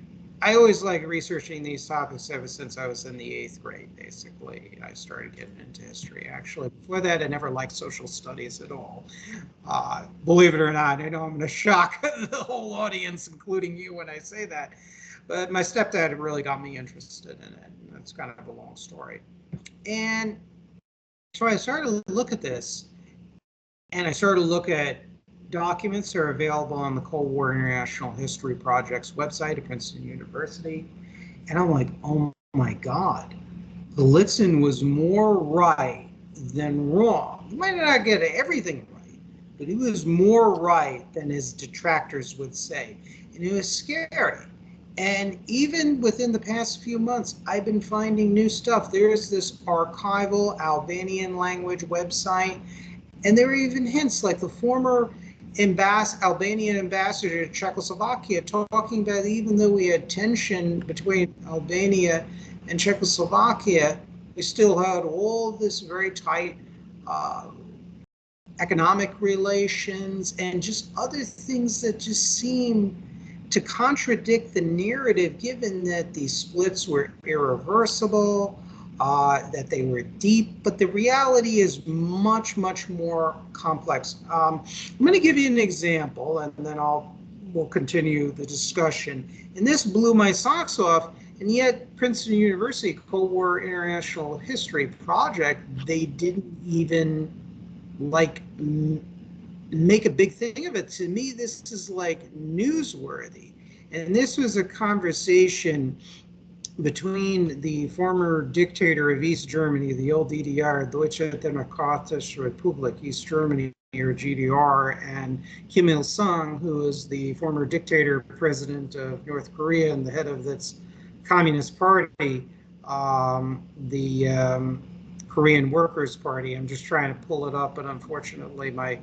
I always like researching these topics ever since I was in the 8th grade, basically. I started getting into history, actually. Before that, I never liked social studies at all. Believe it or not, I know I'm going to shock the whole audience, including you, when I say that. But my stepdad really got me interested in it. And that's kind of a long story. And so I started to look at this, and I started to look at documents that are available on the Cold War International History Project's website at Princeton University. And I'm like, oh my God, Golitsyn was more right than wrong. He might not get everything right, but he was more right than his detractors would say. And it was scary. And even within the past few months, I've been finding new stuff. There's this archival Albanian language website, and there are even hints like the former Albanian ambassador to Czechoslovakia talking about, even though we had tension between Albania and Czechoslovakia, we still had all this very tight economic relations and just other things that just seem to contradict the narrative, given that these splits were irreversible, that they were deep, but the reality is much, much more complex. I'm going to give you an example, and then we'll continue the discussion. And this blew my socks off, and yet Princeton University Cold War International History Project, they didn't even make a big thing of it. To me, this is like newsworthy. And this was a conversation between the former dictator of East Germany, the old DDR, Deutsche Demokratische Republik, East Germany, or GDR, and Kim Il-sung, who is the former dictator president of North Korea and the head of its Communist Party, the Korean Workers' Party. I'm just trying to pull it up, but unfortunately my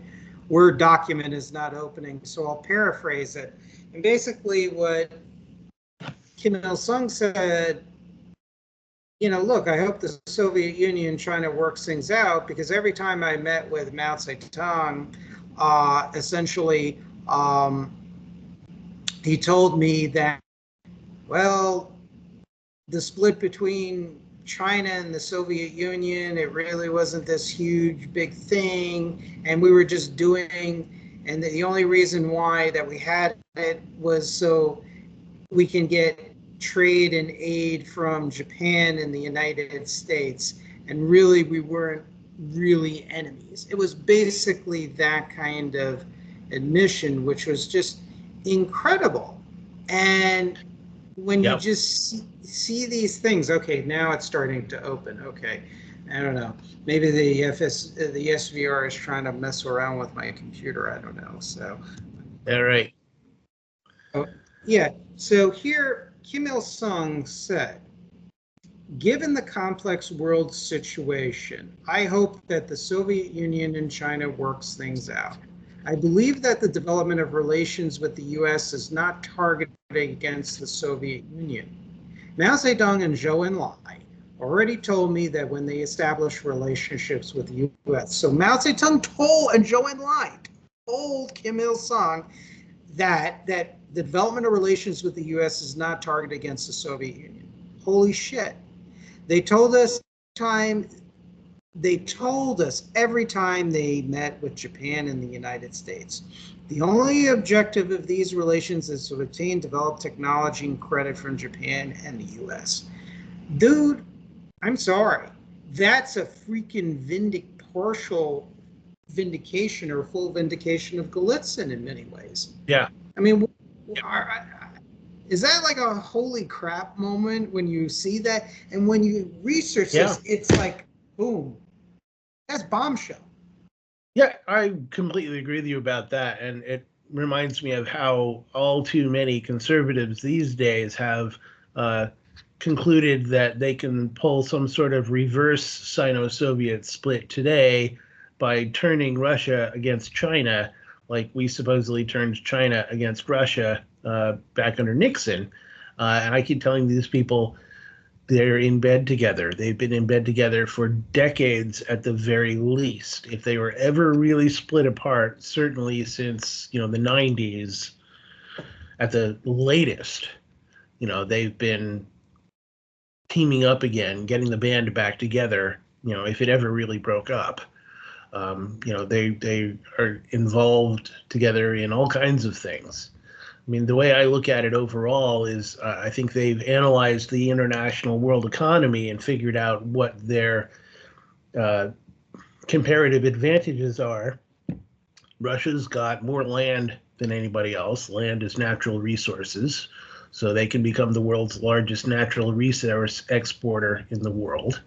Word document is not opening, so I'll paraphrase it. And basically what Kim Il-sung said, look, I hope the Soviet Union and China works things out, because every time I met with Mao Zedong, essentially, he told me that, well, the split between China and the Soviet Union, it really wasn't this huge, big thing, and we were just and the only reason why that we had it was so we can get trade and aid from Japan and the United States. And really, we weren't really enemies. It was basically that kind of admission, which was just incredible. And when you Yep. just see these things, okay, now it's starting to open. Okay, I don't know. Maybe the SVR is trying to mess around with my computer. I don't know. So, All right. oh, yeah. So here, Kim Il Sung said, given the complex world situation, I hope that the Soviet Union and China works things out. I believe that the development of relations with the US is not targeted against the Soviet Union. Mao Zedong and Zhou Enlai already told me that when they established relationships with the US. So Mao Zedong told, and Zhou Enlai told Kim Il Sung that the development of relations with the US is not targeted against the Soviet Union. Holy shit. They told us every time they met with Japan and the United States. The only objective of these relations is to obtain developed technology and credit from Japan and the US. Dude, I'm sorry. That's a freaking partial vindication or full vindication of Golitsyn in many ways. Yeah. I mean, is that like a holy crap moment when you see that? And when you research this, it's like, boom, that's bombshell. Yeah, I completely agree with you about that. And it reminds me of how all too many conservatives these days have concluded that they can pull some sort of reverse Sino-Soviet split today by turning Russia against China, like we supposedly turned China against Russia back under Nixon. And I keep telling these people, they're in bed together. They've been in bed together for decades at the very least. If they were ever really split apart, certainly since, the 90s at the latest, they've been teaming up again, getting the band back together, if it ever really broke up. They are involved together in all kinds of things. I mean, the way I look at it overall is I think they've analyzed the international world economy and figured out what their comparative advantages are. Russia's got more land than anybody else. Land is natural resources, so they can become the world's largest natural resource exporter in the world,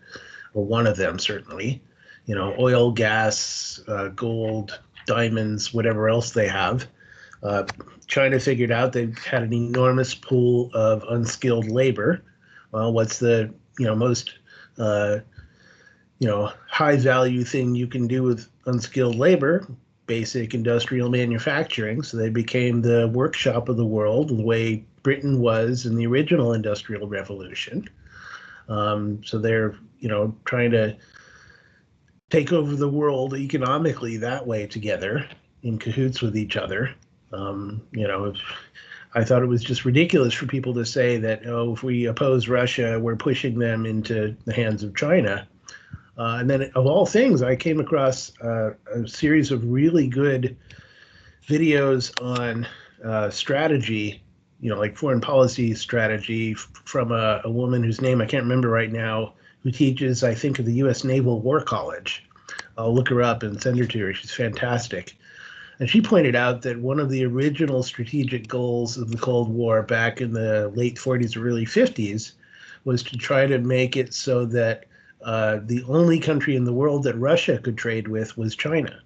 or one of them certainly. Oil, gas, gold, diamonds, whatever else they have. China figured out they had an enormous pool of unskilled labor. Well, what's the most high value thing you can do with unskilled labor? Basic industrial manufacturing. So they became the workshop of the world, the way Britain was in the original Industrial Revolution. So they're trying to take over the world economically that way together, in cahoots with each other. I thought it was just ridiculous for people to say that, if we oppose Russia, we're pushing them into the hands of China. And then, of all things, I came across a series of really good videos on strategy, like foreign policy strategy from a woman whose name I can't remember right now, who teaches, I think, at the U.S. Naval War College. I'll look her up and send her to her. She's fantastic. And she pointed out that one of the original strategic goals of the Cold War back in the late 40s or early 50s was to try to make it so that the only country in the world that Russia could trade with was China.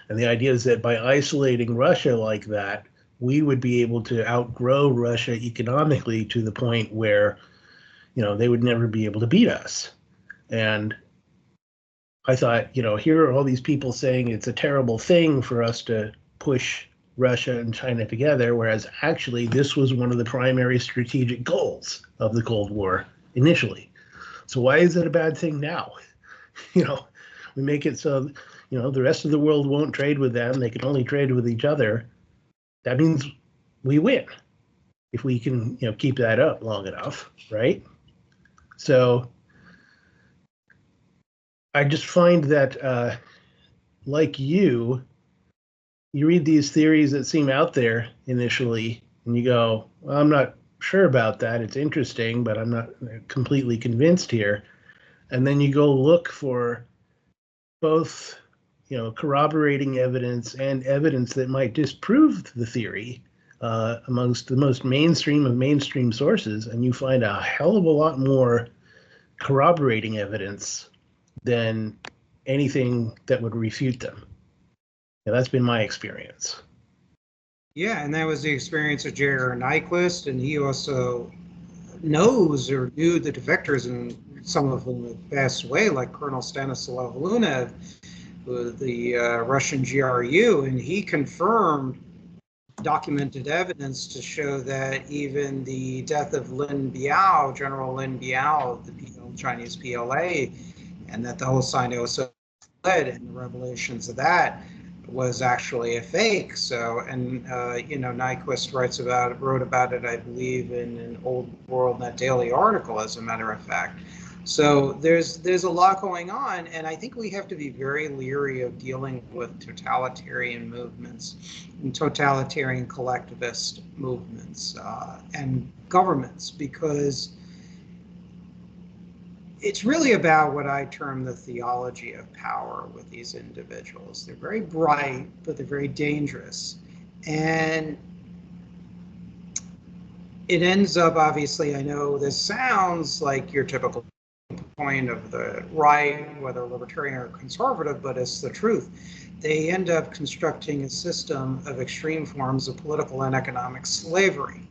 And the idea is that by isolating Russia like that, we would be able to outgrow Russia economically to the point where, they would never be able to beat us. And I thought, here are all these people saying it's a terrible thing for us to push Russia and China together, whereas actually this was one of the primary strategic goals of the Cold War initially. So why is it a bad thing now? We make it so, the rest of the world won't trade with them. They can only trade with each other. That means we win if we can, keep that up long enough, right? So I just find that, like you read these theories that seem out there initially, and you go, well, I'm not sure about that. It's interesting, but I'm not completely convinced here. And then you go look for both, corroborating evidence and evidence that might disprove the theory. amongst the most mainstream of mainstream sources, and you find a hell of a lot more corroborating evidence than anything that would refute them. Yeah, that's been my experience. Yeah, and that was the experience of J.R. Nyquist, and he also knows or knew the defectors, and some of whom have passed away, like Colonel Stanislav Lunev, the Russian GRU, and he confirmed documented evidence to show that even the death of Lin Biao, General Lin Biao, the Chinese PLA, and that the whole Sino-Soviet and the revelations of that was actually a fake. So, and Nyquist wrote about it, I believe, in an Old World Net Daily article, as a matter of fact. So there's a lot going on, and I think we have to be very leery of dealing with totalitarian movements and totalitarian collectivist movements and governments, because it's really about what I term the theology of power with these individuals. They're very bright, but they're very dangerous. And it ends up, obviously, I know this sounds like your typical point of the right, whether libertarian or conservative, but it's the truth. They end up constructing a system of extreme forms of political and economic slavery.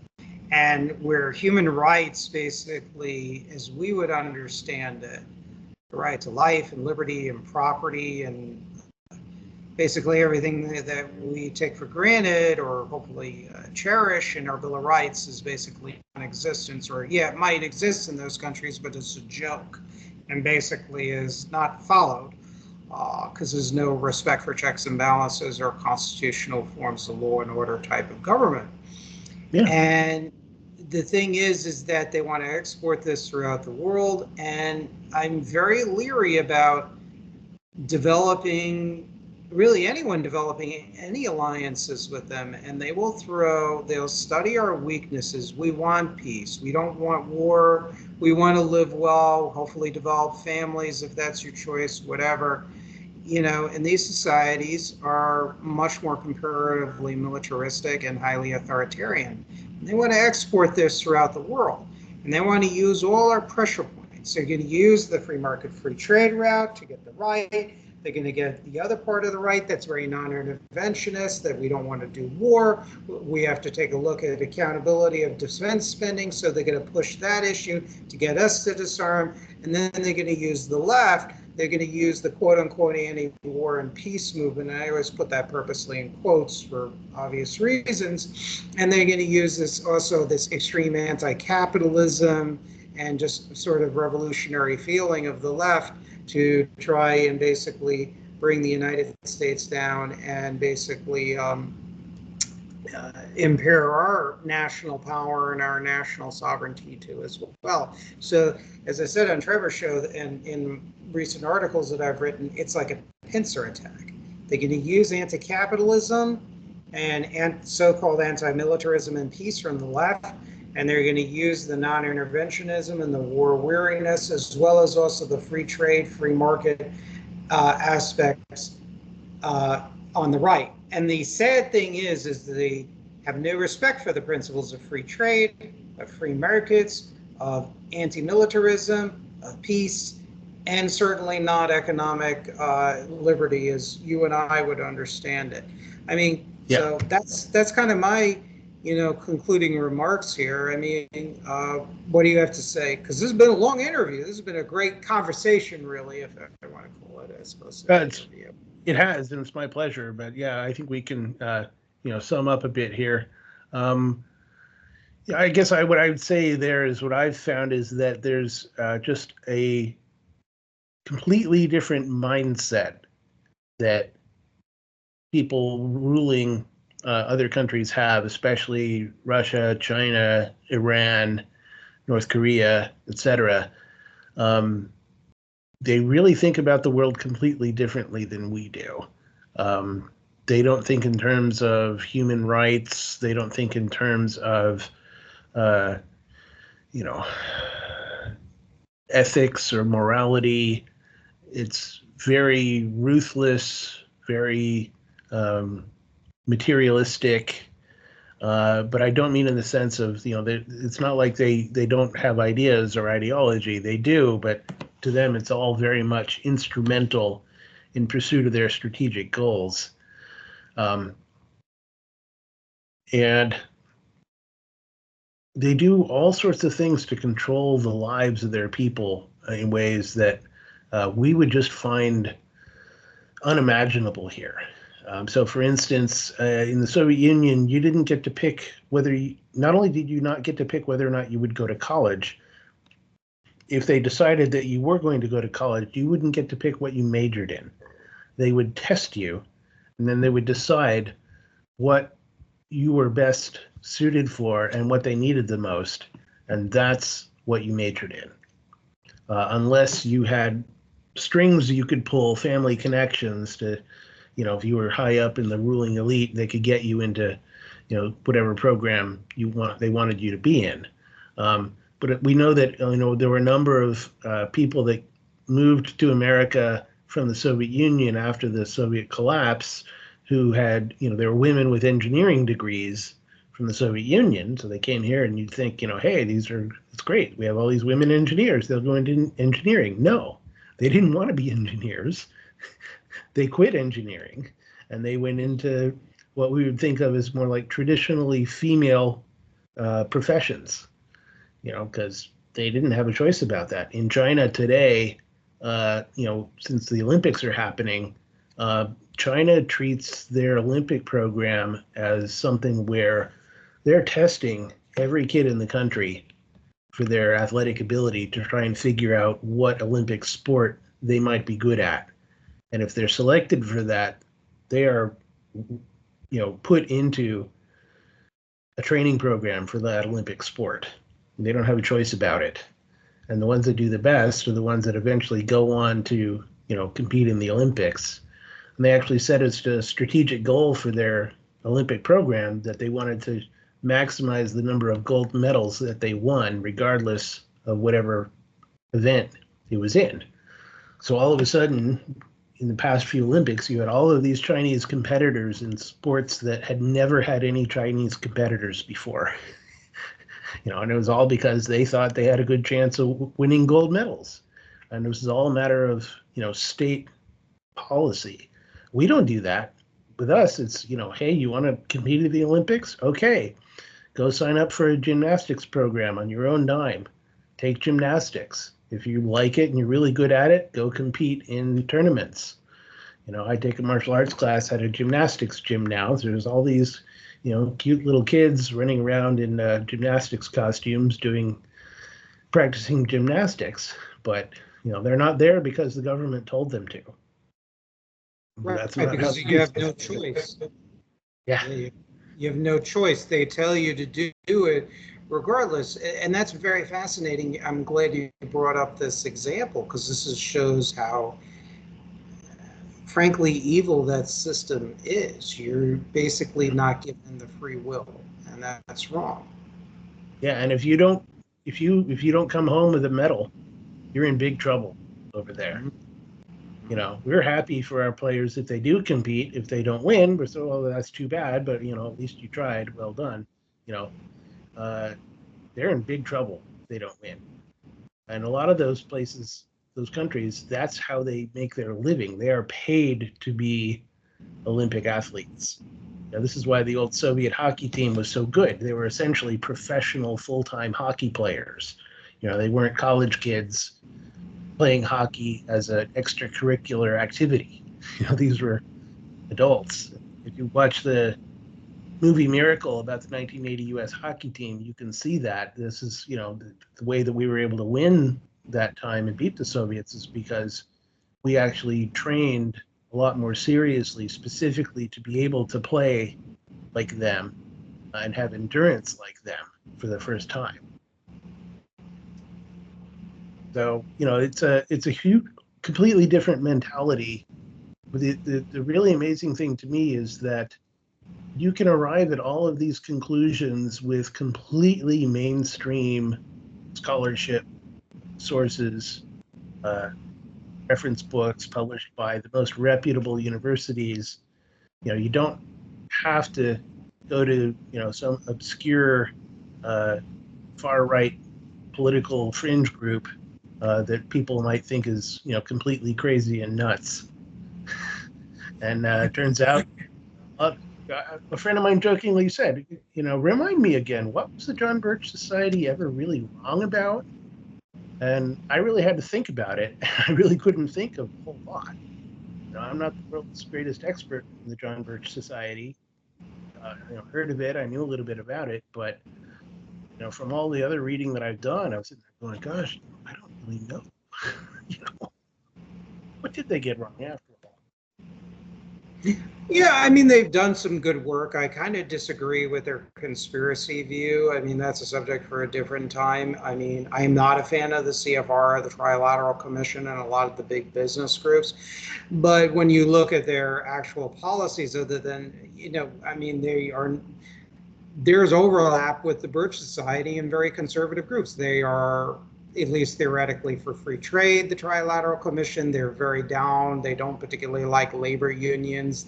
And where human rights, basically, as we would understand it, the right to life and liberty and property and basically everything that we take for granted or hopefully cherish in our Bill of Rights is basically non-existence, or it might exist in those countries, but it's a joke and basically is not followed because there's no respect for checks and balances or constitutional forms of law and order type of government. Yeah. And the thing is that they want to export this throughout the world, and I'm very leery about anyone developing any alliances with them, and they'll study our weaknesses. We want peace. We don't want war. We want to live well, hopefully develop families if that's your choice, whatever. And these societies are much more comparatively militaristic and highly authoritarian. And they want to export this throughout the world, and they want to use all our pressure points. They're going to use the free market, free trade route to get the right. They're going to get the other part of the right that's very non-interventionist, that we don't want to do war. We have to take a look at accountability of defense spending, so they're going to push that issue to get us to disarm. And then they're going to use the left. They're going to use the quote-unquote anti-war and peace movement, and I always put that purposely in quotes for obvious reasons, and they're going to use this extreme anti-capitalism and just sort of revolutionary feeling of the left to try and basically bring the United States down and basically impair our national power and our national sovereignty too as well. So as I said on Trevor's show and in recent articles that I've written, it's like a pincer attack. They're going to use anti-capitalism and so-called anti-militarism and peace from the left, and they're going to use the non-interventionism and the war weariness, as well as also the free trade, free market aspects on the right. And the sad thing is they have no respect for the principles of free trade, of free markets, of anti-militarism, of peace, and certainly not economic liberty as you and I would understand it. I mean, So that's kind of my concluding remarks here. I mean, what do you have to say? Because this has been a long interview. This has been a great conversation, really, if I want to call it, I suppose. It has, and it's my pleasure. But yeah, I think we can, sum up a bit here. I guess what I would say there is what I've found is that there's just a completely different mindset that people ruling other countries have, especially Russia, China, Iran, North Korea, etc. They really think about the world completely differently than we do. They don't think in terms of human rights. They don't think in terms of, ethics or morality. It's very ruthless, very materialistic. But I don't mean in the sense of, it's not like they don't have ideas or ideology. They do, but to them, it's all very much instrumental in pursuit of their strategic goals. And they do all sorts of things to control the lives of their people in ways that we would just find unimaginable here. So, for instance, in the Soviet Union, you didn't get to pick not only did you not get to pick whether or not you would go to college, if they decided that you were going to go to college, you wouldn't get to pick what you majored in. They would test you, and then they would decide what you were best suited for and what they needed the most, and that's what you majored in. Unless you had strings you could pull, family connections to, if you were high up in the ruling elite, they could get you into, whatever program they wanted you to be in. But we know that, there were a number of people that moved to America from the Soviet Union after the Soviet collapse who had, there were women with engineering degrees from the Soviet Union. So they came here and you'd think, hey, it's great. We have all these women engineers. They'll go into engineering. No, they didn't want to be engineers. They quit engineering and they went into what we would think of as more like traditionally female professions, because they didn't have a choice about that. In China today, since the Olympics are happening, China treats their Olympic program as something where they're testing every kid in the country for their athletic ability to try and figure out what Olympic sport they might be good at. And if they're selected for that, they are, put into a training program for that Olympic sport. They don't have a choice about it. And the ones that do the best are the ones that eventually go on to, compete in the Olympics. And they actually set as a strategic goal for their Olympic program that they wanted to maximize the number of gold medals that they won, regardless of whatever event it was in. So all of a sudden, in the past few Olympics, you had all of these Chinese competitors in sports that had never had any Chinese competitors before. And it was all because they thought they had a good chance of winning gold medals. And this is all a matter of, state policy. We don't do that. With us, it's, hey, you want to compete at the Olympics? Okay, go sign up for a gymnastics program on your own dime. Take gymnastics. If you like it and you're really good at it, go compete in tournaments. I take a martial arts class at a gymnastics gym now. So there's all these, cute little kids running around in gymnastics costumes practicing gymnastics. But, they're not there because the government told them to. Right, That's not because you have no choice. Yeah. You have no choice. They tell you to do it regardless. And that's very fascinating. I'm glad you brought up this example because this shows how, frankly, evil that system is. You're basically not given the free will, and that's wrong. Yeah, and if you don't come home with a medal, you're in big trouble over there. We're happy for our players if they do compete. If they don't win, we're so, well, that's too bad, but at least you tried. Well done. They're in big trouble if they don't win. And a lot of those places, those countries, that's how they make their living. They are paid to be Olympic athletes. This is why the old Soviet hockey team was so good. They were essentially professional full-time hockey players. They weren't college kids playing hockey as an extracurricular activity. These were adults. If you watch the movie Miracle about the 1980 U.S. hockey team, you can see that this is, the way that we were able to win that time and beat the Soviets is because we actually trained a lot more seriously, specifically to be able to play like them and have endurance like them for the first time. So, it's a huge, completely different mentality. But the really amazing thing to me is that you can arrive at all of these conclusions with completely mainstream scholarship sources, reference books published by the most reputable universities. You don't have to go to, some obscure far-right political fringe group that people might think is, completely crazy and nuts. And it turns out, a friend of mine jokingly said, remind me again, what was the John Birch Society ever really wrong about? And I really had to think about it. I really couldn't think of a whole lot. I'm not the world's greatest expert in the John Birch Society. Heard of it, I knew a little bit about it, but from all the other reading that I've done, I was sitting there going, gosh, I don't really know. What did they get wrong after all? Yeah, I mean, they've done some good work. I kind of disagree with their conspiracy view. I mean, that's a subject for a different time. I mean, I'm not a fan of the CFR, the Trilateral Commission, and a lot of the big business groups. But when you look at their actual policies, other than, I mean, there's overlap with the Birch Society and very conservative groups. They are, at least theoretically, for free trade, the Trilateral Commission. They're very down. They don't particularly like labor unions.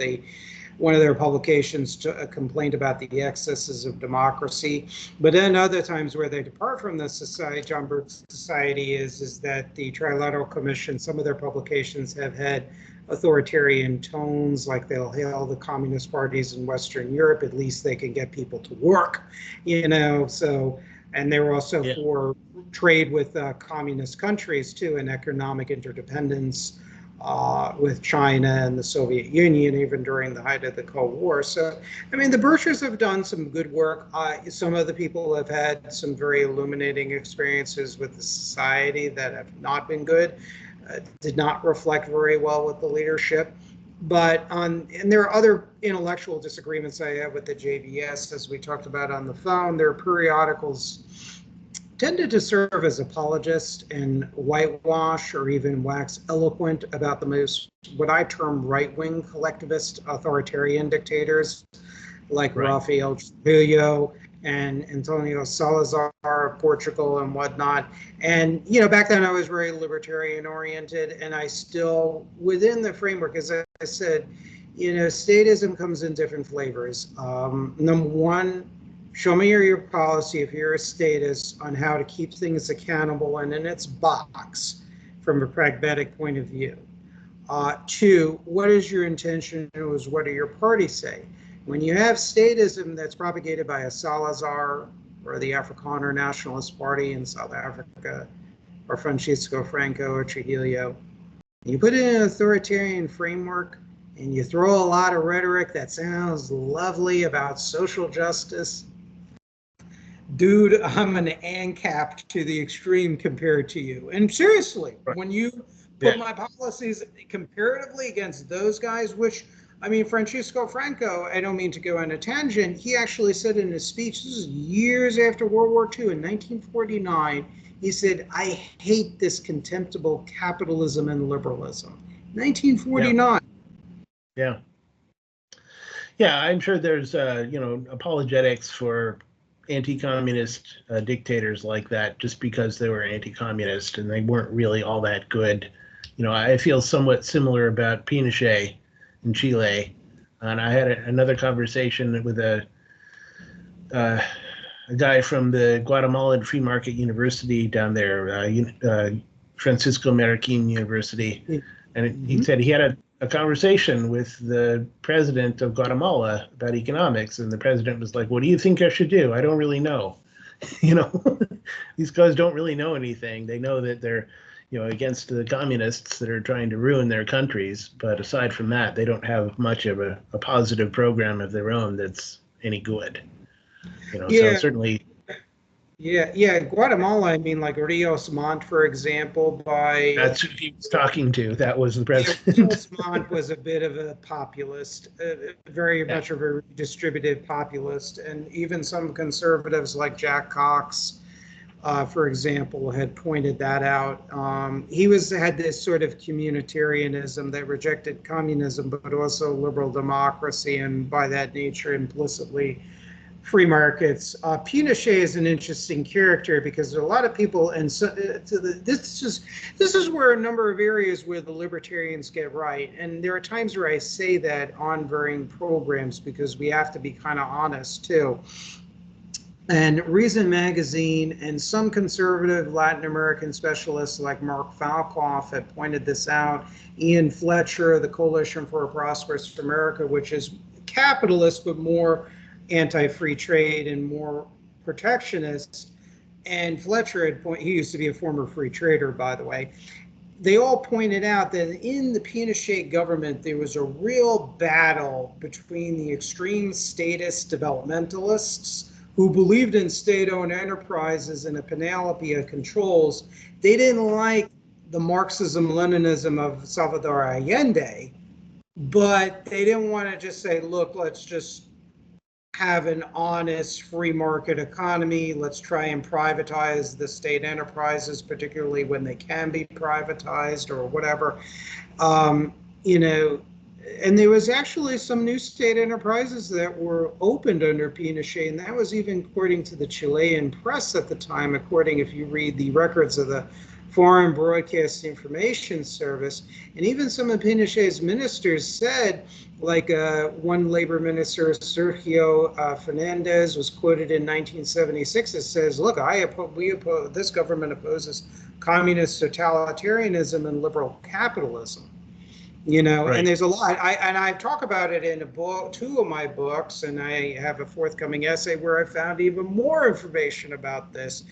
One of their publications complained about the excesses of democracy. But then other times where they depart from the society, John Birch Society, is that the Trilateral Commission, some of their publications have had authoritarian tones, like they'll hail the communist parties in Western Europe. At least they can get people to work, so, and they were also for trade with communist countries too, and economic interdependence with China and the Soviet Union, even during the height of the Cold War. So, I mean, the Birchers have done some good work. Some of the people have had some very illuminating experiences with the society that have not been good. Did not reflect very well with the leadership. But and there are other intellectual disagreements I have with the JBS, as we talked about on the phone. Their periodicals tended to serve as apologists and whitewash or even wax eloquent about the most, what I term right-wing collectivist authoritarian dictators, like Rafael Trujillo and Antonio Salazar of Portugal and whatnot. And, back then I was very libertarian oriented, and I still, within the framework, as I said, statism comes in different flavors. Number one, show me your policy, if you're a statist, on how to keep things accountable and in its box from a pragmatic point of view. Two, what is your intention? What do your parties say? When you have statism that's propagated by a Salazar or the Afrikaner Nationalist Party in South Africa, or Francisco Franco or Trujillo, you put it in an authoritarian framework and you throw a lot of rhetoric that sounds lovely about social justice, dude, I'm an ANCAP to the extreme compared to you. And seriously, when you put my policies comparatively against those guys, which, I mean, Francisco Franco, I don't mean to go on a tangent, he actually said in his speech, this is years after World War II, in 1949, he said, I hate this contemptible capitalism and liberalism. 1949. Yeah, I'm sure there's, apologetics for anti-communist dictators like that just because they were anti-communist and they weren't really all that good. I feel somewhat similar about Pinochet in Chile, and I had another conversation with a guy from the Guatemalan Free Market University down there, Francisco Marroquin University, and he said he had a conversation with the president of Guatemala about economics, and the president was like, what do you think I should do? I don't really know. These guys don't really know anything. They know that they're against the communists that are trying to ruin their countries, but aside from that, they don't have much of a positive program of their own that's any good. So certainly. Yeah, Guatemala, I mean, like Rios Montt, for example, That's who he was talking to. That was the president. Rios Montt was a bit of a populist, very much of a distributive populist, and even some conservatives like Jack Cox, for example, had pointed that out. He had this sort of communitarianism that rejected communism, but also liberal democracy, and by that nature implicitly free markets. Pinochet is an interesting character because there are a lot of people, and so, this is where a number of areas where the libertarians get right. And there are times where I say that on varying programs because we have to be kind of honest too. And Reason Magazine and some conservative Latin American specialists like Mark Falkoff have pointed this out. Ian Fletcher, the Coalition for a Prosperous America, which is capitalist but more anti-free trade and more protectionist. And Fletcher he used to be a former free trader, by the way. They all pointed out that in the Pinochet government, there was a real battle between the extreme statist developmentalists who believed in state-owned enterprises and a panoply of controls. They didn't like the Marxism-Leninism of Salvador Allende, but they didn't want to just say, look, let's just have an honest free market economy. Let's try and privatize the state enterprises, particularly when they can be privatized or whatever. And there was actually some new state enterprises that were opened under Pinochet, and that was even according to the Chilean press at the time, if you read the records of the Foreign Broadcast Information Service. And even some of Pinochet's ministers said, like one labor minister, Sergio Fernandez, was quoted in 1976 as says, look, this government opposes communist totalitarianism and liberal capitalism. Right. And there's a lot. I talk about it in two of my books, and I have a forthcoming essay where I found even more information about this.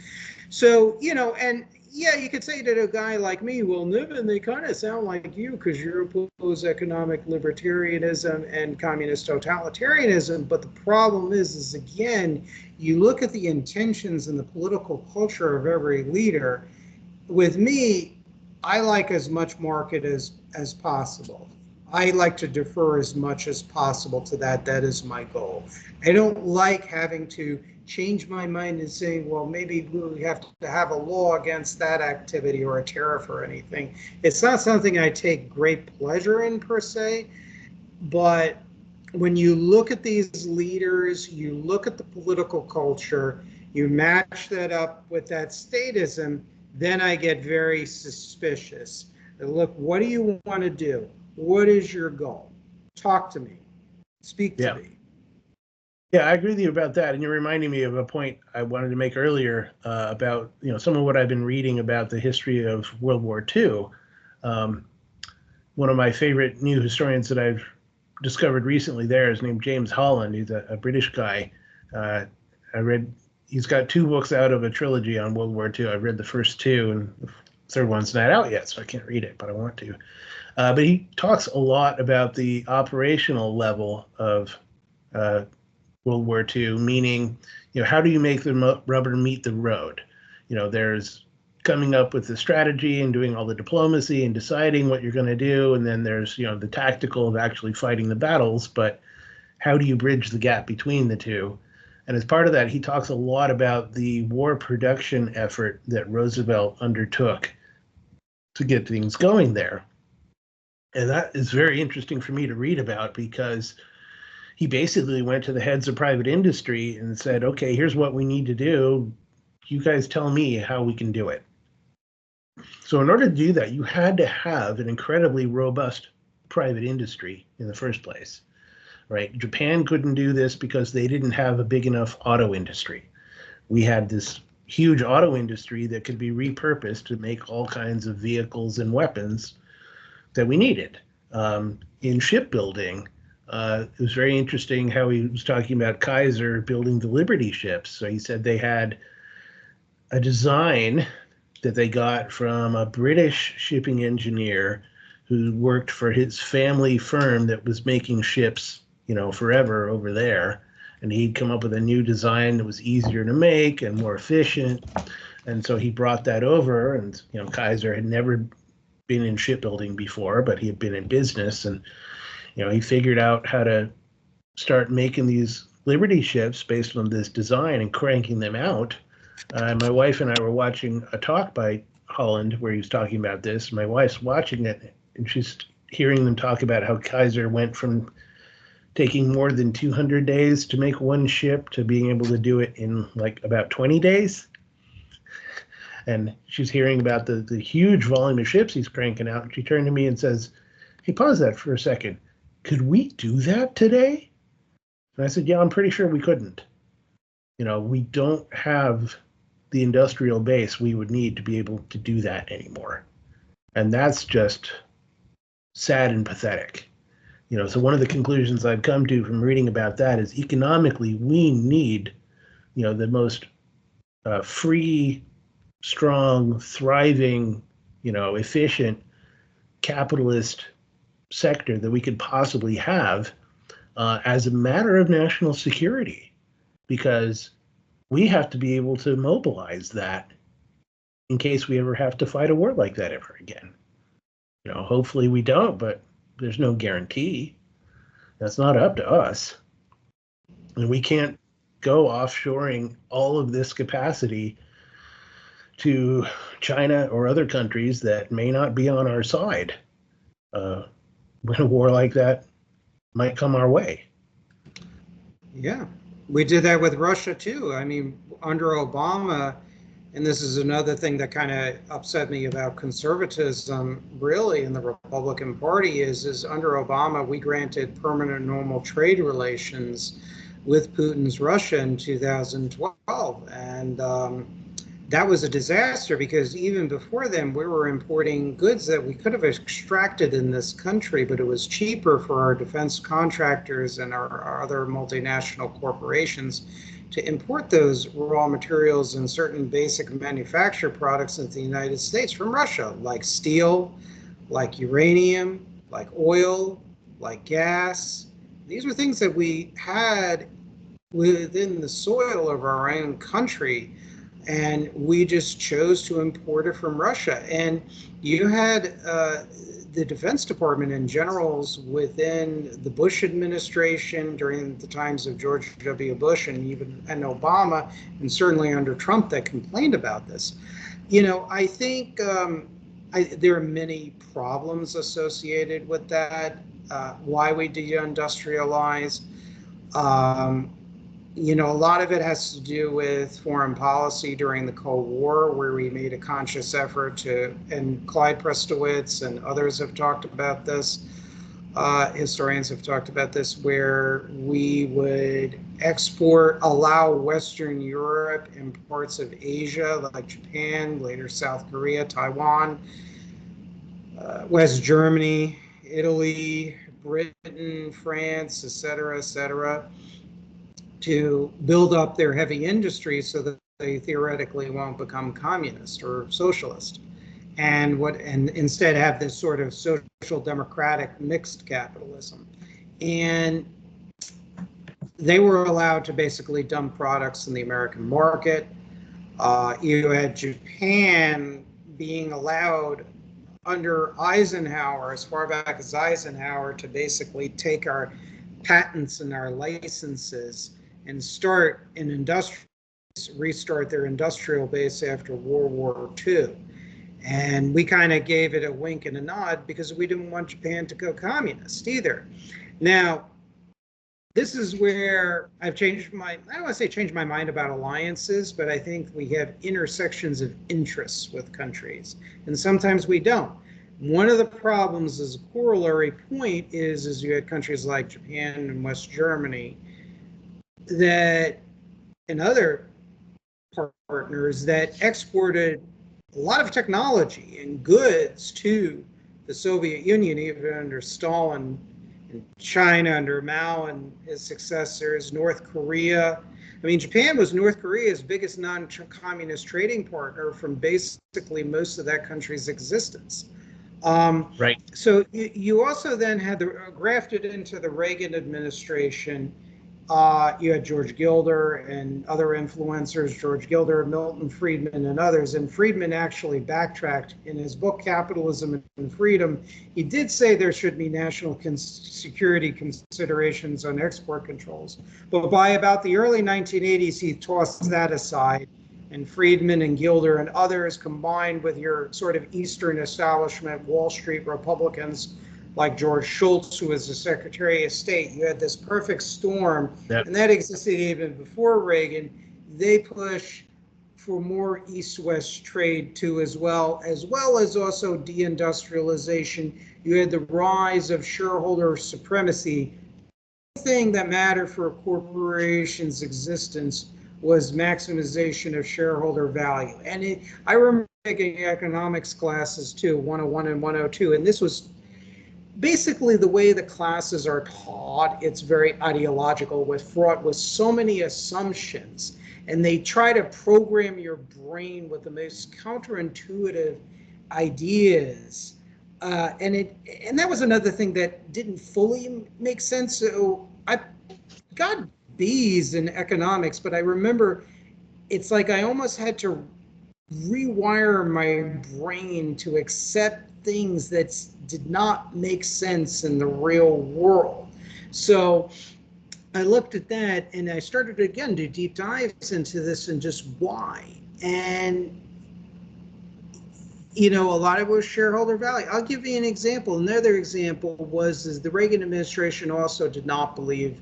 So, and yeah, you could say to a guy like me, well, Nevin, they kind of sound like you because you oppose economic libertarianism and communist totalitarianism. But the problem is again, you look at the intentions and the political culture of every leader. With me, I like as much market as possible. I like to defer as much as possible to that. That is my goal. I don't like having to change my mind and say, well, maybe we have to have a law against that activity or a tariff or anything. It's not something I take great pleasure in per se, but when you look at these leaders, you look at the political culture, you match that up with that statism, then I get very suspicious. Look, what do you want to do? What is your goal? Talk to me. Speak to me. Yeah, I agree with you about that. And you're reminding me of a point I wanted to make earlier about some of what I've been reading about the history of World War II. One of my favorite new historians that I've discovered recently there is named James Holland. He's a British guy. He's got 2 books out of a trilogy on World War II. I've read the first 2, and the third one's not out yet, so I can't read it, but I want to. But he talks a lot about the operational level of World War II, meaning, how do you make the rubber meet the road? There's coming up with the strategy and doing all the diplomacy and deciding what you're going to do, and then there's, the tactical of actually fighting the battles, but how do you bridge the gap between the two? And as part of that, he talks a lot about the war production effort that Roosevelt undertook to get things going there. And that is very interesting for me to read about because he basically went to the heads of private industry and said, okay, here's what we need to do. You guys tell me how we can do it. So in order to do that, you had to have an incredibly robust private industry in the first place. Right? Japan couldn't do this because they didn't have a big enough auto industry. We had this huge auto industry that could be repurposed to make all kinds of vehicles and weapons that we needed. In shipbuilding, it was very interesting how he was talking about Kaiser building the Liberty ships. So he said they had a design that they got from a British shipping engineer who worked for his family firm that was making ships forever over there. And he'd come up with a new design that was easier to make and more efficient. And so he brought that over, and, Kaiser had never been in shipbuilding before, but he had been in business. And, he figured out how to start making these Liberty ships based on this design and cranking them out. My wife and I were watching a talk by Holland where he was talking about this. My wife's watching it, and she's hearing them talk about how Kaiser went from taking more than 200 days to make one ship to being able to do it in like about 20 days. And she's hearing about the huge volume of ships he's cranking out. And she turned to me and says, "Hey, pause that for a second. Could we do that today?" And I said, "Yeah, I'm pretty sure we couldn't. We don't have the industrial base we would need to be able to do that anymore." And that's just sad and pathetic. So one of the conclusions I've come to from reading about that is economically, we need, the most free, strong, thriving, efficient capitalist sector that we could possibly have as a matter of national security, because we have to be able to mobilize that in case we ever have to fight a war like that ever again. Hopefully we don't, but there's no guarantee. That's not up to us. And we can't go offshoring all of this capacity to China or other countries that may not be on our side when a war like that might come our way. Yeah, we did that with Russia too. I mean, under Obama, and this is another thing that kind of upset me about conservatism really in the Republican Party is under Obama, we granted permanent normal trade relations with Putin's Russia in 2012. And that was a disaster because even before then, we were importing goods that we could have extracted in this country, but it was cheaper for our defense contractors and our other multinational corporations to import those raw materials and certain basic manufactured products into the United States from Russia, like steel, like uranium, like oil, like gas. These were things that we had within the soil of our own country, and we just chose to import it from Russia. And you had the Defense Department and generals within the Bush administration during the times of George W. Bush and Obama, and certainly under Trump, that complained about this. I think there are many problems associated with that, why we deindustrialize. A lot of it has to do with foreign policy during the Cold War, where we made a conscious effort and Clyde Prestowitz and others have talked about this, historians have talked about this, where we would allow Western Europe and parts of Asia, like Japan, later South Korea, Taiwan, West Germany, Italy, Britain, France, et cetera, to build up their heavy industry so that they theoretically won't become communist or socialist, and instead have this sort of social democratic mixed capitalism. And they were allowed to basically dump products in the American market. You had Japan being allowed under Eisenhower, as far back as Eisenhower, to basically take our patents and our licenses and restart their industrial base after World War II. And we kind of gave it a wink and a nod because we didn't want Japan to go communist either. Now, this is where I've I don't want to say changed my mind about alliances, but I think we have intersections of interests with countries, and sometimes we don't. One of the problems as a corollary point is you had countries like Japan and West Germany and other partners that exported a lot of technology and goods to the Soviet Union, even under Stalin, and China under Mao and his successors, North Korea. I mean, Japan was North Korea's biggest non-communist trading partner from basically most of that country's existence. Right. So you also then had grafted into the Reagan administration. You had George Gilder and other influencers, George Gilder, Milton Friedman, and others. And Friedman actually backtracked in his book, Capitalism and Freedom. He did say there should be national security considerations on export controls. But by about the early 1980s, he tossed that aside. And Friedman and Gilder and others, combined with your sort of Eastern establishment, Wall Street Republicans, like George Shultz, who was the Secretary of State. You had this perfect storm, Yep. and that existed even before Reagan. They push for more east-west trade too, as well as also deindustrialization. You had the rise of shareholder supremacy. The thing that mattered for a corporation's existence was maximization of shareholder value. And I remember taking economics classes too, 101 and 102, and this was basically the way the classes are taught. It's very ideological, fraught with so many assumptions, and they try to program your brain with the most counterintuitive ideas. And that was another thing that didn't fully make sense. So I got B's in economics, but I remember it's like I almost had to rewire my brain to accept things that did not make sense in the real world. So I looked at that and I started again to deep dives into this and just why. And a lot of it was shareholder value. I'll give you an example. Another example is the Reagan administration also did not believe,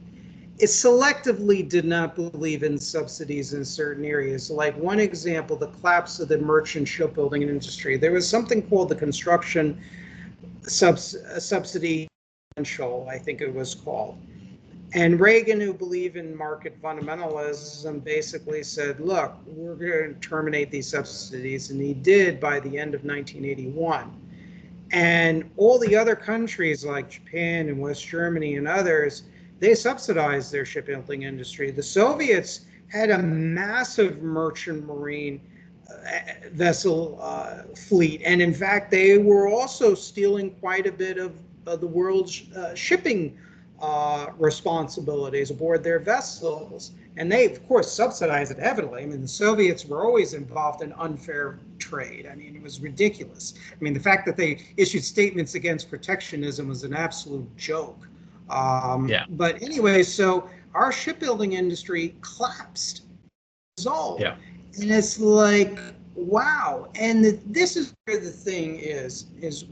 it selectively did not believe in subsidies in certain areas. Like one example, the collapse of the merchant shipbuilding industry. There was something called the construction subsidy, I think it was called. And Reagan, who believed in market fundamentalism, basically said, look, we're going to terminate these subsidies. And he did by the end of 1981. And all the other countries like Japan and West Germany and others, they subsidized their shipbuilding industry. The Soviets had a massive merchant marine vessel fleet. And in fact, they were also stealing quite a bit of the world's shipping responsibilities aboard their vessels. And they, of course, subsidized it heavily. I mean, the Soviets were always involved in unfair trade. I mean, it was ridiculous. I mean, the fact that they issued statements against protectionism was an absolute joke. But anyway, so our shipbuilding industry collapsed, dissolved. Yeah. And it's like, wow. And this is where the thing is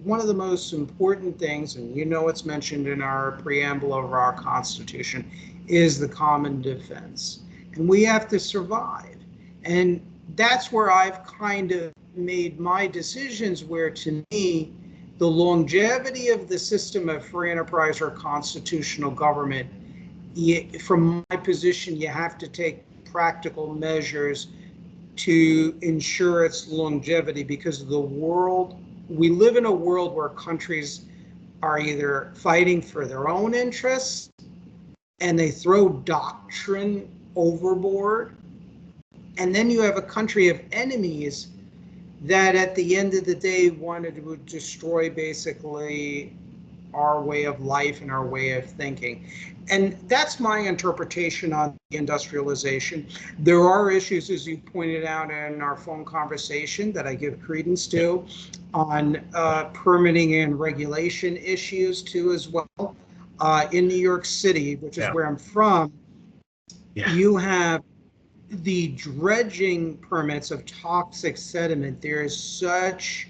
one of the most important things, and it's mentioned in our preamble of our Constitution, is the common defense. And we have to survive. And that's where I've kind of made my decisions, where to me, the longevity of the system of free enterprise or constitutional government, from my position, you have to take practical measures to ensure its longevity, because we live in a world where countries are either fighting for their own interests and they throw doctrine overboard, and then you have a country of enemies that at the end of the day wanted to destroy basically our way of life and our way of thinking. And that's my interpretation on industrialization. There are issues, as you pointed out in our phone conversation, that I give credence to, on permitting and regulation issues too as well. In New York City, which is where I'm from, you have the dredging permits of toxic sediment. There's such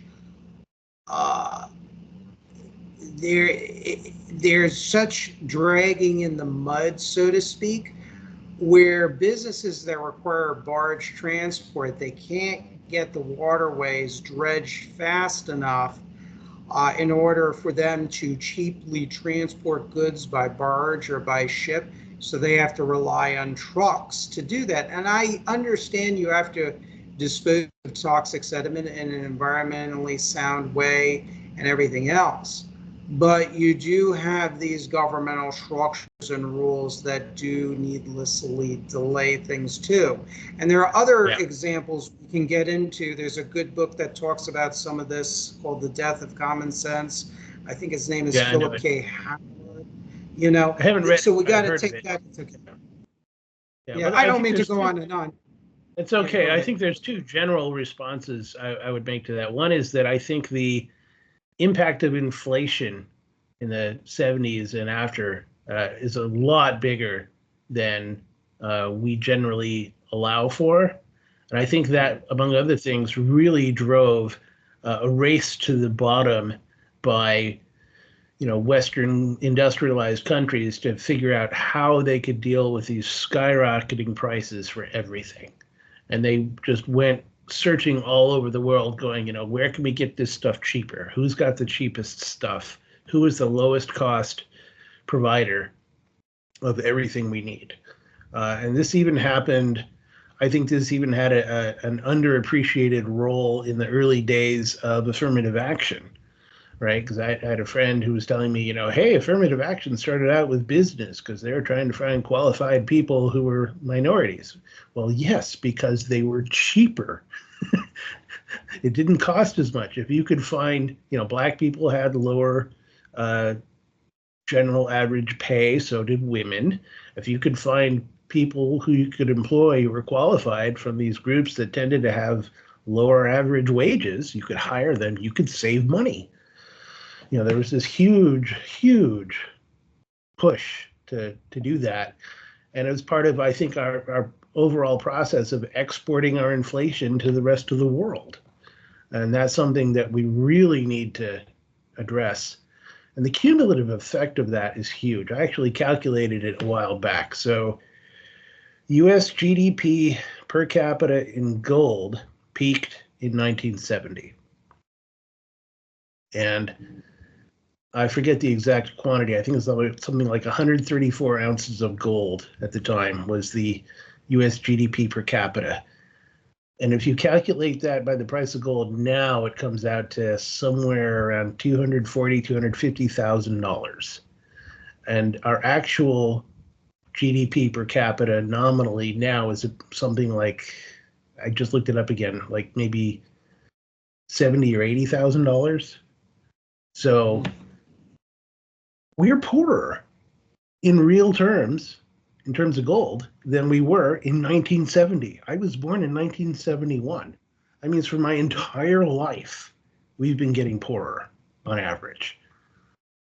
there's such dragging in the mud, so to speak, where businesses that require barge transport, they can't get the waterways dredged fast enough in order for them to cheaply transport goods by barge or by ship. So they have to rely on trucks to do that. And I understand you have to dispose of toxic sediment in an environmentally sound way and everything else. But you do have these governmental structures and rules that do needlessly delay things too. And there are other examples we can get into. There's a good book that talks about some of this called The Death of Common Sense. I think his name is Philip K. Howard. I haven't read. So we got to take that. It's okay. I don't mean to go on and on. It's okay. I think there's two general responses I would make to that. One is that I think the impact of inflation in the 70s and after is a lot bigger than we generally allow for. And I think that, among other things, really drove a race to the bottom by Western industrialized countries to figure out how they could deal with these skyrocketing prices for everything. And they just went searching all over the world going, where can we get this stuff cheaper? Who's got the cheapest stuff? Who is the lowest cost provider of everything we need? And this even happened, I think this even had an underappreciated role in the early days of affirmative action, right? Because I had a friend who was telling me, hey, affirmative action started out with business because they were trying to find qualified people who were minorities. Well, yes, because they were cheaper. It didn't cost as much. If you could find, black people had lower general average pay, so did women. If you could find people who you could employ who were qualified from these groups that tended to have lower average wages, you could hire them, you could save money. There was this huge push to do that. And it was part of, I think, our overall process of exporting our inflation to the rest of the world. And that's something that we really need to address. And the cumulative effect of that is huge. I actually calculated it a while back. So US GDP per capita in gold peaked in 1970. And I forget the exact quantity. I think it's something like 134 ounces of gold at the time was the US GDP per capita. And if you calculate that by the price of gold now, it comes out to somewhere around $240,000, $250,000. And our actual GDP per capita nominally now is something like, I just looked it up again, like maybe $70,000 or $80,000. So we're poorer in real terms, in terms of gold, than we were in 1970. I was born in 1971. That means for my entire life, we've been getting poorer on average.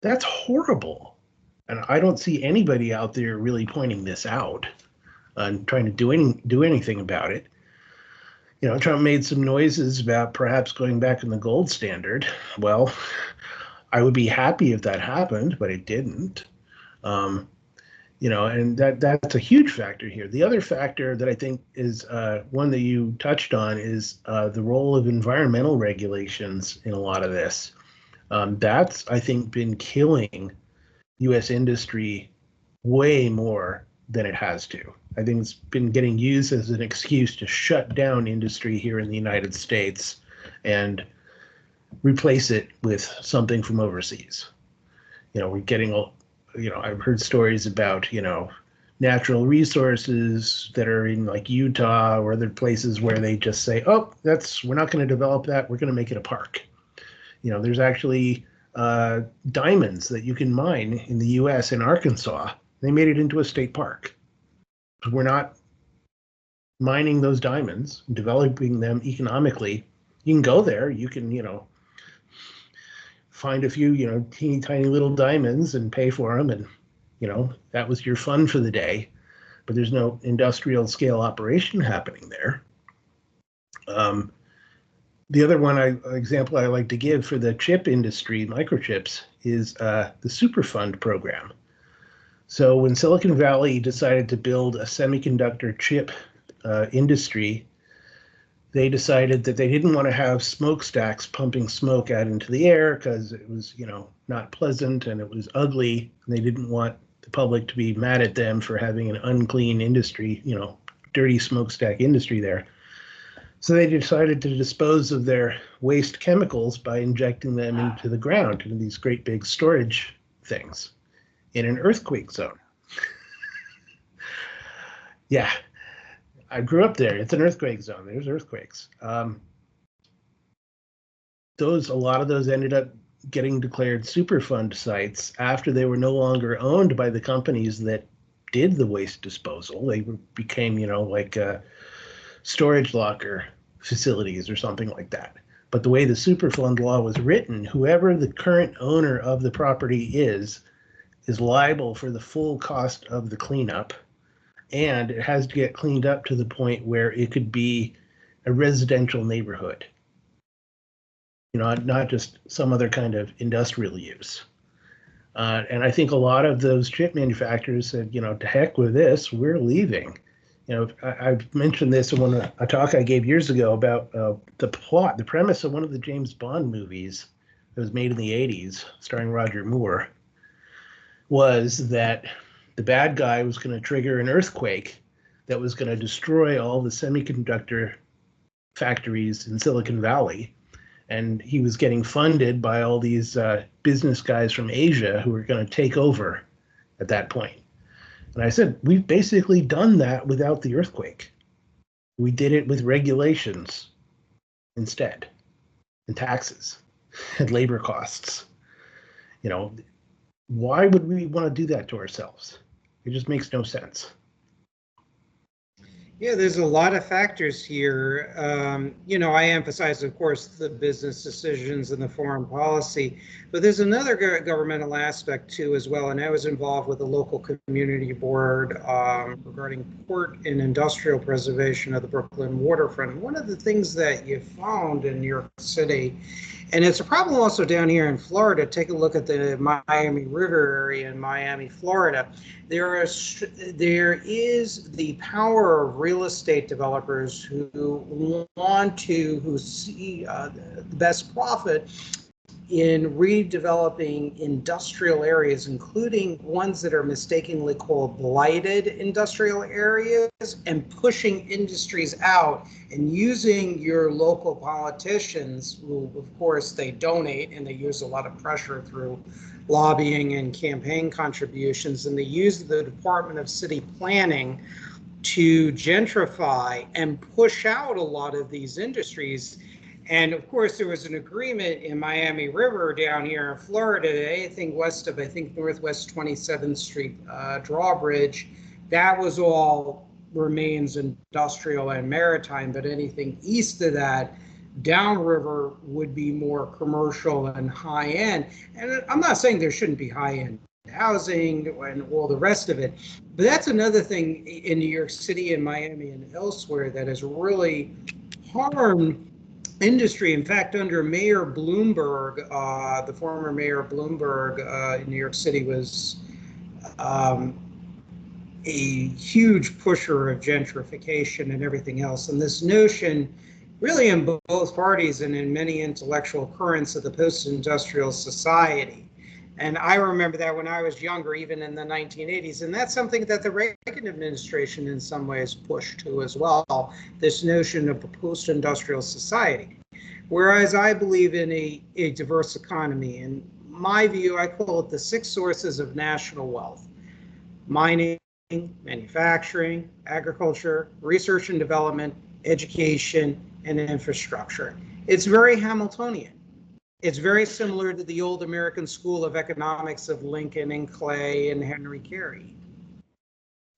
That's horrible. And I don't see anybody out there really pointing this out and trying to do anything about it. Trump made some noises about perhaps going back in the gold standard. Well, I would be happy if that happened, but it didn't. And that's a huge factor here. The other factor that I think is one that you touched on is the role of environmental regulations in a lot of this. That's, I think, been killing U.S. industry way more than it has to. I think it's been getting used as an excuse to shut down industry here in the United States and replace it with something from overseas. We're getting, I've heard stories about, natural resources that are in like Utah or other places where they just say, oh, we're not going to develop that. We're going to make it a park. There's actually diamonds that you can mine in the U.S. in Arkansas. They made it into a state park. We're not mining those diamonds, developing them economically. You can go there. You can, find a few, teeny tiny little diamonds and pay for them. And, that was your fun for the day. But there's no industrial scale operation happening there. The other example I like to give for the chip industry, microchips, is the Superfund program. So when Silicon Valley decided to build a semiconductor chip industry, they decided that they didn't want to have smokestacks pumping smoke out into the air because it was, not pleasant and it was ugly. And they didn't want the public to be mad at them for having an unclean industry, dirty smokestack industry there. So they decided to dispose of their waste chemicals by injecting them into the ground, into these great big storage things in an earthquake zone. Yeah, I grew up there. It's an earthquake zone. There's earthquakes. A lot of those ended up getting declared Superfund sites after they were no longer owned by the companies that did the waste disposal. They became, like storage locker facilities or something like that. But the way the Superfund law was written, whoever the current owner of the property is liable for the full cost of the cleanup. And it has to get cleaned up to the point where it could be a residential neighborhood, not just some other kind of industrial use. And I think a lot of those chip manufacturers said, to heck with this, we're leaving. I've mentioned this in a talk I gave years ago about the premise of one of the James Bond movies that was made in the 80s, starring Roger Moore, was that the bad guy was going to trigger an earthquake that was going to destroy all the semiconductor factories in Silicon Valley. And he was getting funded by all these business guys from Asia who were going to take over at that point. And I said, we've basically done that without the earthquake. We did it with regulations instead, and taxes, and labor costs. Why would we want to do that to ourselves? It just makes no sense. Yeah, there's a lot of factors here. I emphasize, of course, the business decisions and the foreign policy, but there's another governmental aspect too as well. And I was involved with the local community board regarding port and industrial preservation of the Brooklyn waterfront. One of the things that you found in New York City, and it's a problem also down here in Florida, take a look at the Miami River area in Miami, Florida. There is the power of real estate developers who see the best profit in redeveloping industrial areas, including ones that are mistakenly called blighted industrial areas, and pushing industries out and using your local politicians, who of course they donate and they use a lot of pressure through lobbying and campaign contributions, and they use the Department of City Planning to gentrify and push out a lot of these industries. And of course, there was an agreement in Miami River down here in Florida, anything west of, Northwest 27th Street drawbridge, that was all remains industrial and maritime, but anything east of that, downriver, would be more commercial and high end. And I'm not saying there shouldn't be high end housing and all the rest of it, but that's another thing in New York City and Miami and elsewhere that has really harmed industry. In fact, under Mayor Bloomberg, the former Mayor Bloomberg in New York City was a huge pusher of gentrification and everything else. And this notion, really in both parties and in many intellectual currents, of the post-industrial society. And I remember that when I was younger, even in the 1980s, and that's something that the Reagan administration in some ways pushed to as well, this notion of a post-industrial society. Whereas I believe in a diverse economy. In my view, I call it the 6 sources of national wealth: mining, manufacturing, agriculture, research and development, education, and infrastructure. It's very Hamiltonian. It's very similar to the old American school of economics of Lincoln and Clay and Henry Carey.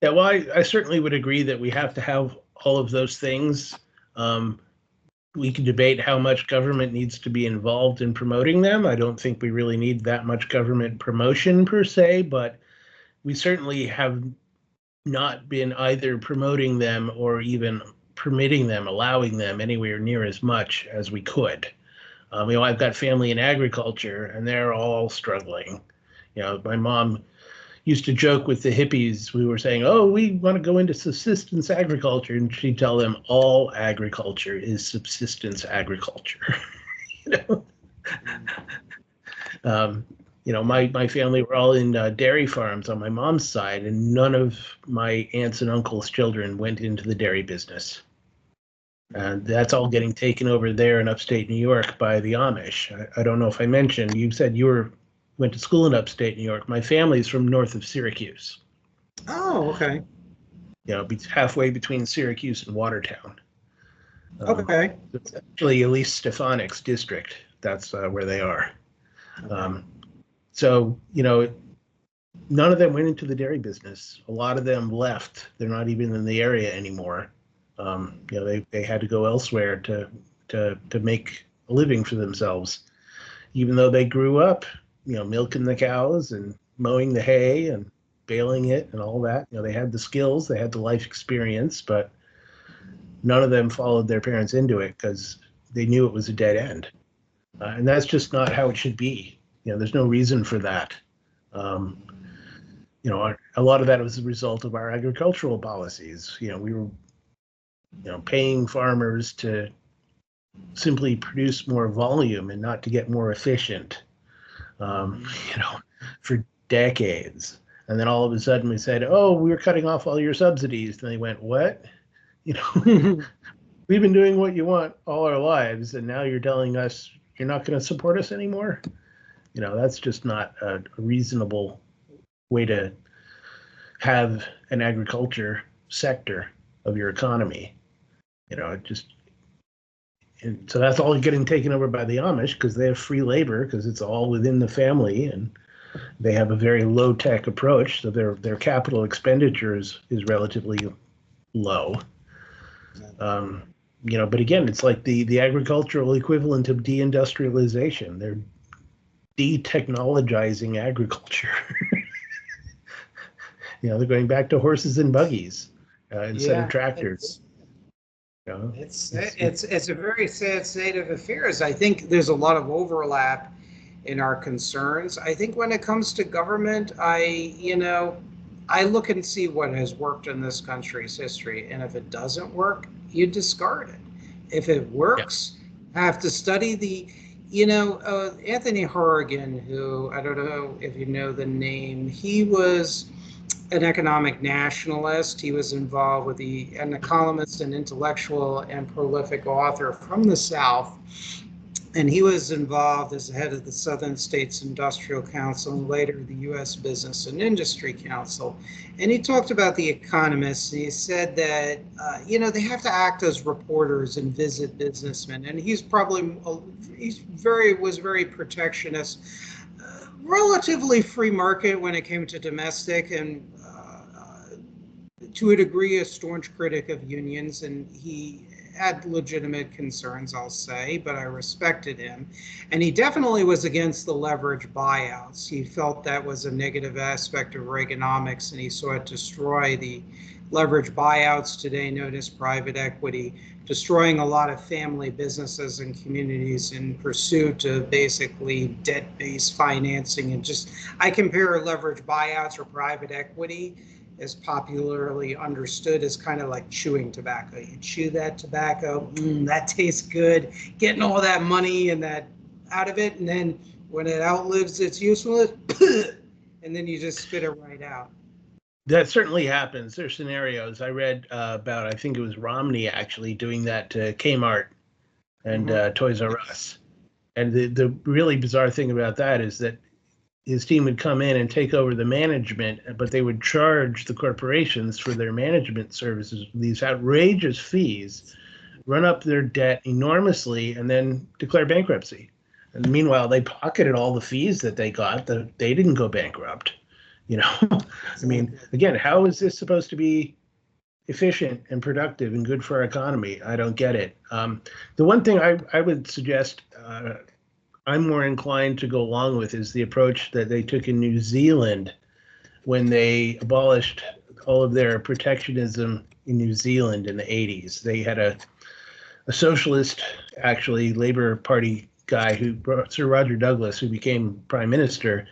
Yeah, well, I certainly would agree that we have to have all of those things. We can debate how much government needs to be involved in promoting them. I don't think we really need that much government promotion per se, but we certainly have not been either promoting them or even permitting them, allowing them anywhere near as much as we could. I've got family in agriculture, and they're all struggling. My mom used to joke with the hippies. We were saying, "Oh, we want to go into subsistence agriculture," and she'd tell them, "All agriculture is subsistence agriculture." My family were all in dairy farms on my mom's side, and none of my aunts and uncles' children went into the dairy business. And that's all getting taken over there in upstate New York by the Amish. I don't know if I mentioned, you said you went to school in upstate New York. My family's from north of Syracuse. Oh, okay. Halfway between Syracuse and Watertown. Okay. It's actually Elise Stefanik's district. That's where they are. So, none of them went into the dairy business. A lot of them left. They're not even in the area anymore. They had to go elsewhere to make a living for themselves, even though they grew up, milking the cows and mowing the hay and baling it and all that. They had the skills, they had the life experience, but none of them followed their parents into it because they knew it was a dead end. And that's just not how it should be. There's no reason for that. You know, a lot of that was a result of our agricultural policies. You know, we were, paying farmers to simply produce more volume and not to get more efficient, you know, for decades. And then all of a sudden we said, oh, we're cutting off all your subsidies. And they went, what? You know, we've been doing what you want all our lives, and now you're telling us you're not going to support us anymore? You know, that's just not a reasonable way to have an agriculture sector of your economy. You know, it just, and so that's all getting taken over by the Amish because they have free labor, because it's all within the family, and they have a very low tech approach. So their capital expenditure is relatively low. You know, but again, it's like the agricultural equivalent of deindustrialization. They're de-technologizing agriculture. You know, they're going back to horses and buggies instead of tractors. It's a very sad state of affairs. I think there's a lot of overlap in our concerns. I think when it comes to government, I look and see what has worked in this country's history, and if it doesn't work, you discard it. If it works, have to study the, Anthony Horrigan, who, I don't know if you know the name, he was an economic nationalist. He was involved with an economist and intellectual and prolific author from the South. And he was involved as the head of the Southern States Industrial Council and later the U.S. Business and Industry Council. And he talked about the economists. And he said that, they have to act as reporters and visit businessmen. And was very protectionist, relatively free market when it came to domestic, and to a degree a staunch critic of unions. And he had legitimate concerns, I'll say, but I respected him. And he definitely was against the leverage buyouts. He felt that was a negative aspect of Reaganomics, and he sought to destroy the leverage buyouts, today known as private equity, destroying a lot of family businesses and communities in pursuit of basically debt-based financing. And I compare leverage buyouts or private equity, is popularly understood as kind of like chewing tobacco. You chew that tobacco, that tastes good, getting all that money and that out of it, and then when it outlives its usefulness, and then you just spit it right out. That certainly happens. There's scenarios I read about. I think it was Romney actually doing that to Kmart and Toys R Us. And the really bizarre thing about that is that his team would come in and take over the management, but they would charge the corporations for their management services these outrageous fees, run up their debt enormously, and then declare bankruptcy. And meanwhile, they pocketed all the fees that they got. They didn't go bankrupt. I mean, again, how is this supposed to be efficient and productive and good for our economy? I don't get it. The one thing I would suggest I'm more inclined to go along with is the approach that they took in New Zealand when they abolished all of their protectionism in New Zealand in the 80s. They had a socialist, actually, Labour Party guy, Sir Roger Douglas, who became prime minister,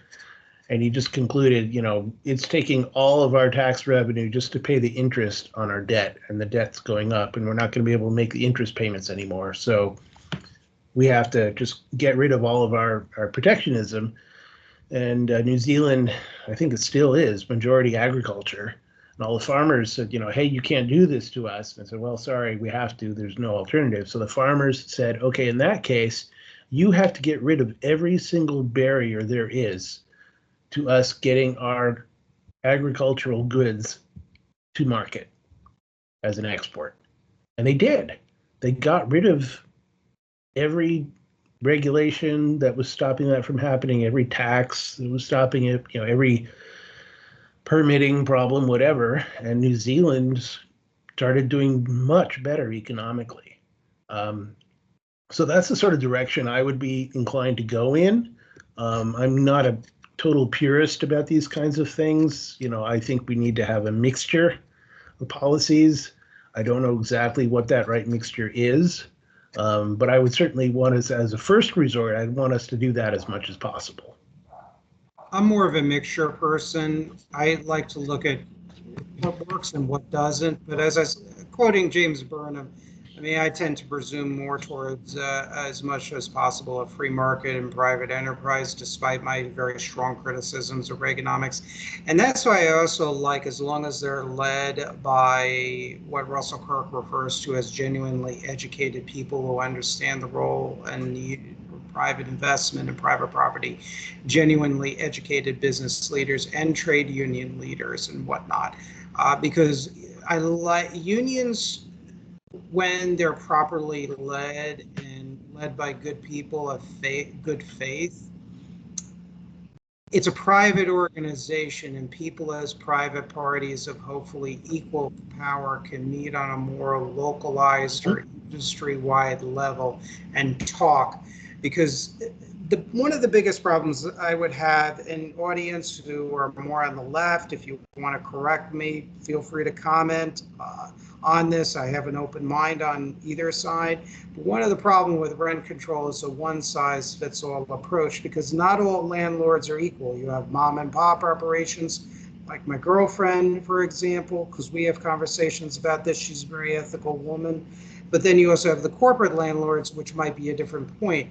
and he just concluded, it's taking all of our tax revenue just to pay the interest on our debt, and the debt's going up, and we're not going to be able to make the interest payments anymore. So we have to just get rid of all of our protectionism. And New Zealand, I think it still is, majority agriculture. And all the farmers said, hey, you can't do this to us. And I said, well, sorry, we have to. There's no alternative. So the farmers said, okay, in that case, you have to get rid of every single barrier there is to us getting our agricultural goods to market as an export. And they did. They got rid of every regulation that was stopping that from happening, every tax that was stopping it, every permitting problem, whatever. And New Zealand started doing much better economically. So that's the sort of direction I would be inclined to go in. I'm not a total purist about these kinds of things. I think we need to have a mixture of policies. I don't know exactly what that right mixture is. But I would certainly want us, as a first resort, I'd want us to do that as much as possible. I'm more of a mixture person. I like to look at what works and what doesn't. But quoting James Burnham, I mean, I tend to presume more towards as much as possible a free market and private enterprise, despite my very strong criticisms of Reaganomics. And that's why I also like, as long as they're led by what Russell Kirk refers to as genuinely educated people who understand the role and need private investment and private property, genuinely educated business leaders and trade union leaders and whatnot. Because I like unions when they're properly led and led by good people of good faith. It's a private organization, and people as private parties of hopefully equal power can meet on a more localized or industry-wide level and talk. Because one of the biggest problems I would have in audience who are more on the left, if you want to correct me, feel free to comment on this. I have an open mind on either side. But one of the problems with rent control is a one-size-fits-all approach, because not all landlords are equal. You have mom and pop operations, like my girlfriend, for example, because we have conversations about this. She's a very ethical woman. But then you also have the corporate landlords, which might be a different point.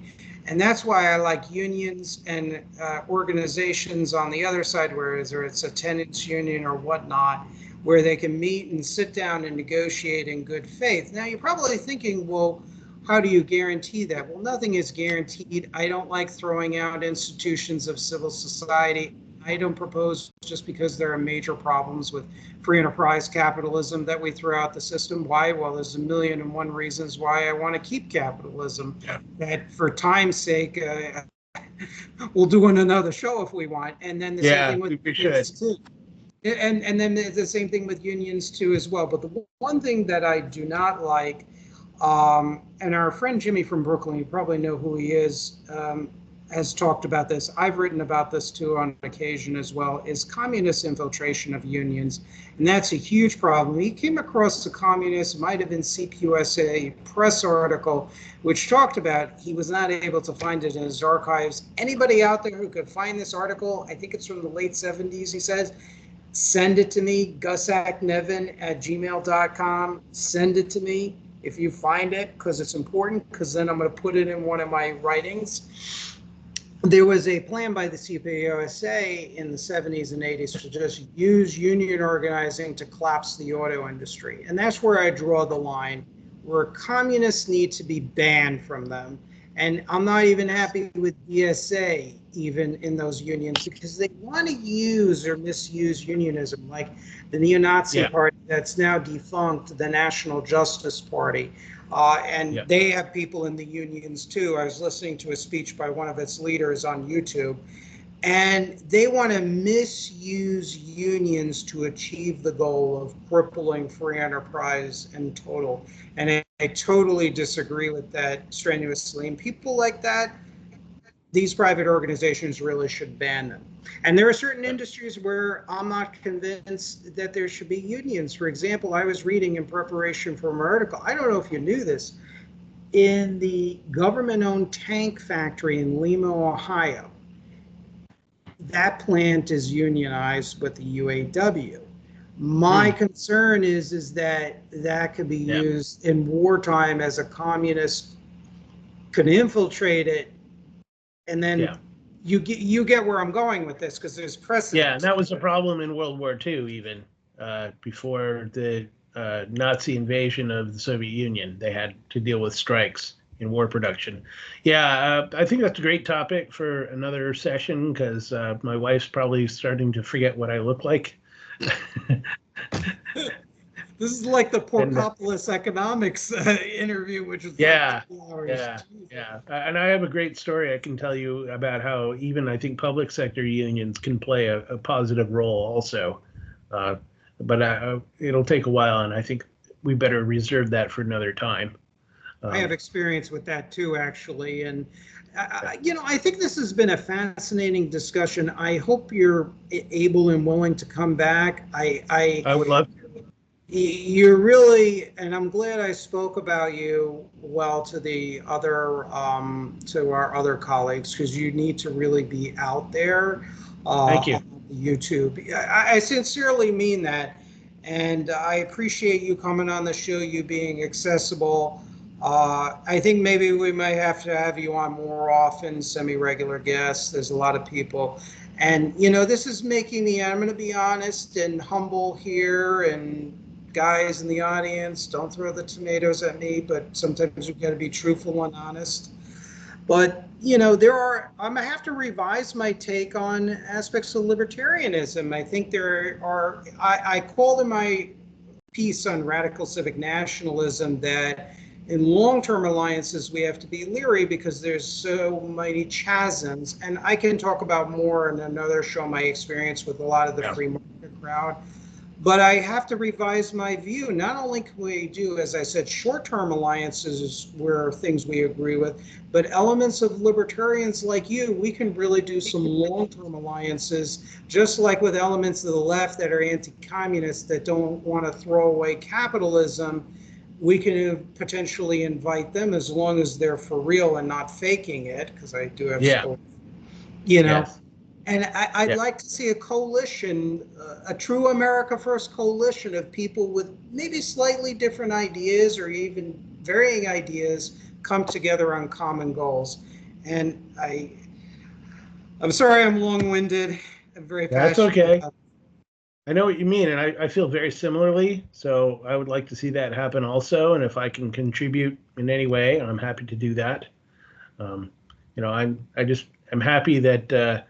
And that's why I like unions and organizations on the other side, whether it's a tenants union or whatnot, where they can meet and sit down and negotiate in good faith. Now, you're probably thinking, well, how do you guarantee that? Well, nothing is guaranteed. I don't like throwing out institutions of civil society. I don't propose, just because there are major problems with free enterprise capitalism, that we throw out the system. Why? Well, there's 1,000,001 reasons why I want to keep capitalism. Yeah. That, for time's sake, we'll do another show if we want. And then the same thing with unions too. And then the same thing with unions too as well. But the one thing that I do not like, and our friend Jimmy from Berkeley, you probably know who he is, has talked about this. I've written about this too on occasion as well, is communist infiltration of unions. And that's a huge problem. He came across the communist, might have been CPUSA press article, which talked about, he was not able to find it in his archives. Anybody out there who could find this article, I think it's from the late 70s, he says, send it to me, gusaknevin@gmail.com. Send it to me if you find it, because it's important, because then I'm going to put it in one of my writings. There was a plan by the CPUSA in the 70s and 80s to just use union organizing to collapse the auto industry. And that's where I draw the line, where communists need to be banned from them. And I'm not even happy with DSA even in those unions, because they want to use or misuse unionism, like the neo-Nazi party that's now defunct, the National Justice Party. And they have people in the unions too. I was listening to a speech by one of its leaders on YouTube, and they want to misuse unions to achieve the goal of crippling free enterprise in total. And I totally disagree with that strenuously. And people like that, these private organizations really should ban them. And there are certain industries where I'm not convinced that there should be unions. For example, I was reading in preparation for my article, I don't know if you knew this, in the government-owned tank factory in Lima, Ohio, that plant is unionized with the UAW. My concern is that could be used in wartime as a communist could infiltrate it, and then you get where I'm going with this, because there's precedent. Yeah, that was a problem in World War II, even before the Nazi invasion of the Soviet Union. They had to deal with strikes in war production. Yeah, I think that's a great topic for another session, because my wife's probably starting to forget what I look like. This is like the Porkopolis economics interview, which is like 2 hours. And I have a great story I can tell you about how even I think public sector unions can play a positive role also. But it'll take a while, and I think we better reserve that for another time. I have experience with that too, actually. And, I think this has been a fascinating discussion. I hope you're able and willing to come back. I would love to. You're really, and I'm glad I spoke about you well to the other, to our other colleagues, because you need to really be out there. Thank you. on YouTube. I sincerely mean that. And I appreciate you coming on the show, you being accessible. I think maybe we might have to have you on more often, semi-regular guests. There's a lot of people. And, you know, this is making me, I'm going to be honest and humble here. And guys in the audience, don't throw the tomatoes at me, but sometimes we've got to be truthful and honest. But, you know, I'm going to have to revise my take on aspects of libertarianism. I think I called in my piece on radical civic nationalism that in long-term alliances, we have to be leery because there's so many chasms. And I can talk about more in another show, my experience with a lot of the free market crowd. But I have to revise my view. Not only can we do, as I said, short-term alliances where things we agree with, but elements of libertarians like you, we can really do some long-term alliances, just like with elements of the left that are anti-communist that don't want to throw away capitalism. We can potentially invite them as long as they're for real and not faking it, because I do have stories, you know. Yes. And I'd like to see a coalition, a true America First coalition of people with maybe slightly different ideas or even varying ideas come together on common goals. And I'm sorry I'm long-winded. I'm very passionate. That's okay. I know what you mean, and I feel very similarly. So I would like to see that happen also. And if I can contribute in any way, I'm happy to do that. You know, I'm happy that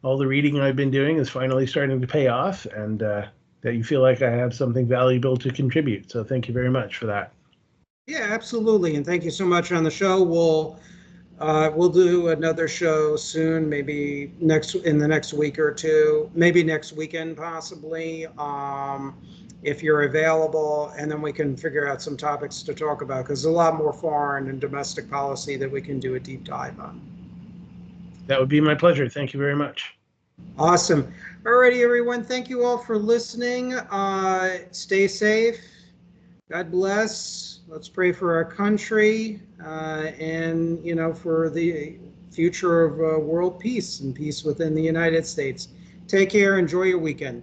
all the reading I've been doing is finally starting to pay off, and that you feel like I have something valuable to contribute. So thank you very much for that. Yeah, absolutely. And thank you so much on the show. We'll do another show soon, maybe in the next week or two, maybe next weekend, possibly, if you're available, and then we can figure out some topics to talk about, because there's a lot more foreign and domestic policy that we can do a deep dive on. That would be my pleasure. Thank you very much. Awesome. Alrighty, everyone. Thank you all for listening. Stay safe. God bless. Let's pray for our country and, you know, for the future of world peace and peace within the United States. Take care. Enjoy your weekend.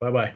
Bye-bye.